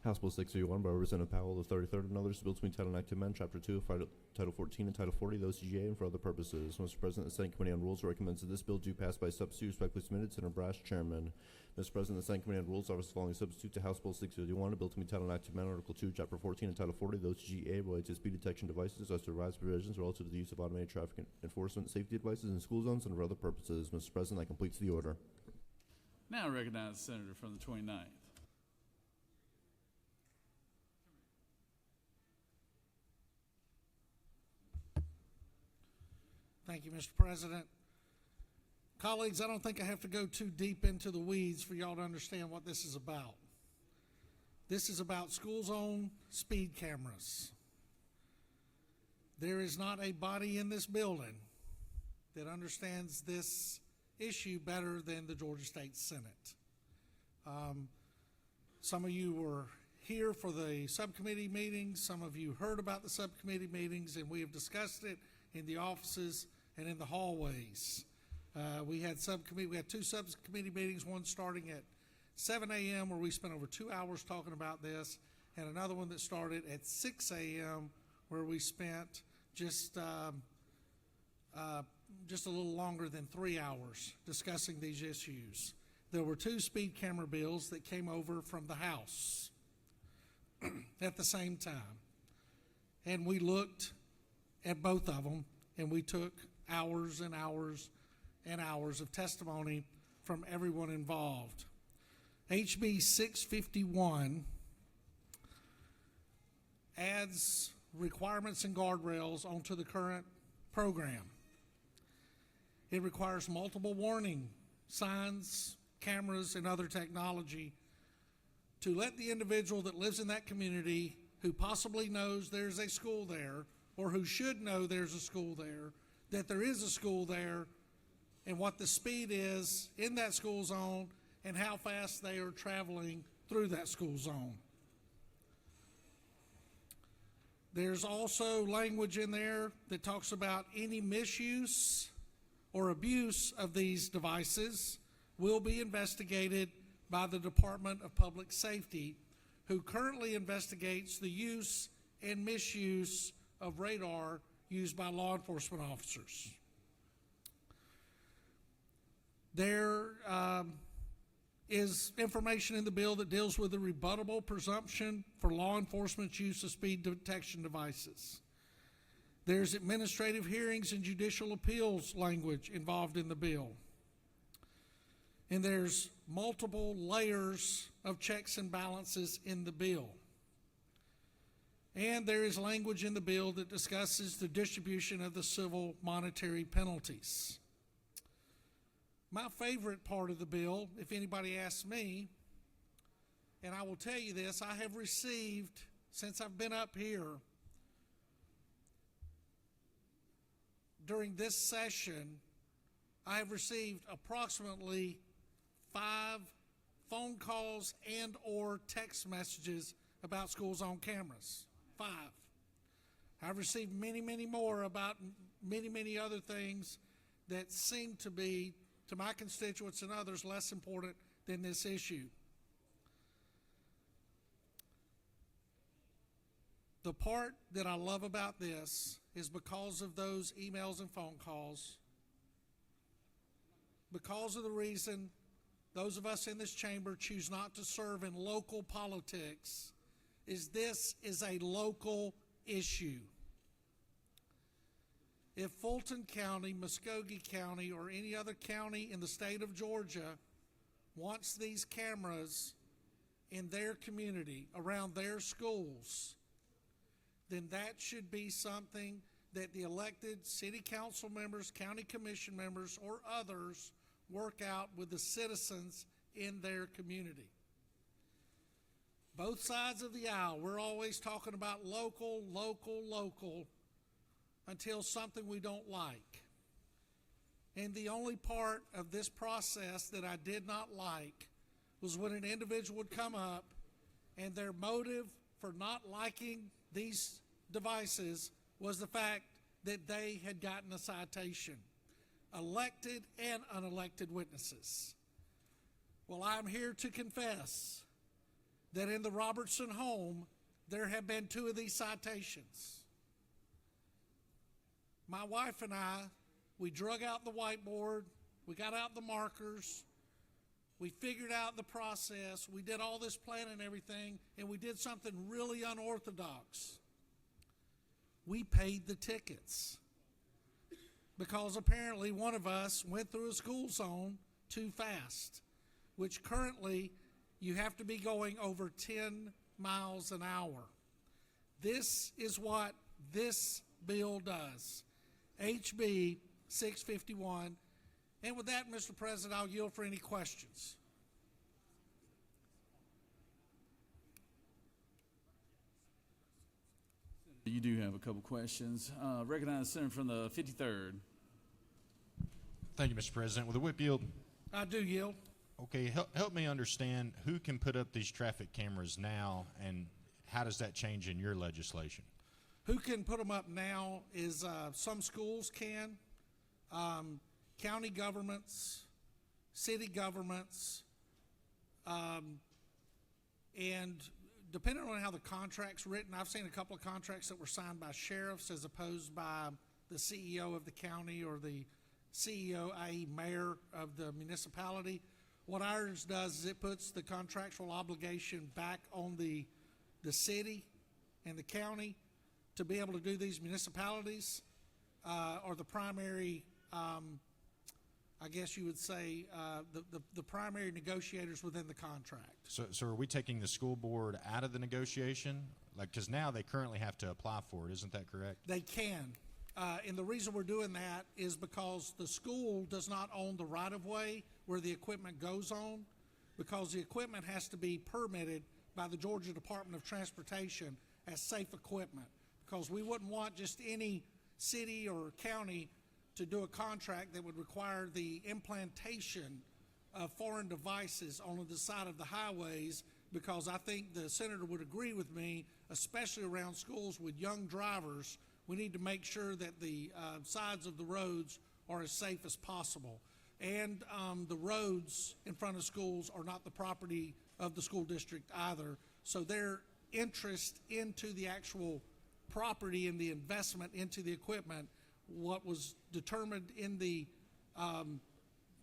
House Bill 631 by Representative Powell of the 33rd and others, bill to entitle an act to amend Chapter 2 of Title 14 and Title 40 of the OCGA and for other purposes. Mr. President, the Senate Committee on Rules recommends that this bill do pass by substitute. Respectfully submitted, Senator Brash, Chairman. Mr. President, the Senate Committee on Rules offers the following substitute to House Bill 651, a bill to entitle an act to amend Article 2, Chapter 14 and Title 40 of the OCGA related to speed detection devices, as to revise provisions relative to the use of automated traffic enforcement safety devices in school zones and for other purposes. Mr. President, that completes the order. Now recognize the Senator from the 29th. Thank you, Mr. President. Colleagues, I don't think I have to go too deep into the weeds for y'all to understand what this is about. This is about school zone speed cameras. There is not a body in this building that understands this issue better than the Georgia State Senate. Some of you were here for the subcommittee meetings. Some of you heard about the subcommittee meetings, and we have discussed it in the offices and in the hallways. We had two subcommittee meetings, one starting at 7 a.m. where we spent over 2 hours talking about this, and another one that started at 6 a.m. where we spent just a little longer than 3 hours discussing these issues. There were two speed camera bills that came over from the House at the same time. And we looked at both of them, and we took hours and hours and hours of testimony from everyone involved. HB 651 adds requirements and guardrails onto the current program. It requires multiple warning signs, cameras, and other technology to let the individual that lives in that community, who possibly knows there's a school there, or who should know there's a school there, that there is a school there, and what the speed is in that school zone, and how fast they are traveling through that school zone. There's also language in there that talks about any misuse or abuse of these devices will be investigated by the Department of Public Safety, who currently investigates the use and misuse of radar used by law enforcement officers. There is information in the bill that deals with the rebuttable presumption for law enforcement's use of speed detection devices. There's administrative hearings and judicial appeals language involved in the bill. And there's multiple layers of checks and balances in the bill. And there is language in the bill that discusses the distribution of the civil monetary penalties. My favorite part of the bill, if anybody asks me, and I will tell you this, I have received, since I've been up here, during this session, I have received approximately 5 phone calls and or text messages about school zone cameras. 5. I've received many, many more about many, many other things that seem to be, to my constituents and others, less important than this issue. The part that I love about this is because of those emails and phone calls, because of the reason those of us in this chamber choose not to serve in local politics, is this is a local issue. If Fulton County, Muskogee County, or any other county in the state of Georgia wants these cameras in their community, around their schools, then that should be something that the elected city council members, county commission members, or others work out with the citizens in their community. Both sides of the aisle, we're always talking about local, local, local, until something we don't like. And the only part of this process that I did not like was when an individual would come up and their motive for not liking these devices was the fact that they had gotten a citation. Elected and unelected witnesses. Well, I'm here to confess that in the Robertson home, there have been 2 of these citations. My wife and I, we drug out the whiteboard, we got out the markers, we figured out the process, we did all this planning and everything, and we did something really unorthodox. We paid the tickets. Because apparently one of us went through a school zone too fast, which currently you have to be going over 10 miles an hour. This is what this bill does. HB 651. And with that, Mr. President, I'll yield for any questions. You do have a couple questions. Recognize the Senator from the 53rd. Thank you, Mr. President. With the whip yield. I do yield. Okay, help me understand who can put up these traffic cameras now, and how does that change in your legislation? Who can put them up now is some schools can, county governments, city governments, and depending on how the contract's written, I've seen a couple of contracts that were signed by sheriffs as opposed by the CEO of the county or the CEO, i.e. mayor of the municipality. What ours does is it puts the contractual obligation back on the city and the county to be able to do these municipalities are the primary, I guess you would say, the primary negotiators within the contract. So are we taking the school board out of the negotiation? Like, because now they currently have to apply for it, isn't that correct? They can. And the reason we're doing that is because the school does not own the right-of-way where the equipment goes on, because the equipment has to be permitted by the Georgia Department of Transportation as safe equipment, because we wouldn't want just any city or county to do a contract that would require the implantation of foreign devices on the side of the highways, because I think the senator would agree with me, especially around schools with young drivers, we need to make sure that the sides of the roads are as safe as possible. And the roads in front of schools are not the property of the school district either. So their interest into the actual property and the investment into the equipment, what was determined in the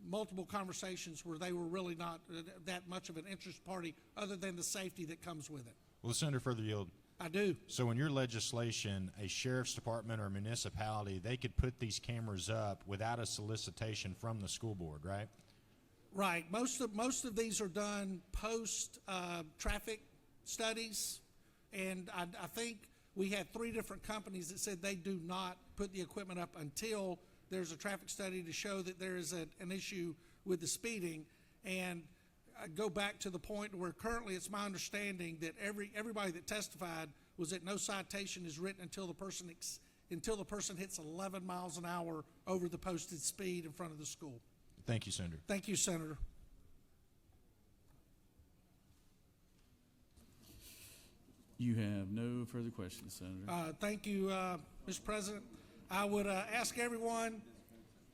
multiple conversations where they were really not that much of an interest party other than the safety that comes with it. Well, Senator, further yield. I do. So in your legislation, a sheriff's department or municipality, they could put these cameras up without a solicitation from the school board, right? Right. Most of these are done post traffic studies, and I think we had 3 different companies that said they do not put the equipment up until there's a traffic study to show that there is an issue with the speeding. And I go back to the point where currently it's my understanding that everybody that testified was that no citation is written until the person hits 11 miles an hour over the posted speed in front of the school. Thank you, Senator. Thank you, Senator. You have no further questions, Senator. Thank you, Mr. President. I would ask everyone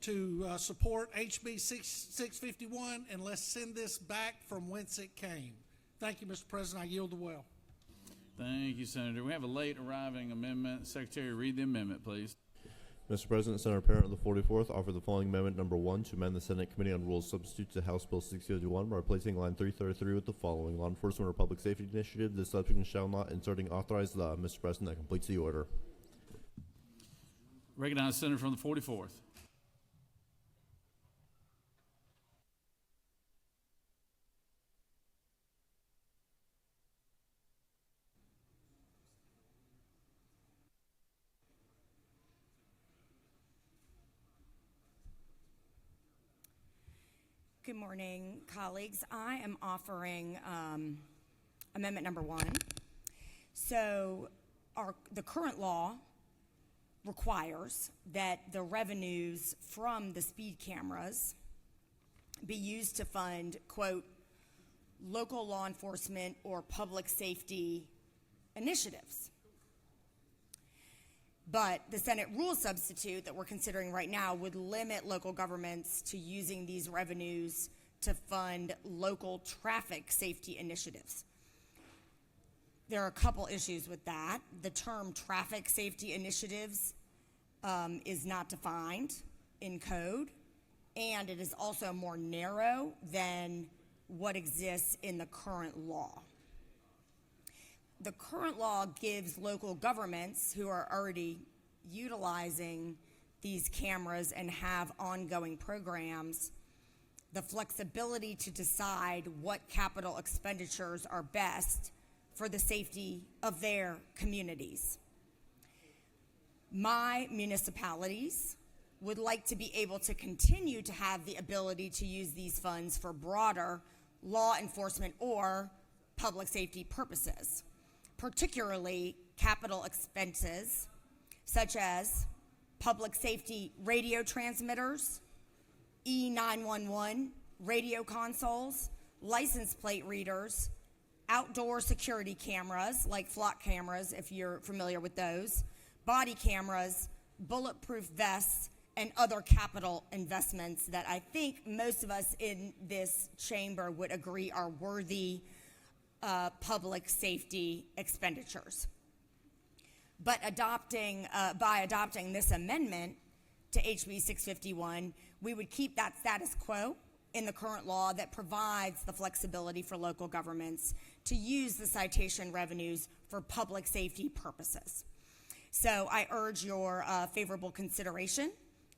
to support HB 651, and let's send this back from whence it came. Thank you, Mr. President. I yield the well. Thank you, Senator. We have a late arriving amendment. Secretary, read the amendment, please. Mr. President, Senator Parent of the 44th offer the following amendment number 1 to amend the Senate Committee on Rules substitute to House Bill 651 by replacing line 333 with the following: law enforcement or public safety initiative. This subsection shall not inserting authorized law. Mr. President, that completes the order. Recognize Senator from the 44th. Good morning, colleagues. I am offering amendment number 1. So the current law requires that the revenues from the speed cameras be used to fund, quote, local law enforcement or public safety initiatives. But the Senate rule substitute that we're considering right now would limit local governments to using these revenues to fund local traffic safety initiatives. There are a couple issues with that. The term traffic safety initiatives is not defined in code, and it is also more narrow than what exists in the current law. The current law gives local governments who are already utilizing these cameras and have ongoing programs the flexibility to decide what capital expenditures are best for the safety of their communities. My municipalities would like to be able to continue to have the ability to use these funds for broader law enforcement or public safety purposes, particularly capital expenses such as public safety radio transmitters, E911 radio consoles, license plate readers, outdoor security cameras like flock cameras if you're familiar with those, body cameras, bulletproof vests, and other capital investments that I think most of us in this chamber would agree are worthy public safety expenditures. But by adopting this amendment to HB 651, we would keep that status quo in the current law that provides the flexibility for local governments to use the citation revenues for public safety purposes. So I urge your favorable consideration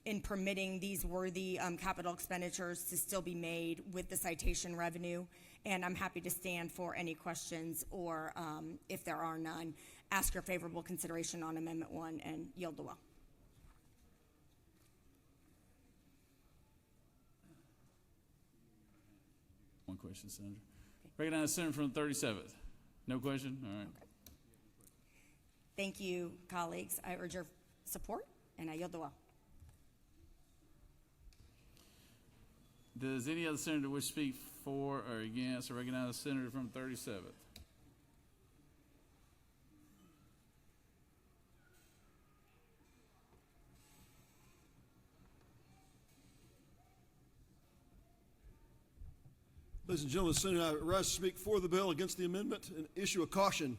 in permitting these worthy capital expenditures to still be made with the citation revenue. And I'm happy to stand for any questions or, if there are none, ask your favorable consideration on Amendment 1 and yield the well. One question, Senator. Recognize Senator from the 37th. No question? All right. Okay. Thank you, colleagues. I urge your support, and I yield the well. Does any other senator wish to speak for or against? I recognize the senator from the 37th. Ladies and gentlemen, Senator, I rise to speak for the bill, against the amendment, and issue a caution.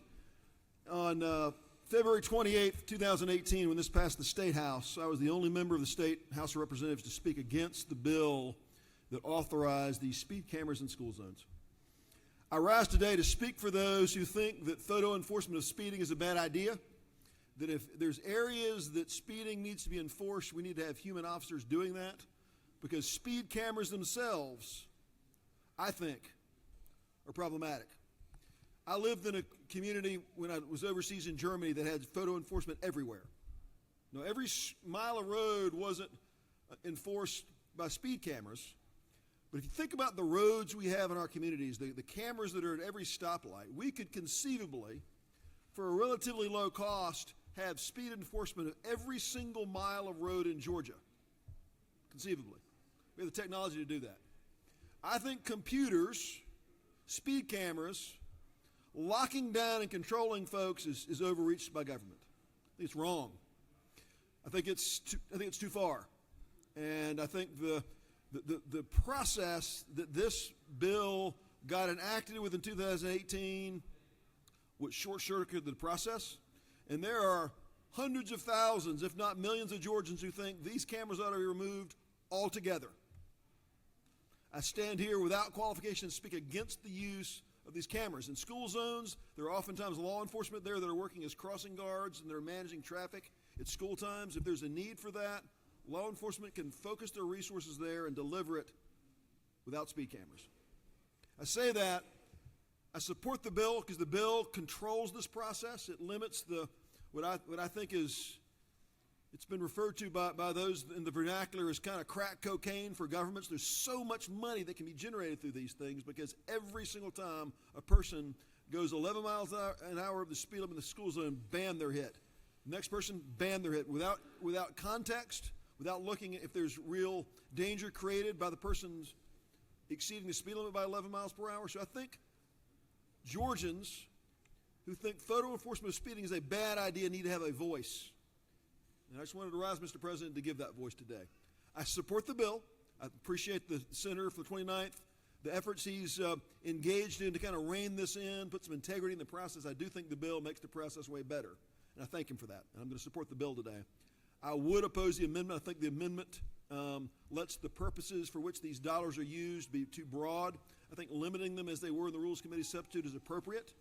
On February 28th, 2018, when this passed the State House, I was the only member of the State House of Representatives to speak against the bill that authorized these speed cameras in school zones. I rise today to speak for those who think that photo enforcement of speeding is a bad idea, that if there's areas that speeding needs to be enforced, we need to have human officers doing that, because speed cameras themselves, I think, are problematic. I lived in a community when I was overseas in Germany that had photo enforcement everywhere. Now, every mile of road wasn't enforced by speed cameras, But if you think about the roads we have in our communities, the cameras that are at every stoplight, we could conceivably, for a relatively low cost, have speed enforcement of every single mile of road in Georgia. Conceivably. We have the technology to do that. I think computers, speed cameras, locking down and controlling folks is overreached by government. I think it's wrong. I think it's too far. And I think the process that this bill got enacted with in 2018 would short-circuit the process. And there are hundreds of thousands, if not millions of Georgians who think these cameras ought to be removed altogether. I stand here without qualification to speak against the use of these cameras. In school zones, there are oftentimes law enforcement there that are working as crossing guards and they're managing traffic at school times. If there's a need for that, law enforcement can focus their resources there and deliver it without speed cameras. I say that. I support the bill because the bill controls this process. It limits what I think is, it's been referred to by those in the vernacular as kind of crack cocaine for governments. There's so much money that can be generated through these things because every single time a person goes 11 miles an hour of the speed limit in the school zone, bam, they're hit. Next person, bam, they're hit. Without context, without looking at if there's real danger created by the person's exceeding the speed limit by 11 miles per hour. So I think Georgians who think photo enforcement of speeding is a bad idea need to have a voice. And I just wanted to rise, Mr. President, to give that voice today. I support the bill. I appreciate the Senator for the 29th, the efforts he's engaged in to kind of rein this in, put some integrity in the process. I do think the bill makes the process way better, and I thank him for that. And I'm going to support the bill today. I would oppose the amendment. I think the amendment lets the purposes for which these dollars are used be too broad. I think limiting them as they were in the Rules Committee substitute is appropriate.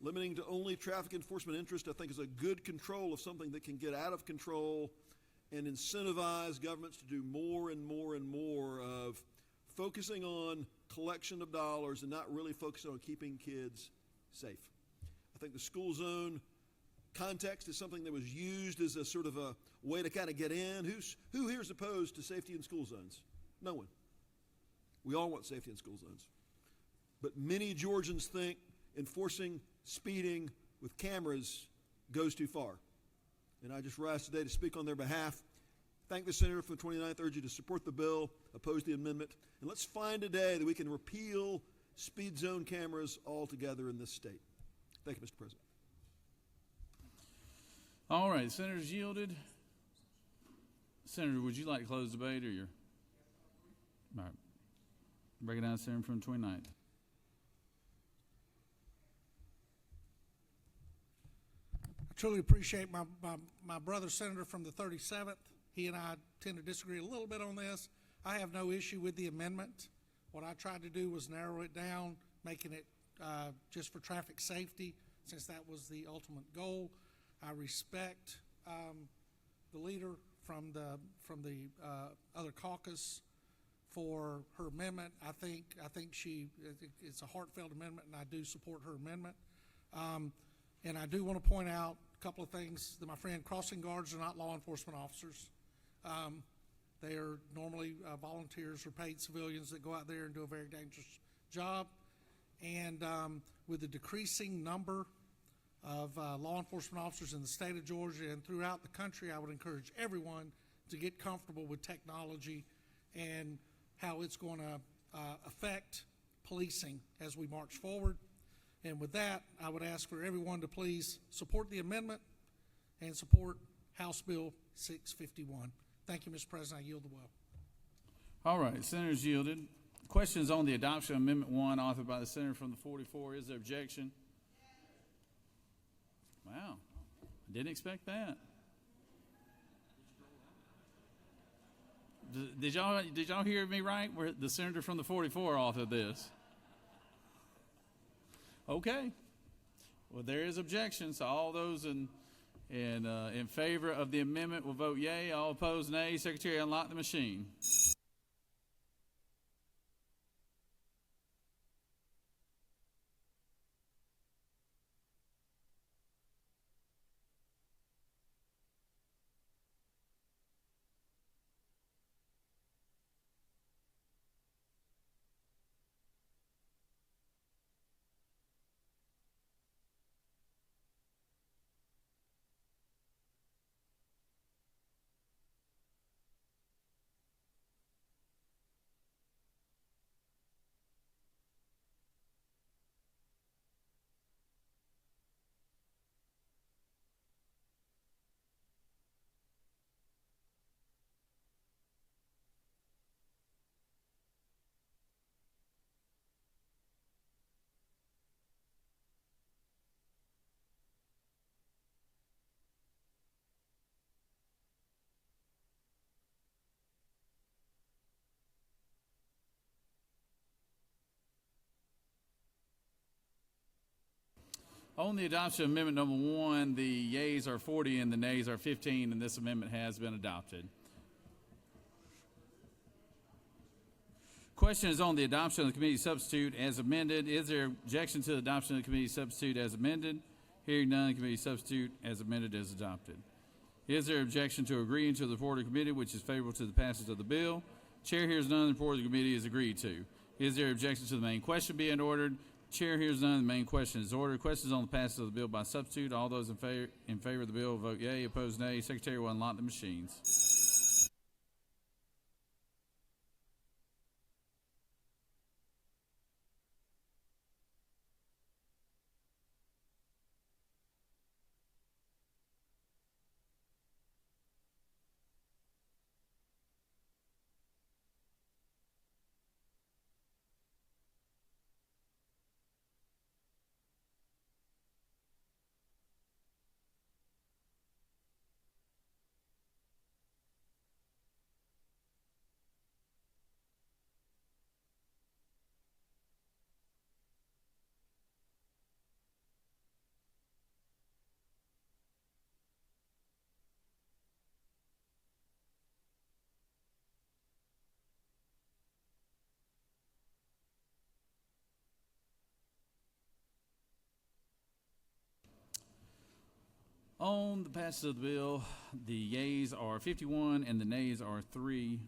Limiting to only traffic enforcement interest, I think, is a good control of something that can get out of control and incentivize governments to do more and more and more of focusing on collection of dollars and not really focusing on keeping kids safe. I think the school zone context is something that was used as a sort of a way to kind of get in. Who here is opposed to safety in school zones? No one. We all want safety in school zones. But many Georgians think enforcing speeding with cameras goes too far. And I just rise today to speak on their behalf. Thank the Senator for the 29th. Urge you to support the bill, oppose the amendment, and let's find a day that we can repeal speed zone cameras altogether in this state. Thank you, Mr. President. All right, Senator's yielded. Senator, would you like to close debate or your? All right. Recognize Senator from the 29th. I truly appreciate my brother senator from the 37th. He and I tend to disagree a little bit on this. I have no issue with the amendment. What I tried to do was narrow it down, making it just for traffic safety, since that was the ultimate goal. I respect the leader from the other caucus for her amendment. I think it's a heartfelt amendment, and I do support her amendment. And I do want to point out a couple of things that my friend, crossing guards are not law enforcement officers. They are normally volunteers or paid civilians that go out there and do a very dangerous job. And with the decreasing number of law enforcement officers in the state of Georgia and throughout the country, I would encourage everyone to get comfortable with technology and how it's going to affect policing as we march forward. And with that, I would ask for everyone to please support the amendment and support House Bill 651. Thank you, Mr. President. I yield the will. All right, Senator's yielded. Questions on the adoption of Amendment 1 authored by the Senator from the 44. Is there objection? Wow, I didn't expect that. Did y'all hear me right? Where the Senator from the 44 authored this. Okay. Well, there is objection, so all those in favor of the amendment will vote yea. All opposed, nay. Secretary, unlock the machine. On the adoption of amendment number 1, the yeas are 40 and the nays are 15, and this amendment has been adopted. Question is on the adoption of the committee substitute as amended. Is there objection to the adoption of the committee substitute as amended? Hearing none, the committee substitute as amended is adopted. Is there objection to agreeing to the report of the committee which is favorable to the passage of the bill? Chair hears none, the report of the committee is agreed to. Is there objection to the main question being ordered? Chair hears none, the main question is ordered. Questions on the passage of the bill by substitute. All those in favor of the bill vote yea, opposed nay. Secretary will unlock the machines. On the passage of the bill, the yeas are 51 and the nays are 3.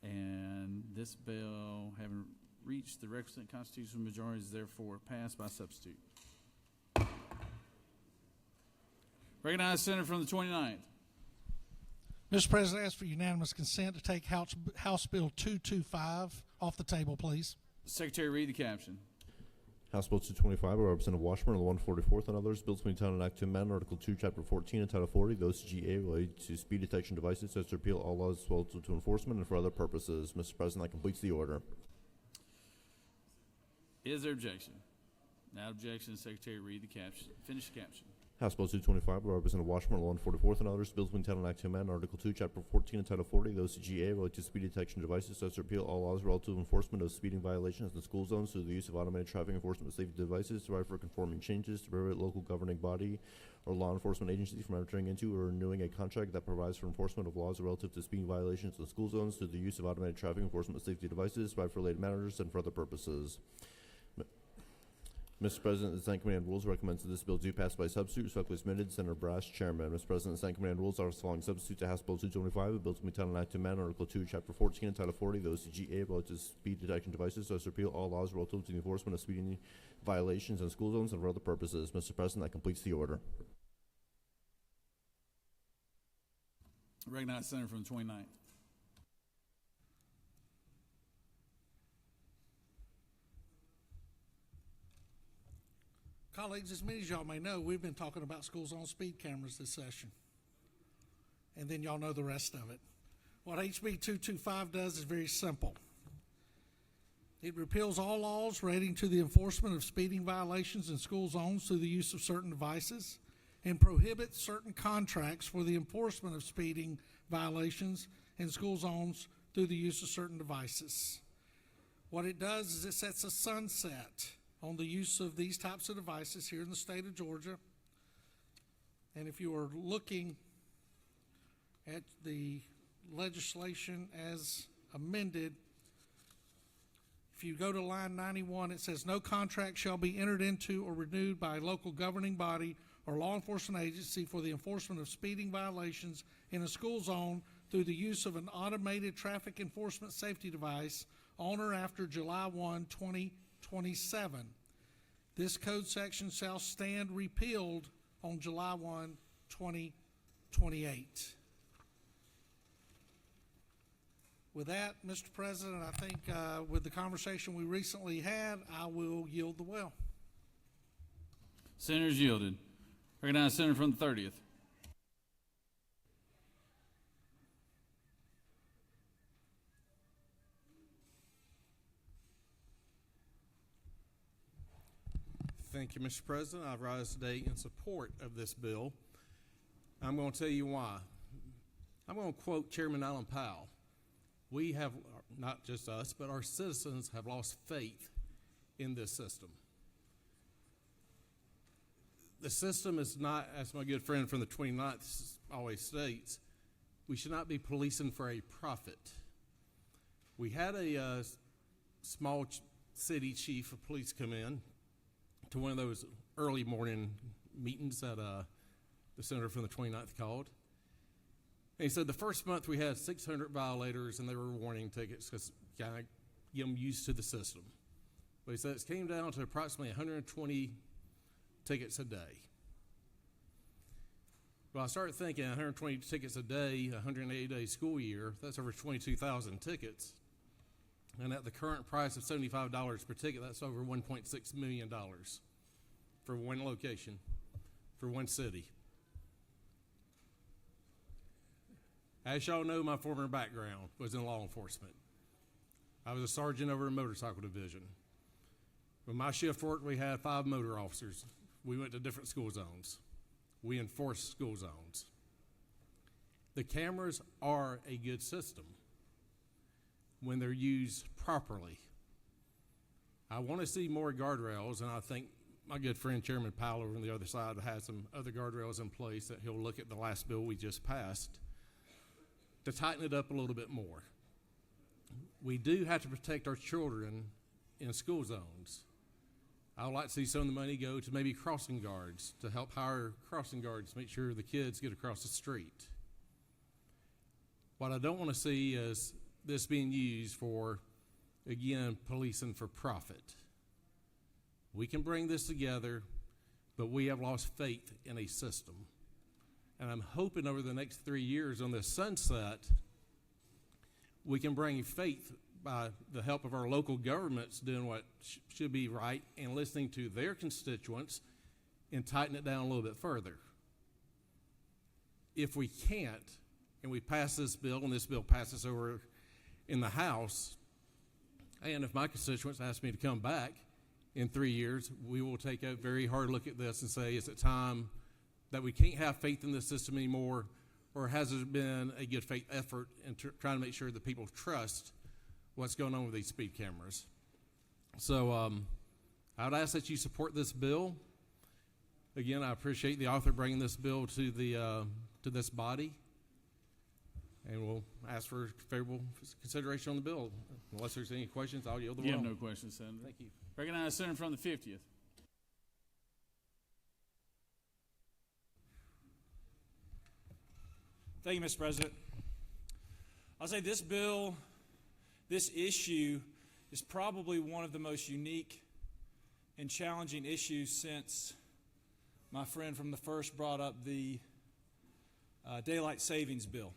And this bill, having reached the requisite constitutional majority, is therefore passed by substitute. Recognize Senator from the 29th. Mr. President, I ask for unanimous consent to take House Bill 225 off the table, please. Secretary, read the caption. House Bill 225 by Representative Washburn of the 144th and others. Bill to be entitled an act to amend Article 2, Chapter 14 and Title 40, the OCGA related to speed detection devices, as to repeal all laws relative to enforcement and for other purposes. Mr. President, that completes the order. Is there objection? Without objection, Secretary, read the caption. Finish the caption. House Bill 225 by Representative Washburn of the 144th and others. Bills to be entitled an act to amend Article 2, Chapter 14 and Title 40, the OCGA related to speed detection devices, as to repeal all laws relative to enforcement of speeding violations in school zones through the use of automated traffic enforcement safety devices, to provide for conforming changes, to prohibit local governing body or law enforcement agency from entering into or renewing a contract that provides for enforcement of laws relative to speeding violations in school zones through the use of automated traffic enforcement safety devices, to provide for related matters and for other purposes. Mr. President, the Senate Committee on Rules recommends that this bill do pass by substitute. Respectfully submitted, Senator Brash, Chairman. Mr. President, the Senate Committee on Rules offers the following substitute to House Bill 225. The bill to be entitled an act to amend Article 2, Chapter 14 and Title 40, the OCGA related to speed detection devices, so as to repeal all laws relative to the enforcement of speeding violations in school zones and for other purposes. Mr. President, that completes the order. Recognize Senator from the 29th. Colleagues, as many as y'all may know, we've been talking about school zone speed cameras this session. And then y'all know the rest of it. What HB 225 does is very simple. It repeals all laws relating to the enforcement of speeding violations in school zones through the use of certain devices and prohibits certain contracts for the enforcement of speeding violations in school zones through the use of certain devices. What it does is it sets a sunset on the use of these types of devices here in the state of Georgia. And if you are looking at the legislation as amended, if you go to line 91, it says, no contract shall be entered into or renewed by a local governing body or law enforcement agency for the enforcement of speeding violations in a school zone through the use of an automated traffic enforcement safety device on or after July 1, 2027. This code section shall stand repealed on July 1, 2028. With that, Mr. President, I think with the conversation we recently had, I will yield the well. Senators yielded. Recognize Senator from the 30th. Thank you, Mr. President. I rise today in support of this bill. I'm going to tell you why. I'm going to quote Chairman Alan Powell. We have, not just us, but our citizens have lost faith in this system. the system is not, as my good friend from the 29th always states, we should not be policing for a profit. We had a small city chief of police come in to one of those early morning meetings that the senator from the 29th called. And he said the first month we had 600 violators and they were warning tickets because kind of get them used to the system. But he said it came down to approximately 120 tickets a day. Well, I started thinking 120 tickets a day, 180-day school year, that's over 22,000 tickets. And at the current price of $75 per ticket, that's over $1.6 million for one location, for one city. As y'all know, my former background was in law enforcement. I was a sergeant over a motorcycle division. When my shift worked, we had 5 motor officers. We went to different school zones. We enforced school zones. The cameras are a good system when they're used properly. I want to see more guardrails, and I think my good friend Chairman Powell over on the other side has some other guardrails in place that he'll look at the last bill we just passed to tighten it up a little bit more. We do have to protect our children in school zones. I would like to see some of the money go to maybe crossing guards, to help hire crossing guards, make sure the kids get across the street. What I don't want to see is this being used for, again, policing for profit. We can bring this together, but we have lost faith in a system. And I'm hoping over the next 3 years on this sunset, we can bring faith by the help of our local governments doing what should be right and listening to their constituents and tighten it down a little bit further. If we can't, and we pass this bill, and this bill passes over in the House, and if my constituents ask me to come back in 3 years, we will take a very hard look at this and say, is it time that we can't have faith in this system anymore, or has there been a good faith effort in trying to make sure that people trust what's going on with these speed cameras? So I would ask that you support this bill. Again, I appreciate the author bringing this bill to this body, and we'll ask for favorable consideration on the bill. Unless there's any questions, I'll yield the floor. You have no questions, Senator. Thank you. Recognize Senator from the 50th. Thank you, Mr. President. I'll say this bill, this issue, is probably one of the most unique and challenging issues since my friend from the first brought up the daylight savings bill.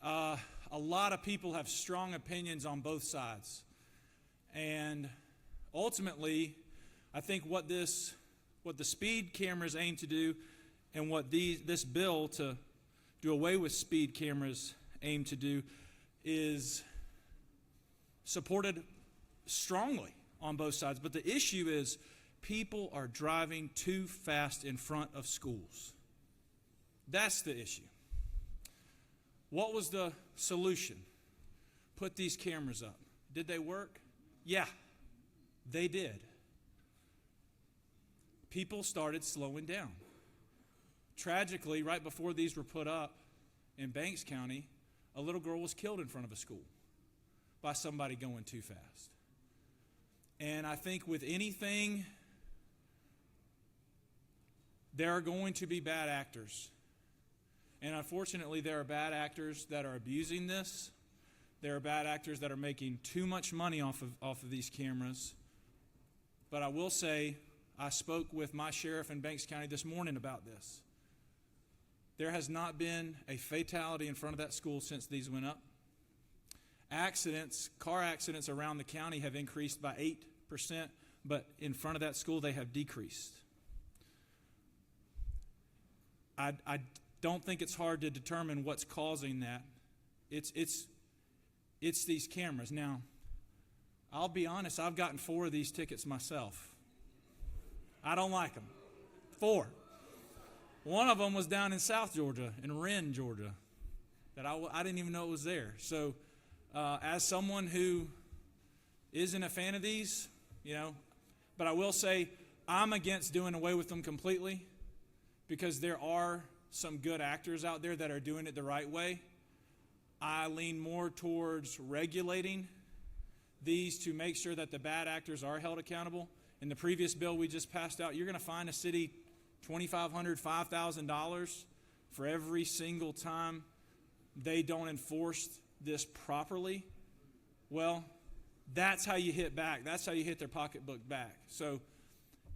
A lot of people have strong opinions on both sides. And ultimately, I think what the speed cameras aim to do and what this bill to do away with speed cameras aim to do is supported strongly on both sides. But the issue is people are driving too fast in front of schools. That's the issue. What was the solution? Put these cameras up. Did they work? Yeah, they did. People started slowing down. Tragically, right before these were put up in Banks County, a little girl was killed in front of a school by somebody going too fast. And I think with anything, there are going to be bad actors. And unfortunately, there are bad actors that are abusing this. There are bad actors that are making too much money off of these cameras. But I will say, I spoke with my sheriff in Banks County this morning about this. There has not been a fatality in front of that school since these went up. Car accidents around the county have increased by 8%, but in front of that school they have decreased. I don't think it's hard to determine what's causing that. It's these cameras. Now, I'll be honest, I've gotten 4 of these tickets myself. I don't like them. 4. One of them was down in South Georgia, in Wren, Georgia, that I didn't even know it was there. So as someone who isn't a fan of these, But I will say I'm against doing away with them completely because there are some good actors out there that are doing it the right way. I lean more towards regulating these to make sure that the bad actors are held accountable. In the previous bill we just passed out, you're going to fine a city $2,500, $5,000 for every single time they don't enforce this properly. Well, that's how you hit back. That's how you hit their pocketbook back. So,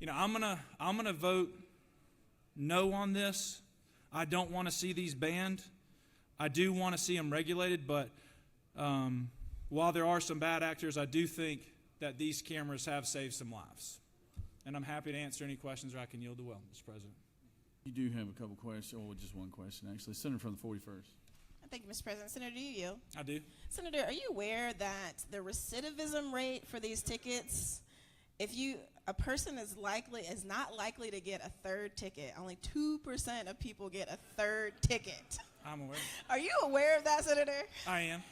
I'm gonna vote no on this. I don't want to see these banned. I do want to see them regulated, but while there are some bad actors, I do think that these cameras have saved some lives. And I'm happy to answer any questions, or I can yield the well, Mr. President. You do have a couple questions, or just one question, actually. Senator from the 41st. Thank you, Mr. President. Senator, do you yield? I do. Senator, are you aware that the recidivism rate for these tickets, a person is not likely to get a third ticket. Only 2% of people get a third ticket. I'm aware. Are you aware of that, Senator? I am.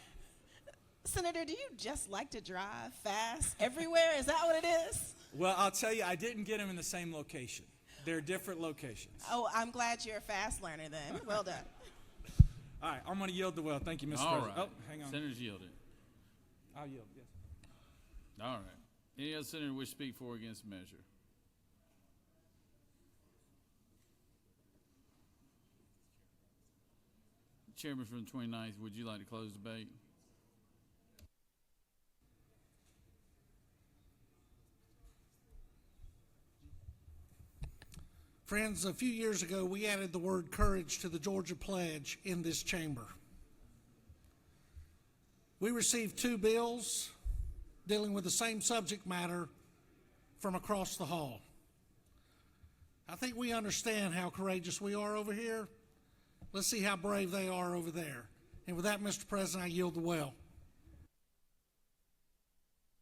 Senator, do you just like to drive fast everywhere? Is that what it is? Well, I'll tell you, I didn't get them in the same location. They're different locations. Oh, I'm glad you're a fast learner then. Well done. All right, I'm going to yield the well. Thank you, Mr. All President. right. Oh, hang on. Senators yielded. I'll yield, yes. All right. Any other senator wish to speak for or against the measure? Chairman from the 29th, would you like to close debate? Friends, a few years ago, we added the word courage to the Georgia Pledge in this chamber. We received 2 bills dealing with the same subject matter from across the hall. I think we understand how courageous we are over here. Let's see how brave they are over there. And with that, Mr. President, I yield the well.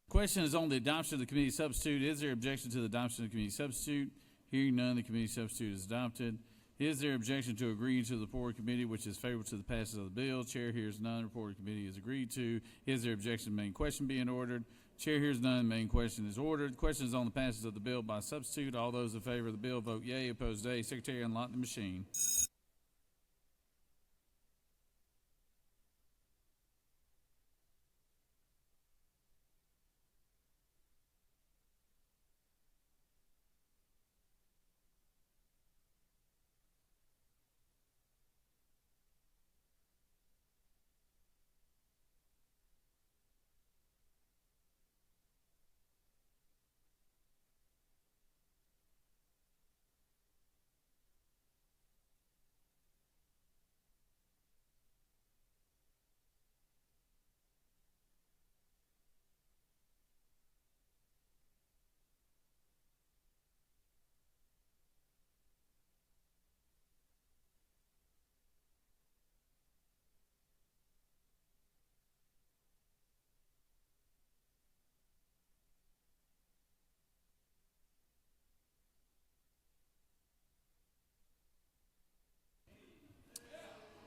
Question is on the adoption of the committee substitute. Is there objection to the adoption of the committee substitute? Hearing none, the committee substitute is adopted. Is there objection to agreeing to the report committee, which is favorable to the passage of the bill? Chair hears none. Report committee is agreed to. Is there objection to the main question being ordered? Chair hears none. The main question is ordered. Question is on the passage of the bill by substitute. All those in favor of the bill vote yea. Opposed, nay. Secretary, unlock the machine.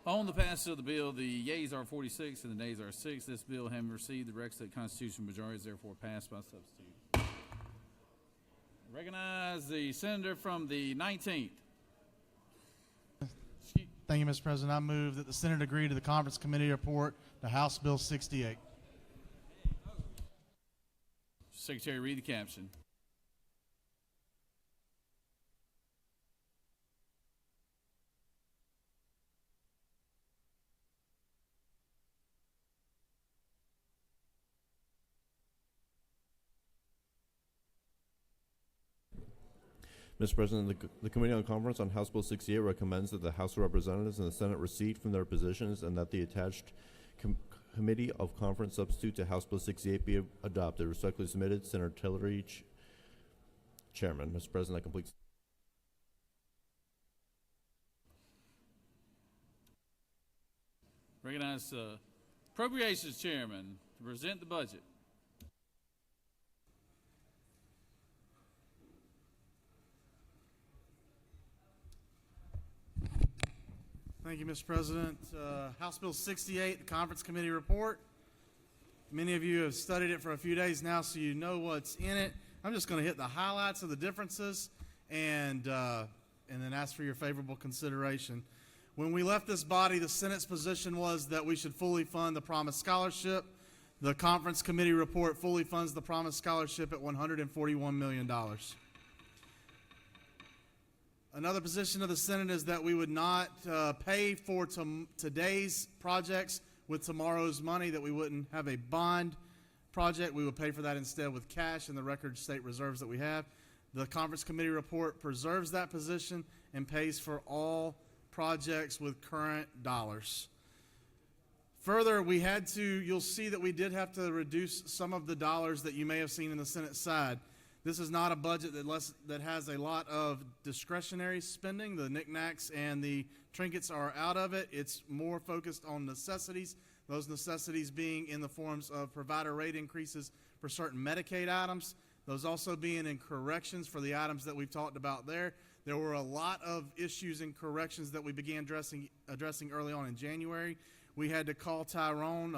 On the passage of the bill, the yeas are 46 and the nays are 6. This bill, having received the requisite constitutional majority, is therefore passed by substitute. Recognize the senator from the 19th. Thank you, Mr. President. I move that the Senate agree to the Conference Committee report to House Bill 68. Secretary, read the caption. Mr. President, the Committee on Conference on House Bill 68 recommends that the House of Representatives and the Senate recede from their positions and that the attached Committee of Conference substitute to House Bill 68 be adopted. Respectfully submitted, Senator Tillery, Chairman. Mr. President, that completes. Recognize Appropriations Chairman to present the budget. Thank you, Mr. President. House Bill 68, the Conference Committee report. Many of you have studied it for a few days now, so you know what's in it. I'm just going to hit the highlights of the differences and then ask for your favorable consideration. When we left this body, the Senate's position was that we should fully fund the Promise Scholarship. The conference committee report fully funds the Promise Scholarship at $141 million. Another position of the Senate is that we would not pay for today's projects with tomorrow's money, that we wouldn't have a bond project. We would pay for that instead with cash and the record state reserves that we have. The conference committee report preserves that position and pays for all projects with current dollars. Further, you'll see that we did have to reduce some of the dollars that you may have seen in the Senate side. This is not a budget that has a lot of discretionary spending. The knickknacks and the trinkets are out of it. It's more focused on necessities, those necessities being in the forms of provider rate increases for certain Medicaid items, those also being in corrections for the items that we've talked about there. There were a lot of issues in corrections that we began addressing early on in January. We had to call Tyrone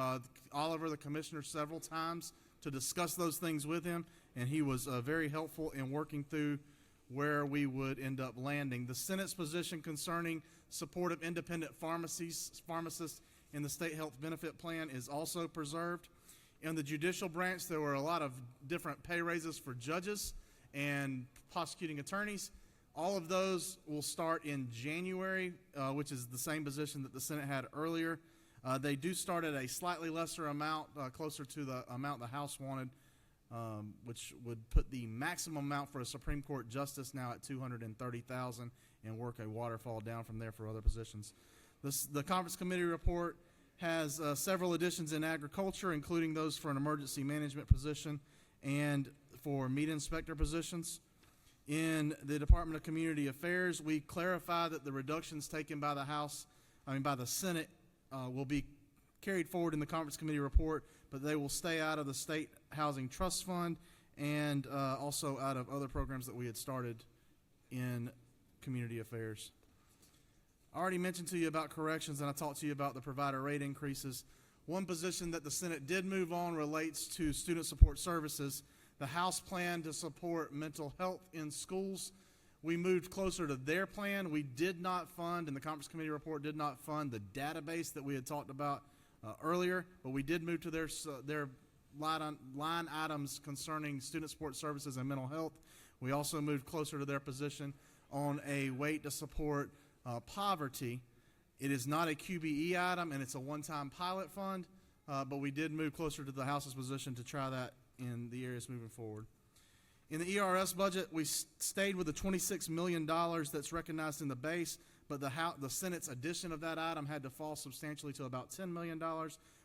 Oliver, the commissioner, several times to discuss those things with him, and he was very helpful in working through where we would end up landing. The Senate's position concerning support of independent pharmacists in the state health benefit plan is also preserved. In the judicial branch, there were a lot of different pay raises for judges and prosecuting attorneys. All of those will start in January, which is the same position that the Senate had earlier. They do start at a slightly lesser amount, closer to the amount the House wanted, which would put the maximum amount for a Supreme Court justice now at $230,000 and work a waterfall down from there for other positions. The conference committee report has several additions in agriculture, including those for an emergency management position and for meat inspector positions. In the Department of Community Affairs, we clarify that the reductions taken by the Senate will be carried forward in the conference committee report, but they will stay out of the State Housing Trust Fund and also out of other programs that we had started in community affairs. I already mentioned to you about corrections, and I talked to you about the provider rate increases. One position that the Senate did move on relates to student support services. The House plan to support mental health in schools. We moved closer to their plan. We did not fund, and the conference committee report did not fund the database that we had talked about earlier, but we did move to their line items concerning student support services and mental health. We also moved closer to their position on a way to support poverty. It is not a QBE item, and it's a one-time pilot fund, but we did move closer to the House's position to try that in the areas moving forward. In the ERS budget, we stayed with the $26 million that's recognized in the base, but the Senate's addition of that item had to fall substantially to about $10 million.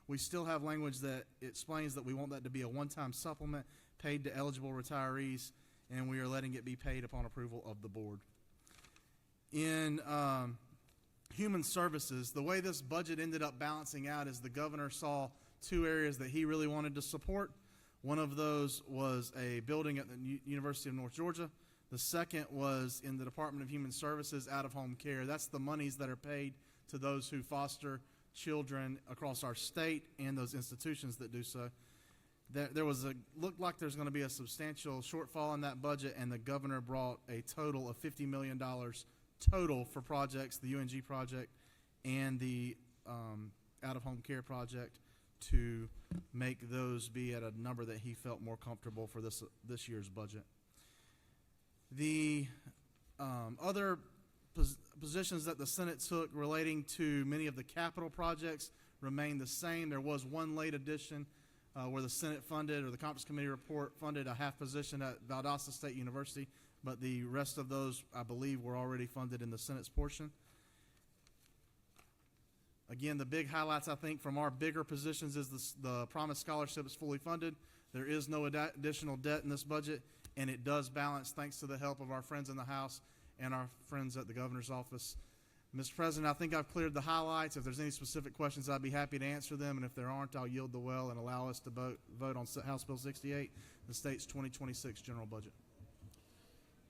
We still have language that explains that we want that to be a one-time supplement paid to eligible retirees, and we are letting it be paid upon approval of the board. In human services, the way this budget ended up balancing out is the governor saw two areas that he really wanted to support. One of those was a building at the University of North Georgia. The second was in the Department of Human Services out-of-home care. That's the monies that are paid to those who foster children across our state and those institutions that do so. Looked like there's going to be a substantial shortfall in that budget, and the governor brought a total of $50 million total for projects, the UNG project and the out-of-home care project, to make those be at a number that he felt more comfortable for this year's budget. The other positions that the Senate took relating to many of the capital projects remain the same. There was one late addition where the Senate funded, or the conference committee report funded, a half position at Valdosta State University, but the rest of those, I believe, were already funded in the Senate's portion. Again, the big highlights, I think, from our bigger positions is the Promise Scholarship is fully funded. There is no additional debt in this budget, and it does balance thanks to the help of our friends in the House and our friends at the governor's office. Mr. President, I think I've cleared the highlights. If there's any specific questions, I'd be happy to answer them, and if there aren't, I'll yield the well and allow us to vote on House Bill 68, the state's 2026 general budget.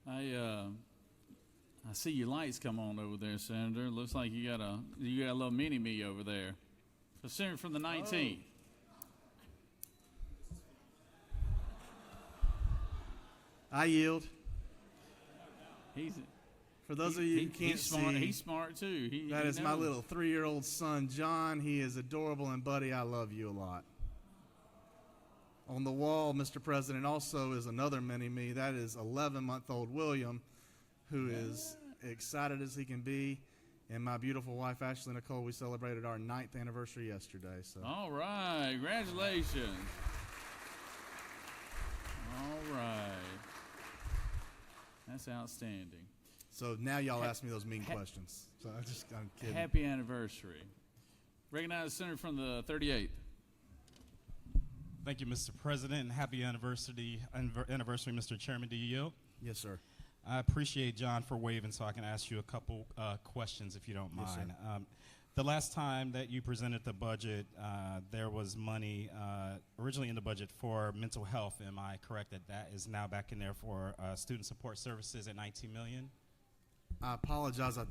I see your lights come on over there, Senator. Looks like you got a little mini-me over there. The Senator from the 19th. I yield. He's For those of you who can't smart. see, He's smart too. that he is my knows. little 3-year-old son, John. He is adorable, and buddy, I love you a lot. On the wall, Mr. President, also is another mini-me. That is 11-month-old William, who is excited as he can be. And my beautiful wife, Ashley Nicole, we celebrated our 9th anniversary yesterday. So. All right, congratulations. All right, that's outstanding. So now y'all ask me those mean questions. So I'm kidding. Happy anniversary. Recognize the senator from the 38th. Thank you, Mr. President, and happy anniversary, Mr. Chairman. Do you yield? Yes, sir. I appreciate John for waving, so I can ask you a couple questions if you don't Yes, mind. sir. The last time that you presented the budget, there was money originally in the budget for mental health. Am I correct that that is now back in there for student support services at $19 million? I apologize. I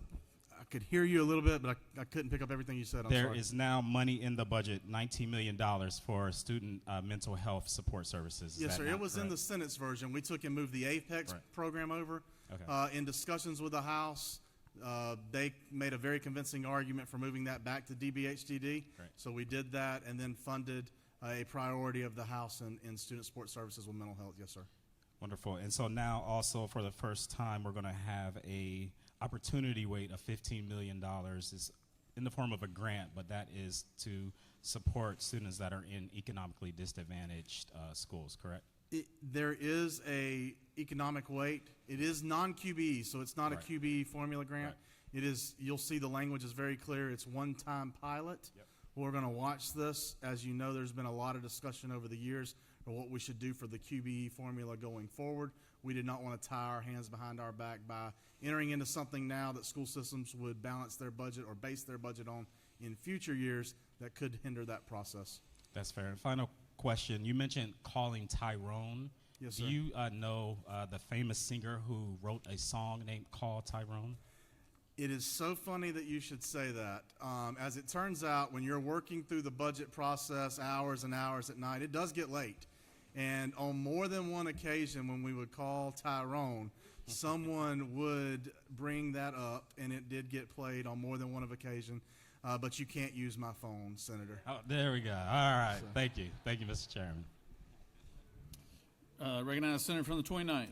could hear you a little bit, but I couldn't pick up everything you said. I'm There sorry. is now money in the budget, $19 million for student mental health support services. Is Yes, that sir. not It was in correct? the Senate's version. We took and moved the Apex Right. program over. Okay. In discussions with the House, they made a very convincing argument for moving that back to DBHDD. Right. So we did that and then funded a priority of the House in student support services with mental health. Yes, sir. Wonderful. And so now also for the first time, we're going to have a opportunity weight of $15 million is in the form of a grant, but that is to support students that are in economically disadvantaged schools, correct? There is a economic weight. It is non-QBE, so it's not Right. a QBE formula grant. Right. It is. You'll see the language is very clear. It's one-time pilot. Yep. We're going to watch this. As you know, there's been a lot of discussion over the years of what we should do for the QBE formula going forward. We did not want to tie our hands behind our back by entering into something now that school systems would balance their budget or base their budget on in future years that could hinder that process. That's fair. And final question. You mentioned calling Tyrone. Yes, Do sir. you know the famous singer who wrote a song named Call Tyrone? It is so funny that you should say that. As it turns out, when you're working through the budget process hours and hours at night, it does get late. And on more than one occasion when we would call Tyrone, someone would bring that up, and it did get played on more than one occasion. But you can't use my phone, Senator. Oh, there we go. All right. Thank you. Thank you, Mr. Chairman. Recognize the senator from the 29th.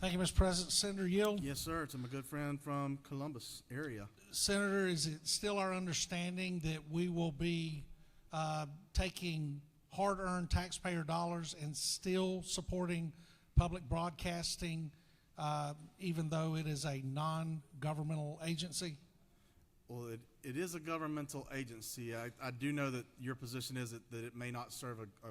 Thank you, Mr. President. Senator Yield. Yes, sir. To my good friend from Columbus area. Senator, is it still our understanding that we will be taking hard-earned taxpayer dollars and still supporting public broadcasting, even though it is a non-governmental agency? Well, it is a governmental agency. I do know that your position is that it may not serve a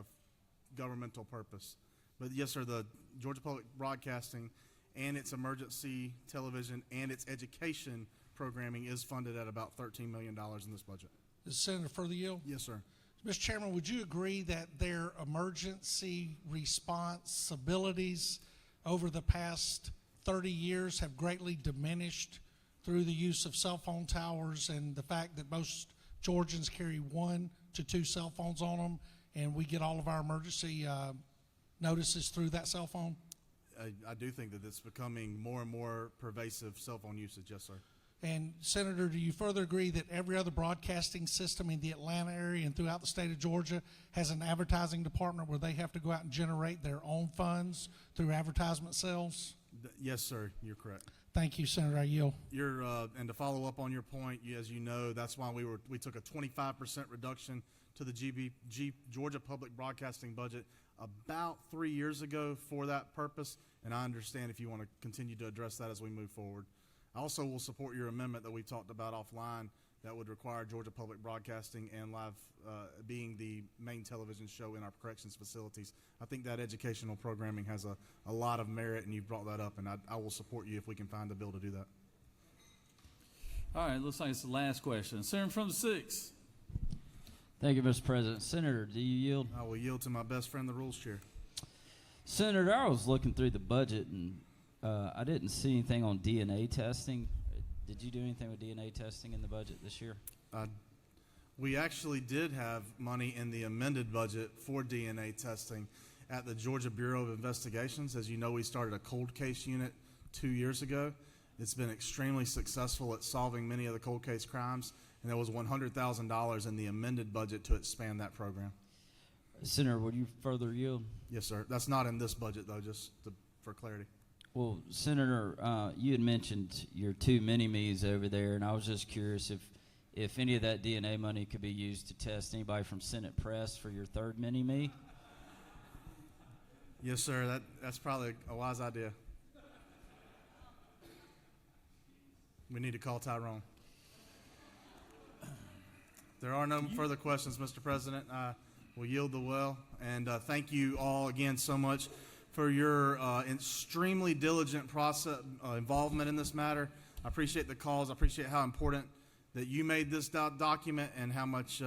governmental purpose. But yes, sir, the Georgia Public Broadcasting and its emergency television and its education programming is funded at about $13 million in this budget. Is Senator further yield? Yes, sir. Mr. Chairman, would you agree that their emergency response abilities over the past 30 years have greatly diminished through the use of cell phone towers and the fact that most Georgians carry 1 to 2 cell phones on them, and we get all of our emergency notices through that cell phone? I do think that it's becoming more and more pervasive cell phone usage. Yes, sir. And Senator, do you further agree that every other broadcasting system in the Atlanta area and throughout the state of Georgia has an advertising department where they have to go out and generate their own funds through advertisement sales? Yes, sir. You're correct. Thank you, Senator. I yield. And to follow up on your point, as you know, that's why we took a 25% reduction to the Georgia Public Broadcasting budget about 3 years ago for that purpose. And I understand if you want to continue to address that as we move forward. I also will support your amendment that we talked about offline that would require Georgia Public Broadcasting and live being the main television show in our corrections facilities. I think that educational programming has a lot of merit, and you've brought that up, and I will support you if we can find a bill to do that. All right, looks like it's the last question. Senator from the 6th. Thank you, Mr. President. Senator, do you yield? I will yield to my best friend, the Rules Chair. Senator, I was looking through the budget, and I didn't see anything on DNA testing. Did you do anything with DNA testing in the budget this year? We actually did have money in the amended budget for DNA testing. at the Georgia Bureau of Investigations. As you know, we started a cold case unit 2 years ago. It's been extremely successful at solving many of the cold case crimes, and there was $100,000 in the amended budget to expand that program. Senator, would you further yield? Yes, sir. That's not in this budget, though, for clarity. Well, Senator, you had mentioned your 2 mini-me's over there, and I was just curious if any of that DNA money could be used to test anybody from Senate Press for your 3rd mini-me. Yes, sir. That's probably a wise idea. We need to call Tyrone. There are no further questions, Mr. President. I will yield the well. And thank you all again so much for your extremely diligent involvement in this matter. I appreciate the calls. I appreciate how important that you made this document and how much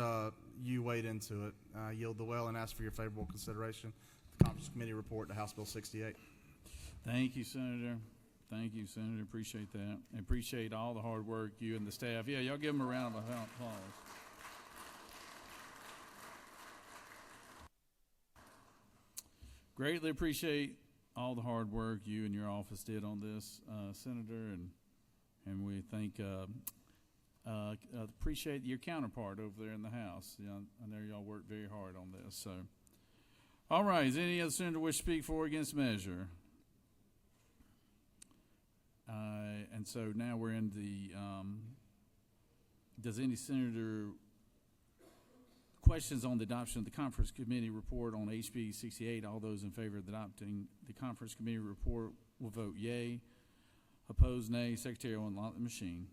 you weighed into it. I yield the well and ask for your favorable consideration. The Conference Committee report to House Bill 68. Thank you, Senator. Thank you, Senator. Appreciate that. I appreciate all the hard work you and the staff. Yeah, y'all give them a round of applause. Greatly appreciate all the hard work you and your office did on this, Senator, and we appreciate your counterpart over there in the House. You know, I know y'all worked very hard on this. So, all right. Is any other senator wish to speak for or against the measure? And so now we're in the. Does any senator questions on the adoption of the Conference Committee report on HB 68? All those in favor of adopting the Conference Committee report will vote yea. Opposed, nay. Secretary will unlock the machine.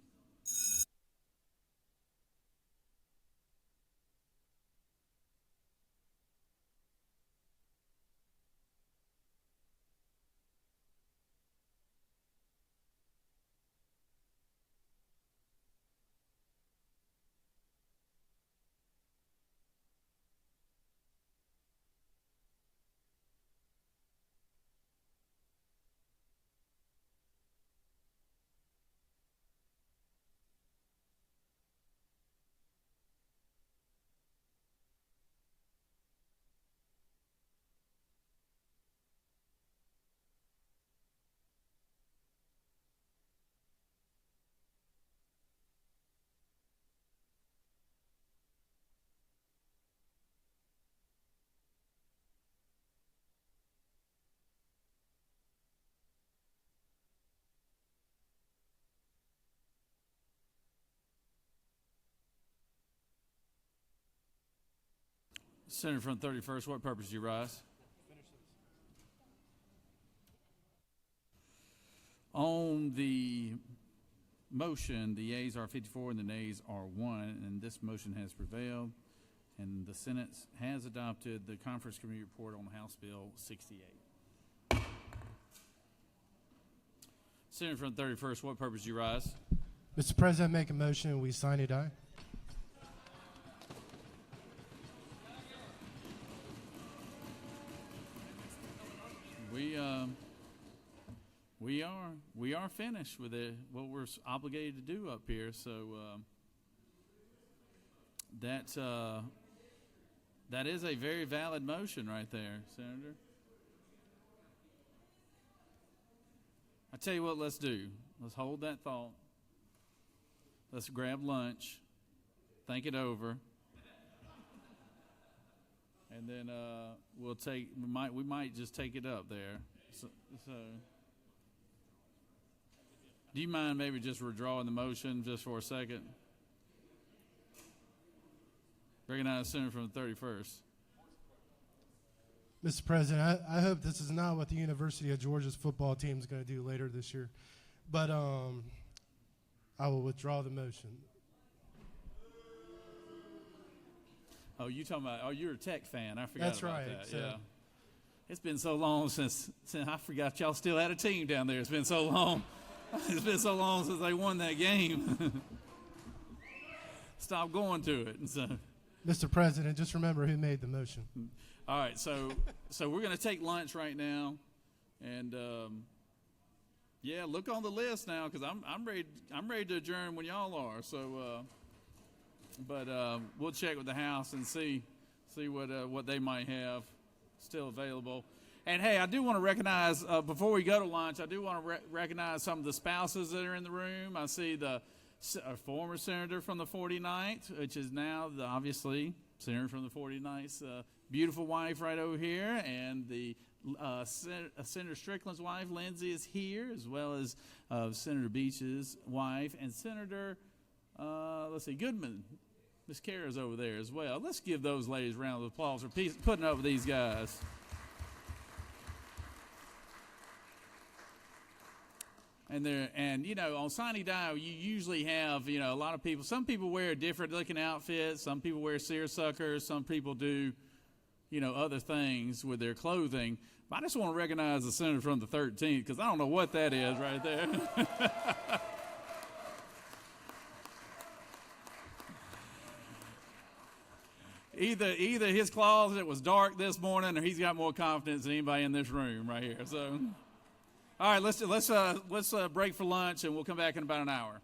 Senator from the 31st, what purpose do you rise? On the motion, the yeas are 54 and the nays are 1, and this motion has prevailed, and the Senate has adopted the Conference Committee report on House Bill 68. Senator from the 31st, what purpose do you rise? Mr. President, make a motion we sign it aye. We are finished with what we're obligated to do up here. So that is a very valid motion right there, Senator. I tell you what, let's do. Let's hold that thought. Let's grab lunch, think it over, and then we might just take it up there. So do you mind maybe just withdrawing the motion just for a second? Recognize the Senator from the 31st. Mr. President, I hope this is not what the University of Georgia's football team is going to do later this year. But I will withdraw the motion. Oh, you talking about? Oh, you're a Tech fan. I forgot That's about right. that. So. Yeah. It's been so long since I forgot y'all still had a team down there. It's been so long. It's been so long since they won that game. Stop going to it. And so, Mr. President, just remember who made the motion. all right, so we're going to take lunch right now, and yeah, look on the list now because I'm ready to adjourn when y'all are. So, but we'll check with the House and see what they might have still available. And hey, I do want to recognize, before we go to lunch, I do want to recognize some of the spouses that are in the room. I see the former senator from the 49th, which is now obviously senator from the 49th, beautiful wife right over here, and the Senator Strickland's wife, Lindsay, is here, as well as Senator Beach's wife, and Senator, Goodman. Miss Kara's over there as well. Let's give those ladies a round of applause for putting up with these guys. And you know, on Sine Die, you usually have, you know, a lot of people. Some people wear different looking outfits. Some people wear seersuckers. Some people do, you know, other things with their clothing. But I just want to recognize the senator from the 13th, because I don't know what that is right there. Either his closet was dark this morning, or he's got more confidence than anybody in this room right here. So, all right, let's break for lunch, and we'll come back in about an hour.